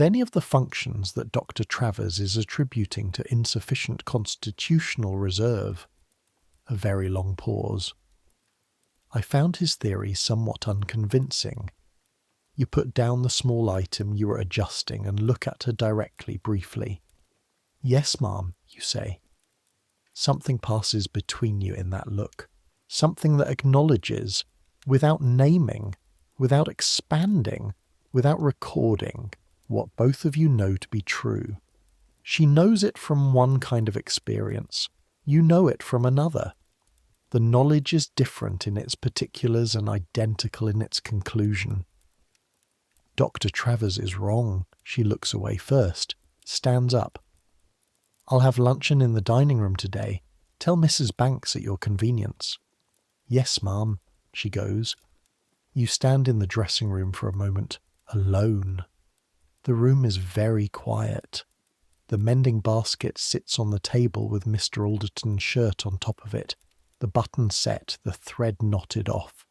any of the functions that Dr. Travers is attributing to insufficient constitutional reserve." A very long pause. "I found his theory somewhat unconvincing." You put down the small item you are adjusting and look at her directly, briefly. "Yes, ma'am," you say. Something passes between you in that look, something that acknowledges, without naming, without expanding, without recording, what both of you know to be true. She knows it from one kind of experience. You know it from another. The knowledge is different in its particulars and identical in its conclusion. Dr. Travers is wrong. She looks away first, stands up. "I'll have luncheon in the dining room today. Tell Mrs. Banks at your convenience." "Yes, ma'am." She goes. You stand in the dressing room for a moment, alone. The room is very quiet. The mending basket sits on the table with Mr. Alderton's shirt on top of it, the button set, the thread knotted off.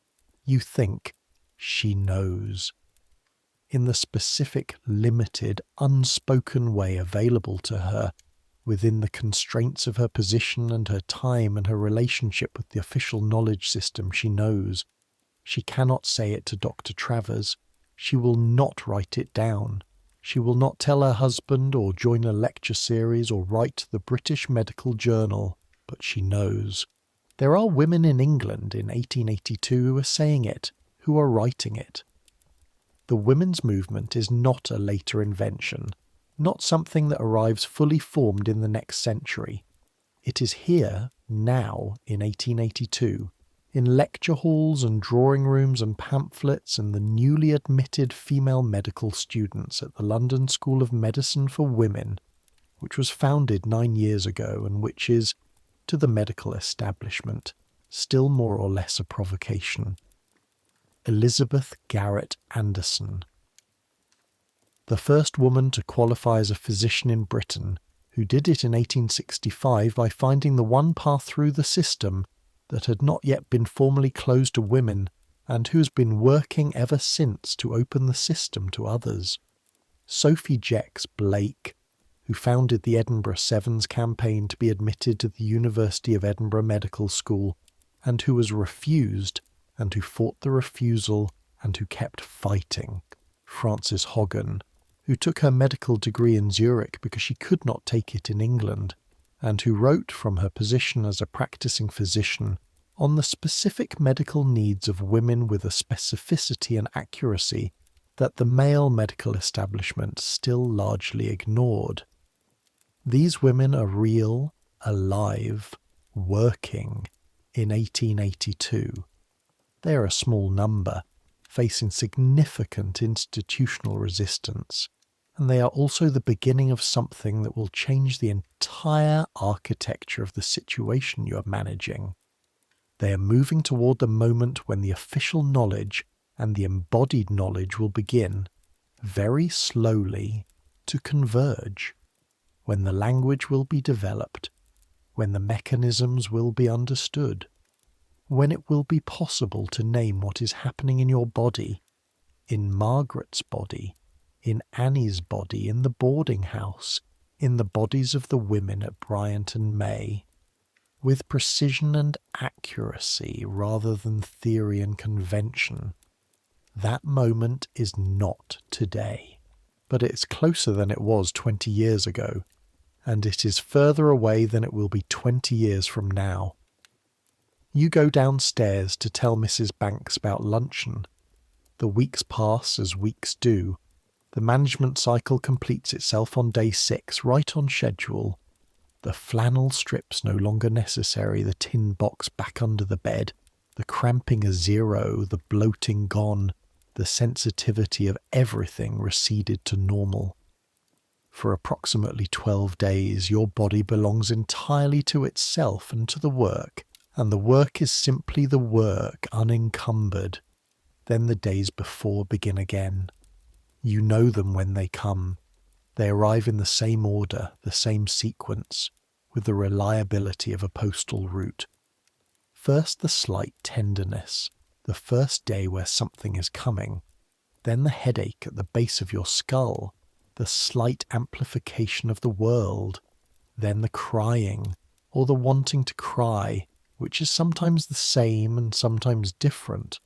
You think, she knows. In the specific, limited, unspoken way available to her, within the constraints of her position and her time and her relationship with the official knowledge system, she knows. She cannot say it to Dr. Travers. She will not write it down. She will not tell her husband or join a lecture series or write the British Medical Journal, but she knows. There are women in England in 1882 who are saying it, who are writing it. The women's movement is not a later invention, not something that arrives fully formed in the next century. It is here, now, in 1882, in lecture halls and drawing rooms and pamphlets and the newly admitted female medical students at the London School of Medicine for Women, which was founded 9 years ago and which is, to the medical establishment, still more or less a provocation. Elizabeth Garrett Anderson. The first woman to qualify as a physician in Britain, who did it in 1865 by finding the one path through the system that had not yet been formally closed to women, and who has been working ever since to open the system to others. Sophie Jex Blake, who founded the Edinburgh Sevens campaign to be admitted to the University of Edinburgh Medical School, and who was refused, and who fought the refusal, and who kept fighting. Frances Hoggan, who took her medical degree in Zurich because she could not take it in England, and who wrote from her position as a practicing physician on the specific medical needs of women with a specificity and accuracy that the male medical establishment still largely ignored. These women are real, alive, working in 1882. They are a small number, facing significant institutional resistance, and they are also the beginning of something that will change the entire architecture of the situation you are managing. They are moving toward the moment when the official knowledge and the embodied knowledge will begin, very slowly, to converge, when the language will be developed, when the mechanisms will be understood, when it will be possible to name what is happening in your body, in Margaret's body, in Annie's body, in the boarding house, in the bodies of the women at Bryant and May, with precision and accuracy rather than theory and convention. That moment is not today, but it's closer than it was 20 years ago, and it is further away than it will be 20 years from now. You go downstairs to tell Mrs. Banks about luncheon. The weeks pass as weeks do. The management cycle completes itself on day 6, right on schedule. The flannel strips no longer necessary, the tin box back under the bed, the cramping a zero, the bloating gone, the sensitivity of everything receded to normal. For approximately 12 days, your body belongs entirely to itself and to the work, and the work is simply the work, unencumbered. Then the days before begin again. You know them when they come. They arrive in the same order, the same sequence, with the reliability of a postal route. First the slight tenderness, the first day where something is coming. Then the headache at the base of your skull, the slight amplification of the world. Then the crying, or the wanting to cry, which is sometimes the same and sometimes different.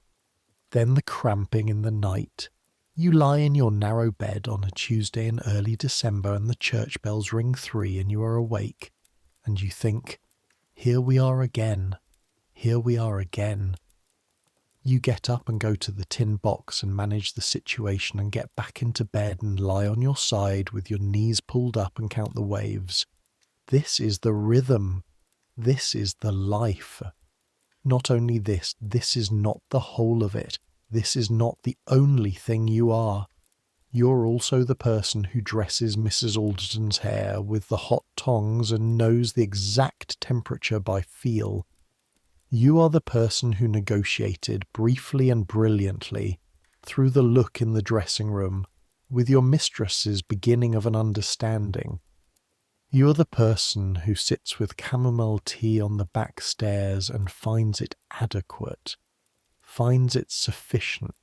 Then the cramping in the night. You lie in your narrow bed on a Tuesday in early December and the church bells ring 3 and you are awake, and you think, here we are again, here we are again. You get up and go to the tin box and manage the situation and get back into bed and lie on your side with your knees pulled up and count the waves. This is the rhythm. This is the life. Not only this, this is not the whole of it. This is not the only thing you are. You're also the person who dresses Mrs. Alderton's hair with the hot tongs and knows the exact temperature by feel. You are the person who negotiated briefly and brilliantly through the look in the dressing room with your mistress's beginning of an understanding. You are the person who sits with chamomile tea on the back stairs and finds it adequate, finds it sufficient.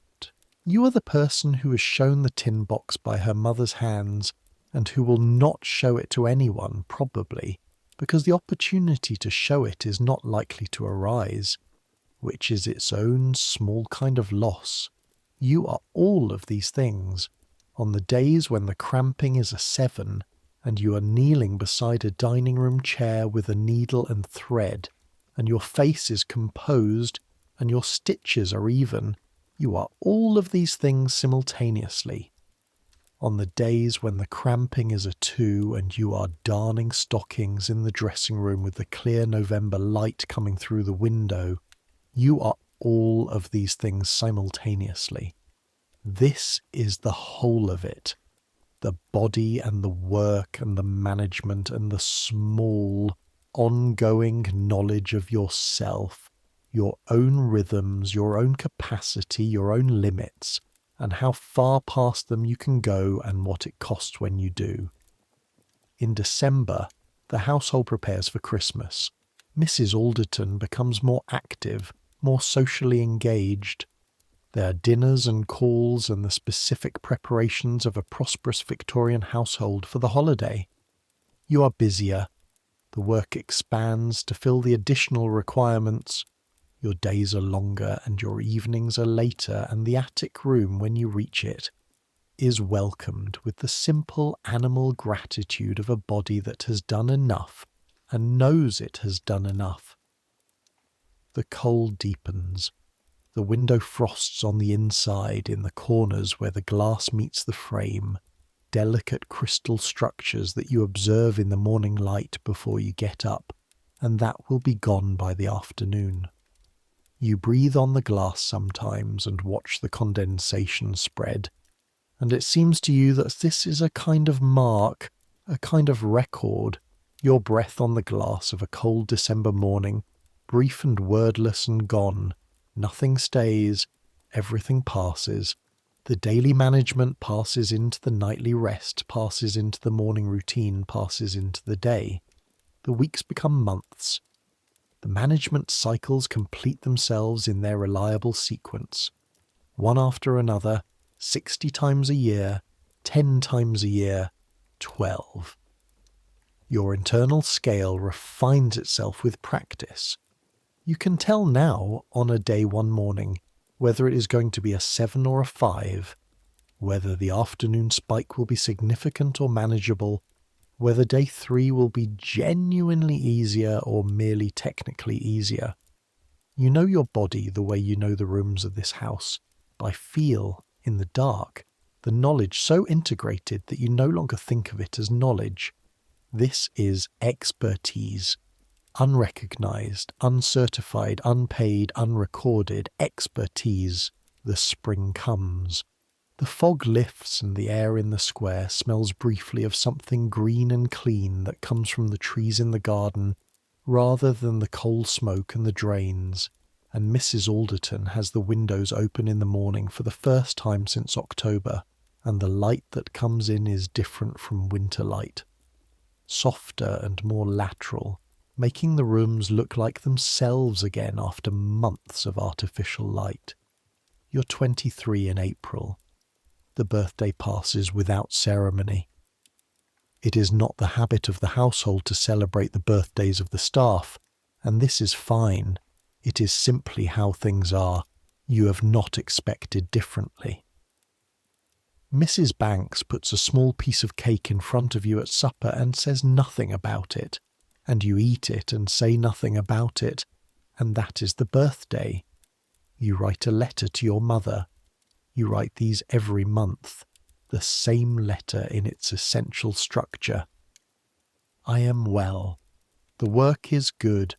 You are the person who has shown the tin box by her mother's hands and who will not show it to anyone, probably, because the opportunity to show it is not likely to arise, which is its own small kind of loss. You are all of these things. On the days when the cramping is a 7, and you are kneeling beside a dining room chair with a needle and thread, and your face is composed, and your stitches are even, you are all of these things simultaneously. On the days when the cramping is a 2 and you are darning stockings in the dressing room with the clear November light coming through the window, you are all of these things simultaneously. This is the whole of it. The body and the work and the management and the small, ongoing knowledge of yourself, your own rhythms, your own capacity, your own limits, and how far past them you can go and what it costs when you do. In December, the household prepares for Christmas. Mrs. Alderton becomes more active, more socially engaged. There are dinners and calls and the specific preparations of a prosperous Victorian household for the holiday. You are busier. The work expands to fill the additional requirements. Your days are longer and your evenings are later, and the attic room, when you reach it, is welcomed with the simple animal gratitude of a body that has done enough and knows it has done enough. The cold deepens. The window frosts on the inside in the corners where the glass meets the frame, delicate crystal structures that you observe in the morning light before you get up, and that will be gone by the afternoon. You breathe on the glass sometimes and watch the condensation spread, and it seems to you that this is a kind of mark, a kind of record, your breath on the glass of a cold December morning, brief and wordless and gone. Nothing stays, everything passes. The daily management passes into the nightly rest, passes into the morning routine, passes into the day. The weeks become months. The management cycles complete themselves in their reliable sequence. One after another, 60 times a year, 10 times a year, 12. Your internal scale refines itself with practice. You can tell now, on a day one morning, whether it is going to be a 7 or a 5, whether the afternoon spike will be significant or manageable, whether day 3 will be genuinely easier or merely technically easier. You know your body the way you know the rooms of this house, by feel, in the dark, the knowledge so integrated that you no longer think of it as knowledge. This is expertise. Unrecognized, uncertified, unpaid, unrecorded expertise. The spring comes. The fog lifts and the air in the square smells briefly of something green and clean that comes from the trees in the garden rather than the coal smoke and the drains, and Mrs. Alderton has the windows open in the morning for the first time since October, and the light that comes in is different from winter light. Softer and more lateral, making the rooms look like themselves again after months of artificial light. You're 23 in April. The birthday passes without ceremony. It is not the habit of the household to celebrate the birthdays of the staff, and this is fine. It is simply how things are. You have not expected differently. Mrs. Banks puts a small piece of cake in front of you at supper and says nothing about it, and you eat it and say nothing about it, and that is the birthday. You write a letter to your mother. You write these every month, the same letter in its essential structure. I am well. The work is good.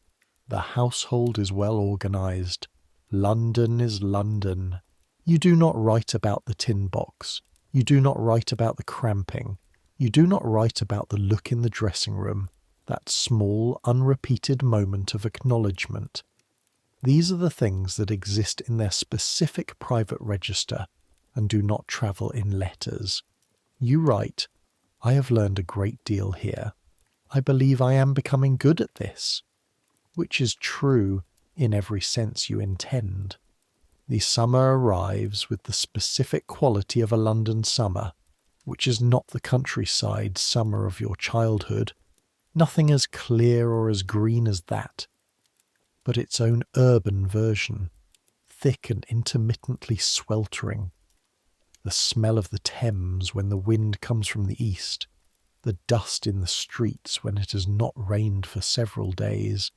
The household is well organised. London is London. You do not write about the tin box. You do not write about the cramping. You do not write about the look in the dressing room, that small, unrepeated moment of acknowledgement. These are the things that exist in their specific private register and do not travel in letters. You write, I have learned a great deal here. I believe I am becoming good at this, which is true in every sense you intend. The summer arrives with the specific quality of a London summer, which is not the countryside summer of your childhood, nothing as clear or as green as that, but its own urban version, thick and intermittently sweltering. The smell of the Thames when the wind comes from the east, the dust in the streets when it has not rained for several days,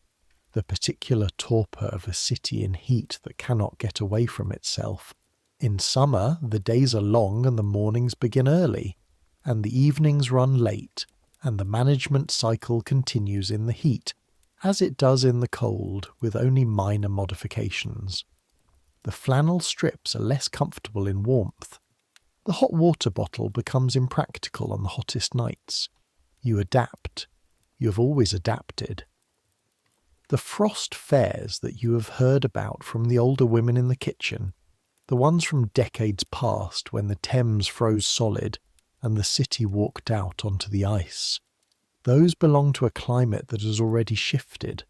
the particular torpor of a city in heat that cannot get away from itself. In summer, the days are long and the mornings begin early, and the evenings run late, and the management cycle continues in the heat, as it does in the cold, with only minor modifications. The flannel strips are less comfortable in warmth. The hot water bottle becomes impractical on the hottest nights. You adapt. You have always adapted. The frost fairs that you have heard about from the older women in the kitchen, the ones from decades past when the Thames froze solid and the city walked out onto the ice, those belong to a climate that has already shifted.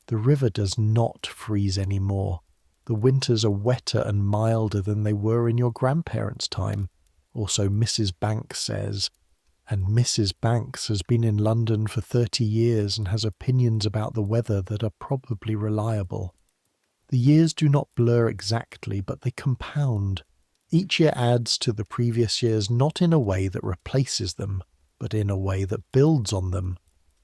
The river does not freeze anymore. The winters are wetter and milder than they were in your grandparents' time, or so Mrs. Banks says, and Mrs. Banks has been in London for 30 years and has opinions about the weather that are probably reliable. The years do not blur exactly, but they compound. Each year adds to the previous years not in a way that replaces them, but in a way that builds on them,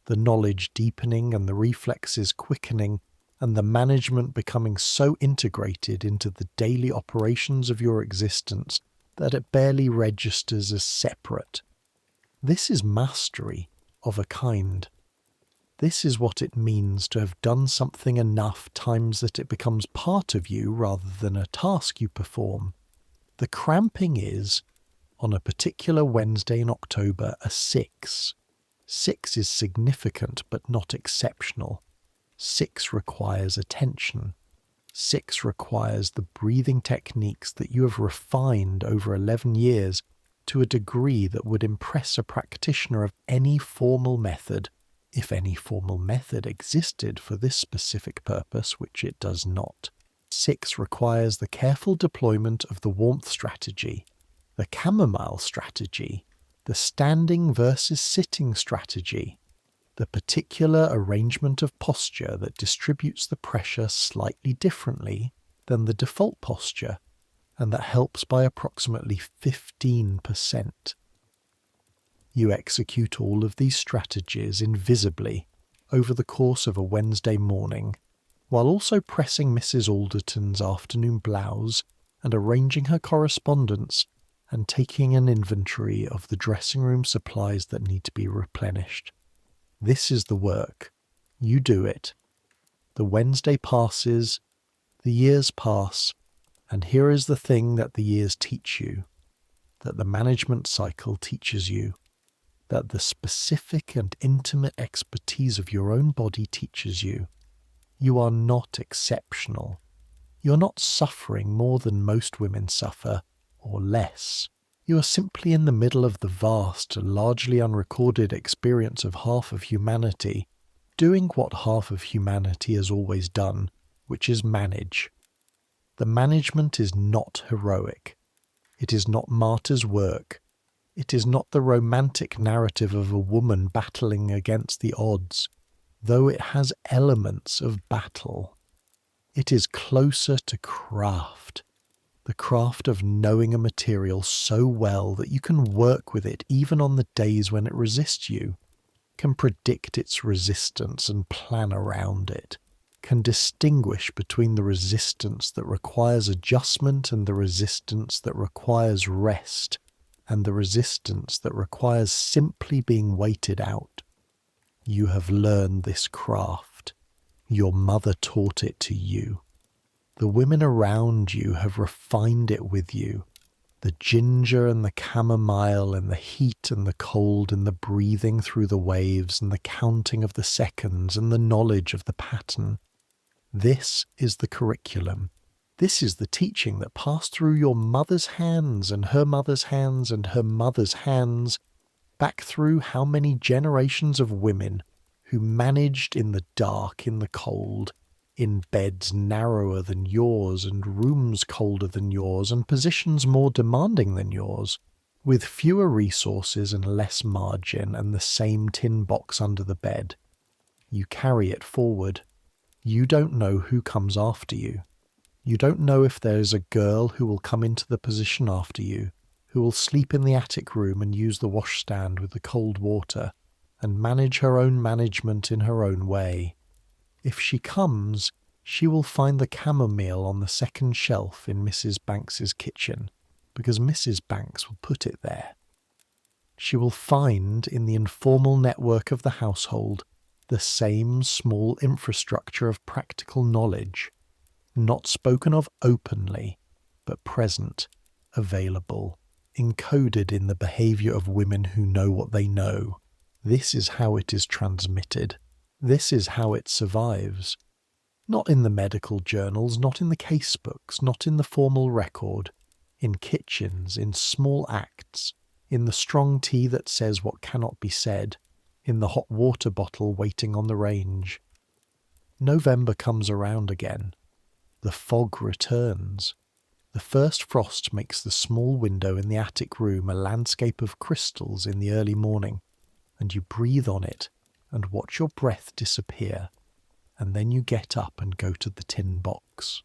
the knowledge deepening and the reflexes quickening, and the management becoming so integrated into the daily operations of your existence that it barely registers as separate. This is mastery of a kind. This is what it means to have done something enough times that it becomes part of you rather than a task you perform. The cramping is, on a particular Wednesday in October, a 6. 6 is significant but not exceptional. 6 requires attention. 6 requires the breathing techniques that you have refined over 11 years to a degree that would impress a practitioner of any formal method, if any formal method existed for this specific purpose, which it does not. 6 requires the careful deployment of the warmth strategy, the chamomile strategy, the standing versus sitting strategy, the particular arrangement of posture that distributes the pressure slightly differently than the default posture, and that helps by approximately 15%. You execute all of these strategies invisibly over the course of a Wednesday morning, while also pressing Mrs. Alderton's afternoon blouse and arranging her correspondence and taking an inventory of the dressing room supplies that need to be replenished. This is the work. You do it. The Wednesday passes, the years pass, and here is the thing that the years teach you, that the management cycle teaches you, that the specific and intimate expertise of your own body teaches you. You are not exceptional. You're not suffering more than most women suffer, or less. You are simply in the middle of the vast, largely unrecorded experience of half of humanity, doing what half of humanity has always done, which is manage. The management is not heroic. It is not martyr's work. It is not the romantic narrative of a woman battling against the odds, though it has elements of battle. It is closer to craft. The craft of knowing a material so well that you can work with it even on the days when it resists you, can predict its resistance and plan around it, can distinguish between the resistance that requires adjustment and the resistance that requires rest, and the resistance that requires simply being waited out. You have learned this craft. Your mother taught it to you. The women around you have refined it with you. The ginger and the chamomile and the heat and the cold and the breathing through the waves and the counting of the seconds and the knowledge of the pattern. This is the curriculum. This is the teaching that passed through your mother's hands and her mother's hands and her mother's hands, back through how many generations of women who managed in the dark, in the cold, in beds narrower than yours and rooms colder than yours and positions more demanding than yours, with fewer resources and less margin and the same tin box under the bed. You carry it forward. You don't know who comes after you. You don't know if there is a girl who will come into the position after you, who will sleep in the attic room and use the washstand with the cold water, and manage her own management in her own way. If she comes, she will find the chamomile on the second shelf in Mrs. Banks's kitchen, because Mrs. Banks will put it there. She will find in the informal network of the household the same small infrastructure of practical knowledge, not spoken of openly, but present, available, encoded in the behaviour of women who know what they know. This is how it is transmitted. This is how it survives. Not in the medical journals, not in the case books, not in the formal record, in kitchens, in small acts, in the strong tea that says what cannot be said, in the hot water bottle waiting on the range. November comes around again. The fog returns. The first frost makes the small window in the attic room a landscape of crystals in the early morning, and you breathe on it and watch your breath disappear, and then you get up and go to the tin box.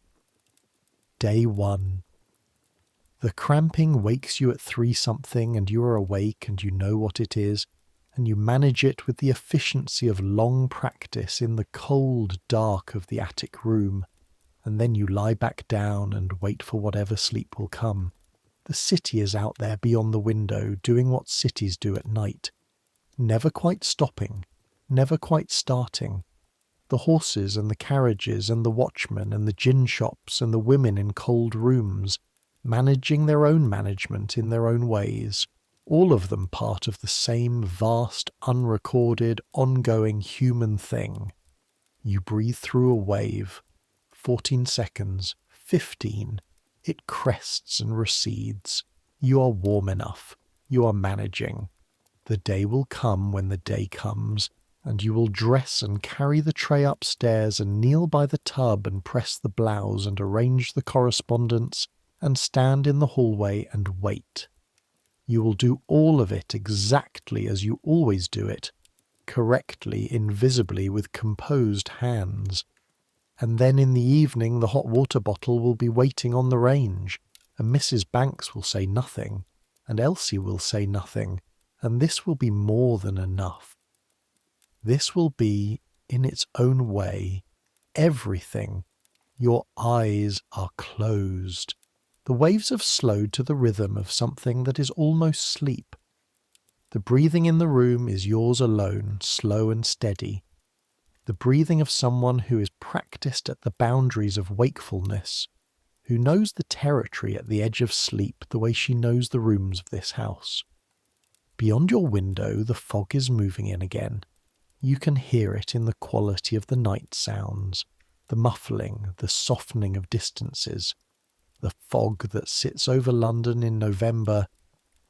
Day 1. The cramping wakes you at 3-something and you are awake and you know what it is, and you manage it with the efficiency of long practice in the cold dark of the attic room, and then you lie back down and wait for whatever sleep will come. The city is out there beyond the window doing what cities do at night, never quite stopping, never quite starting. The horses and the carriages and the watchmen and the gin shops and the women in cold rooms, managing their own management in their own ways, all of them part of the same vast, unrecorded, ongoing human thing. You breathe through a wave, 14 seconds, 15. It crests and recedes. You are warm enough. You are managing. The day will come when the day comes, and you will dress and carry the tray upstairs and kneel by the tub and press the blouse and arrange the correspondence and stand in the hallway and wait. You will do all of it exactly as you always do it, correctly, invisibly, with composed hands. And then in the evening the hot water bottle will be waiting on the range, and Mrs. Banks will say nothing, and Elsie will say nothing, and this will be more than enough. This will be, in its own way, everything. Your eyes are closed. The waves have slowed to the rhythm of something that is almost sleep. The breathing in the room is yours alone, slow and steady. The breathing of someone who is practiced at the boundaries of wakefulness, who knows the territory at the edge of sleep the way she knows the rooms of this house. Beyond your window, the fog is moving in again. You can hear it in the quality of the night sounds, the muffling, the softening of distances. The fog that sits over London in November,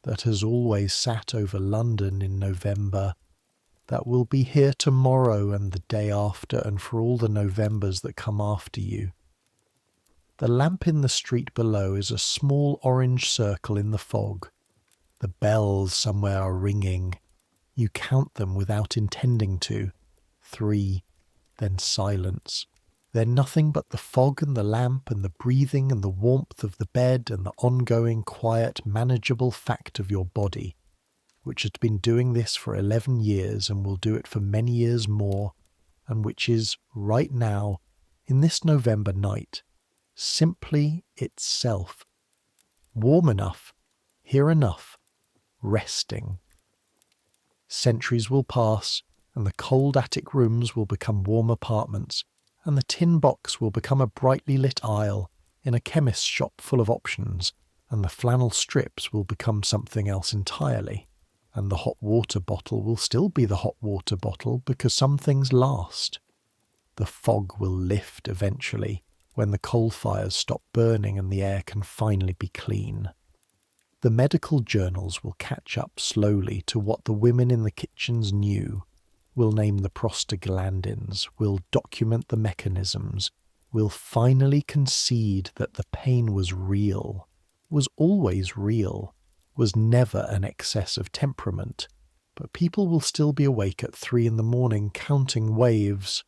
that has always sat over London in November, that will be here tomorrow and the day after and for all the Novembers that come after you. The lamp in the street below is a small orange circle in the fog. The bells somewhere are ringing. You count them without intending to. 3, then silence. Then nothing but the fog and the lamp and the breathing and the warmth of the bed and the ongoing, quiet, manageable fact of your body, which has been doing this for 11 years and will do it for many years more, and which is, right now, in this November night, simply itself. Warm enough, here enough, resting. Centuries will pass, and the cold attic rooms will become warm apartments, and the tin box will become a brightly lit aisle in a chemist's shop full of options, and the flannel strips will become something else entirely, and the hot water bottle will still be the hot water bottle because some things last. The fog will lift eventually when the coal fires stop burning and the air can finally be clean. The medical journals will catch up slowly to what the women in the kitchens knew. We'll name the prostaglandins, we'll document the mechanisms, we'll finally concede that the pain was real, was always real, was never an excess of temperament, but people will still be awake at 3 a.m. counting waves,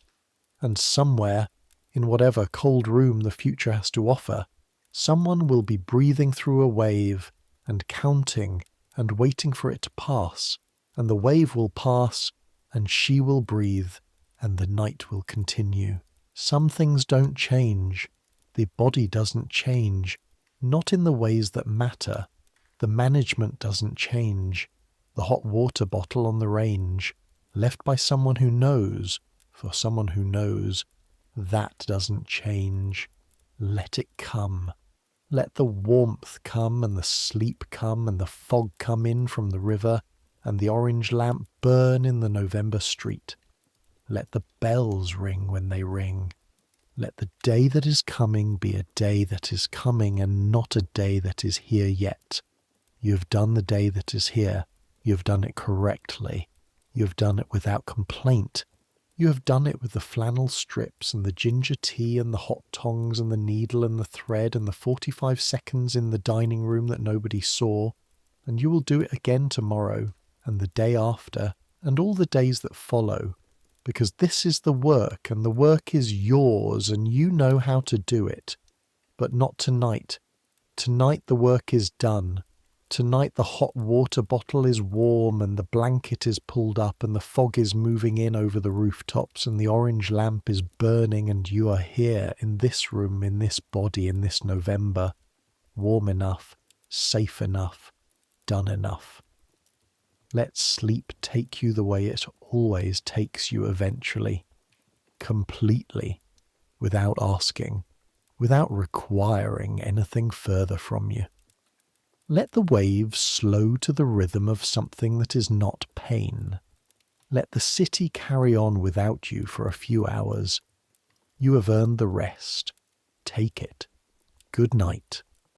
and somewhere, in whatever cold room the future has to offer, someone will be breathing through a wave and counting and waiting for it to pass, and the wave will pass, and she will breathe, and the night will continue. Some things don't change. The body doesn't change, not in the ways that matter. The management doesn't change. The hot water bottle on the range, left by someone who knows, for someone who knows, that doesn't change. Let it come. Let the warmth come, and the sleep come, and the fog come in from the river, and the orange lamp burn in the November street. Let the bells ring when they ring. Let the day that is coming be a day that is coming and not a day that is here yet. You have done the day that is here. You have done it correctly. You have done it without complaint. You have done it with the flannel strips and the ginger tea and the hot tongs and the needle and the thread and the 45 seconds in the dining room that nobody saw, and you will do it again tomorrow and the day after and all the days that follow, because this is the work and the work is yours and you know how to do it. But not tonight. Tonight the work is done. Tonight the hot water bottle is warm and the blanket is pulled up and the fog is moving in over the rooftops and the orange lamp is burning and you are here in this room, in this body, in this November, warm enough, safe enough, done enough. Let sleep take you the way it always takes you eventually, completely, without asking, without requiring anything further from you. Let the waves slow to the rhythm of something that is not pain. Let the city carry on without you for a few hours. You have earned the rest. Take it. Good night.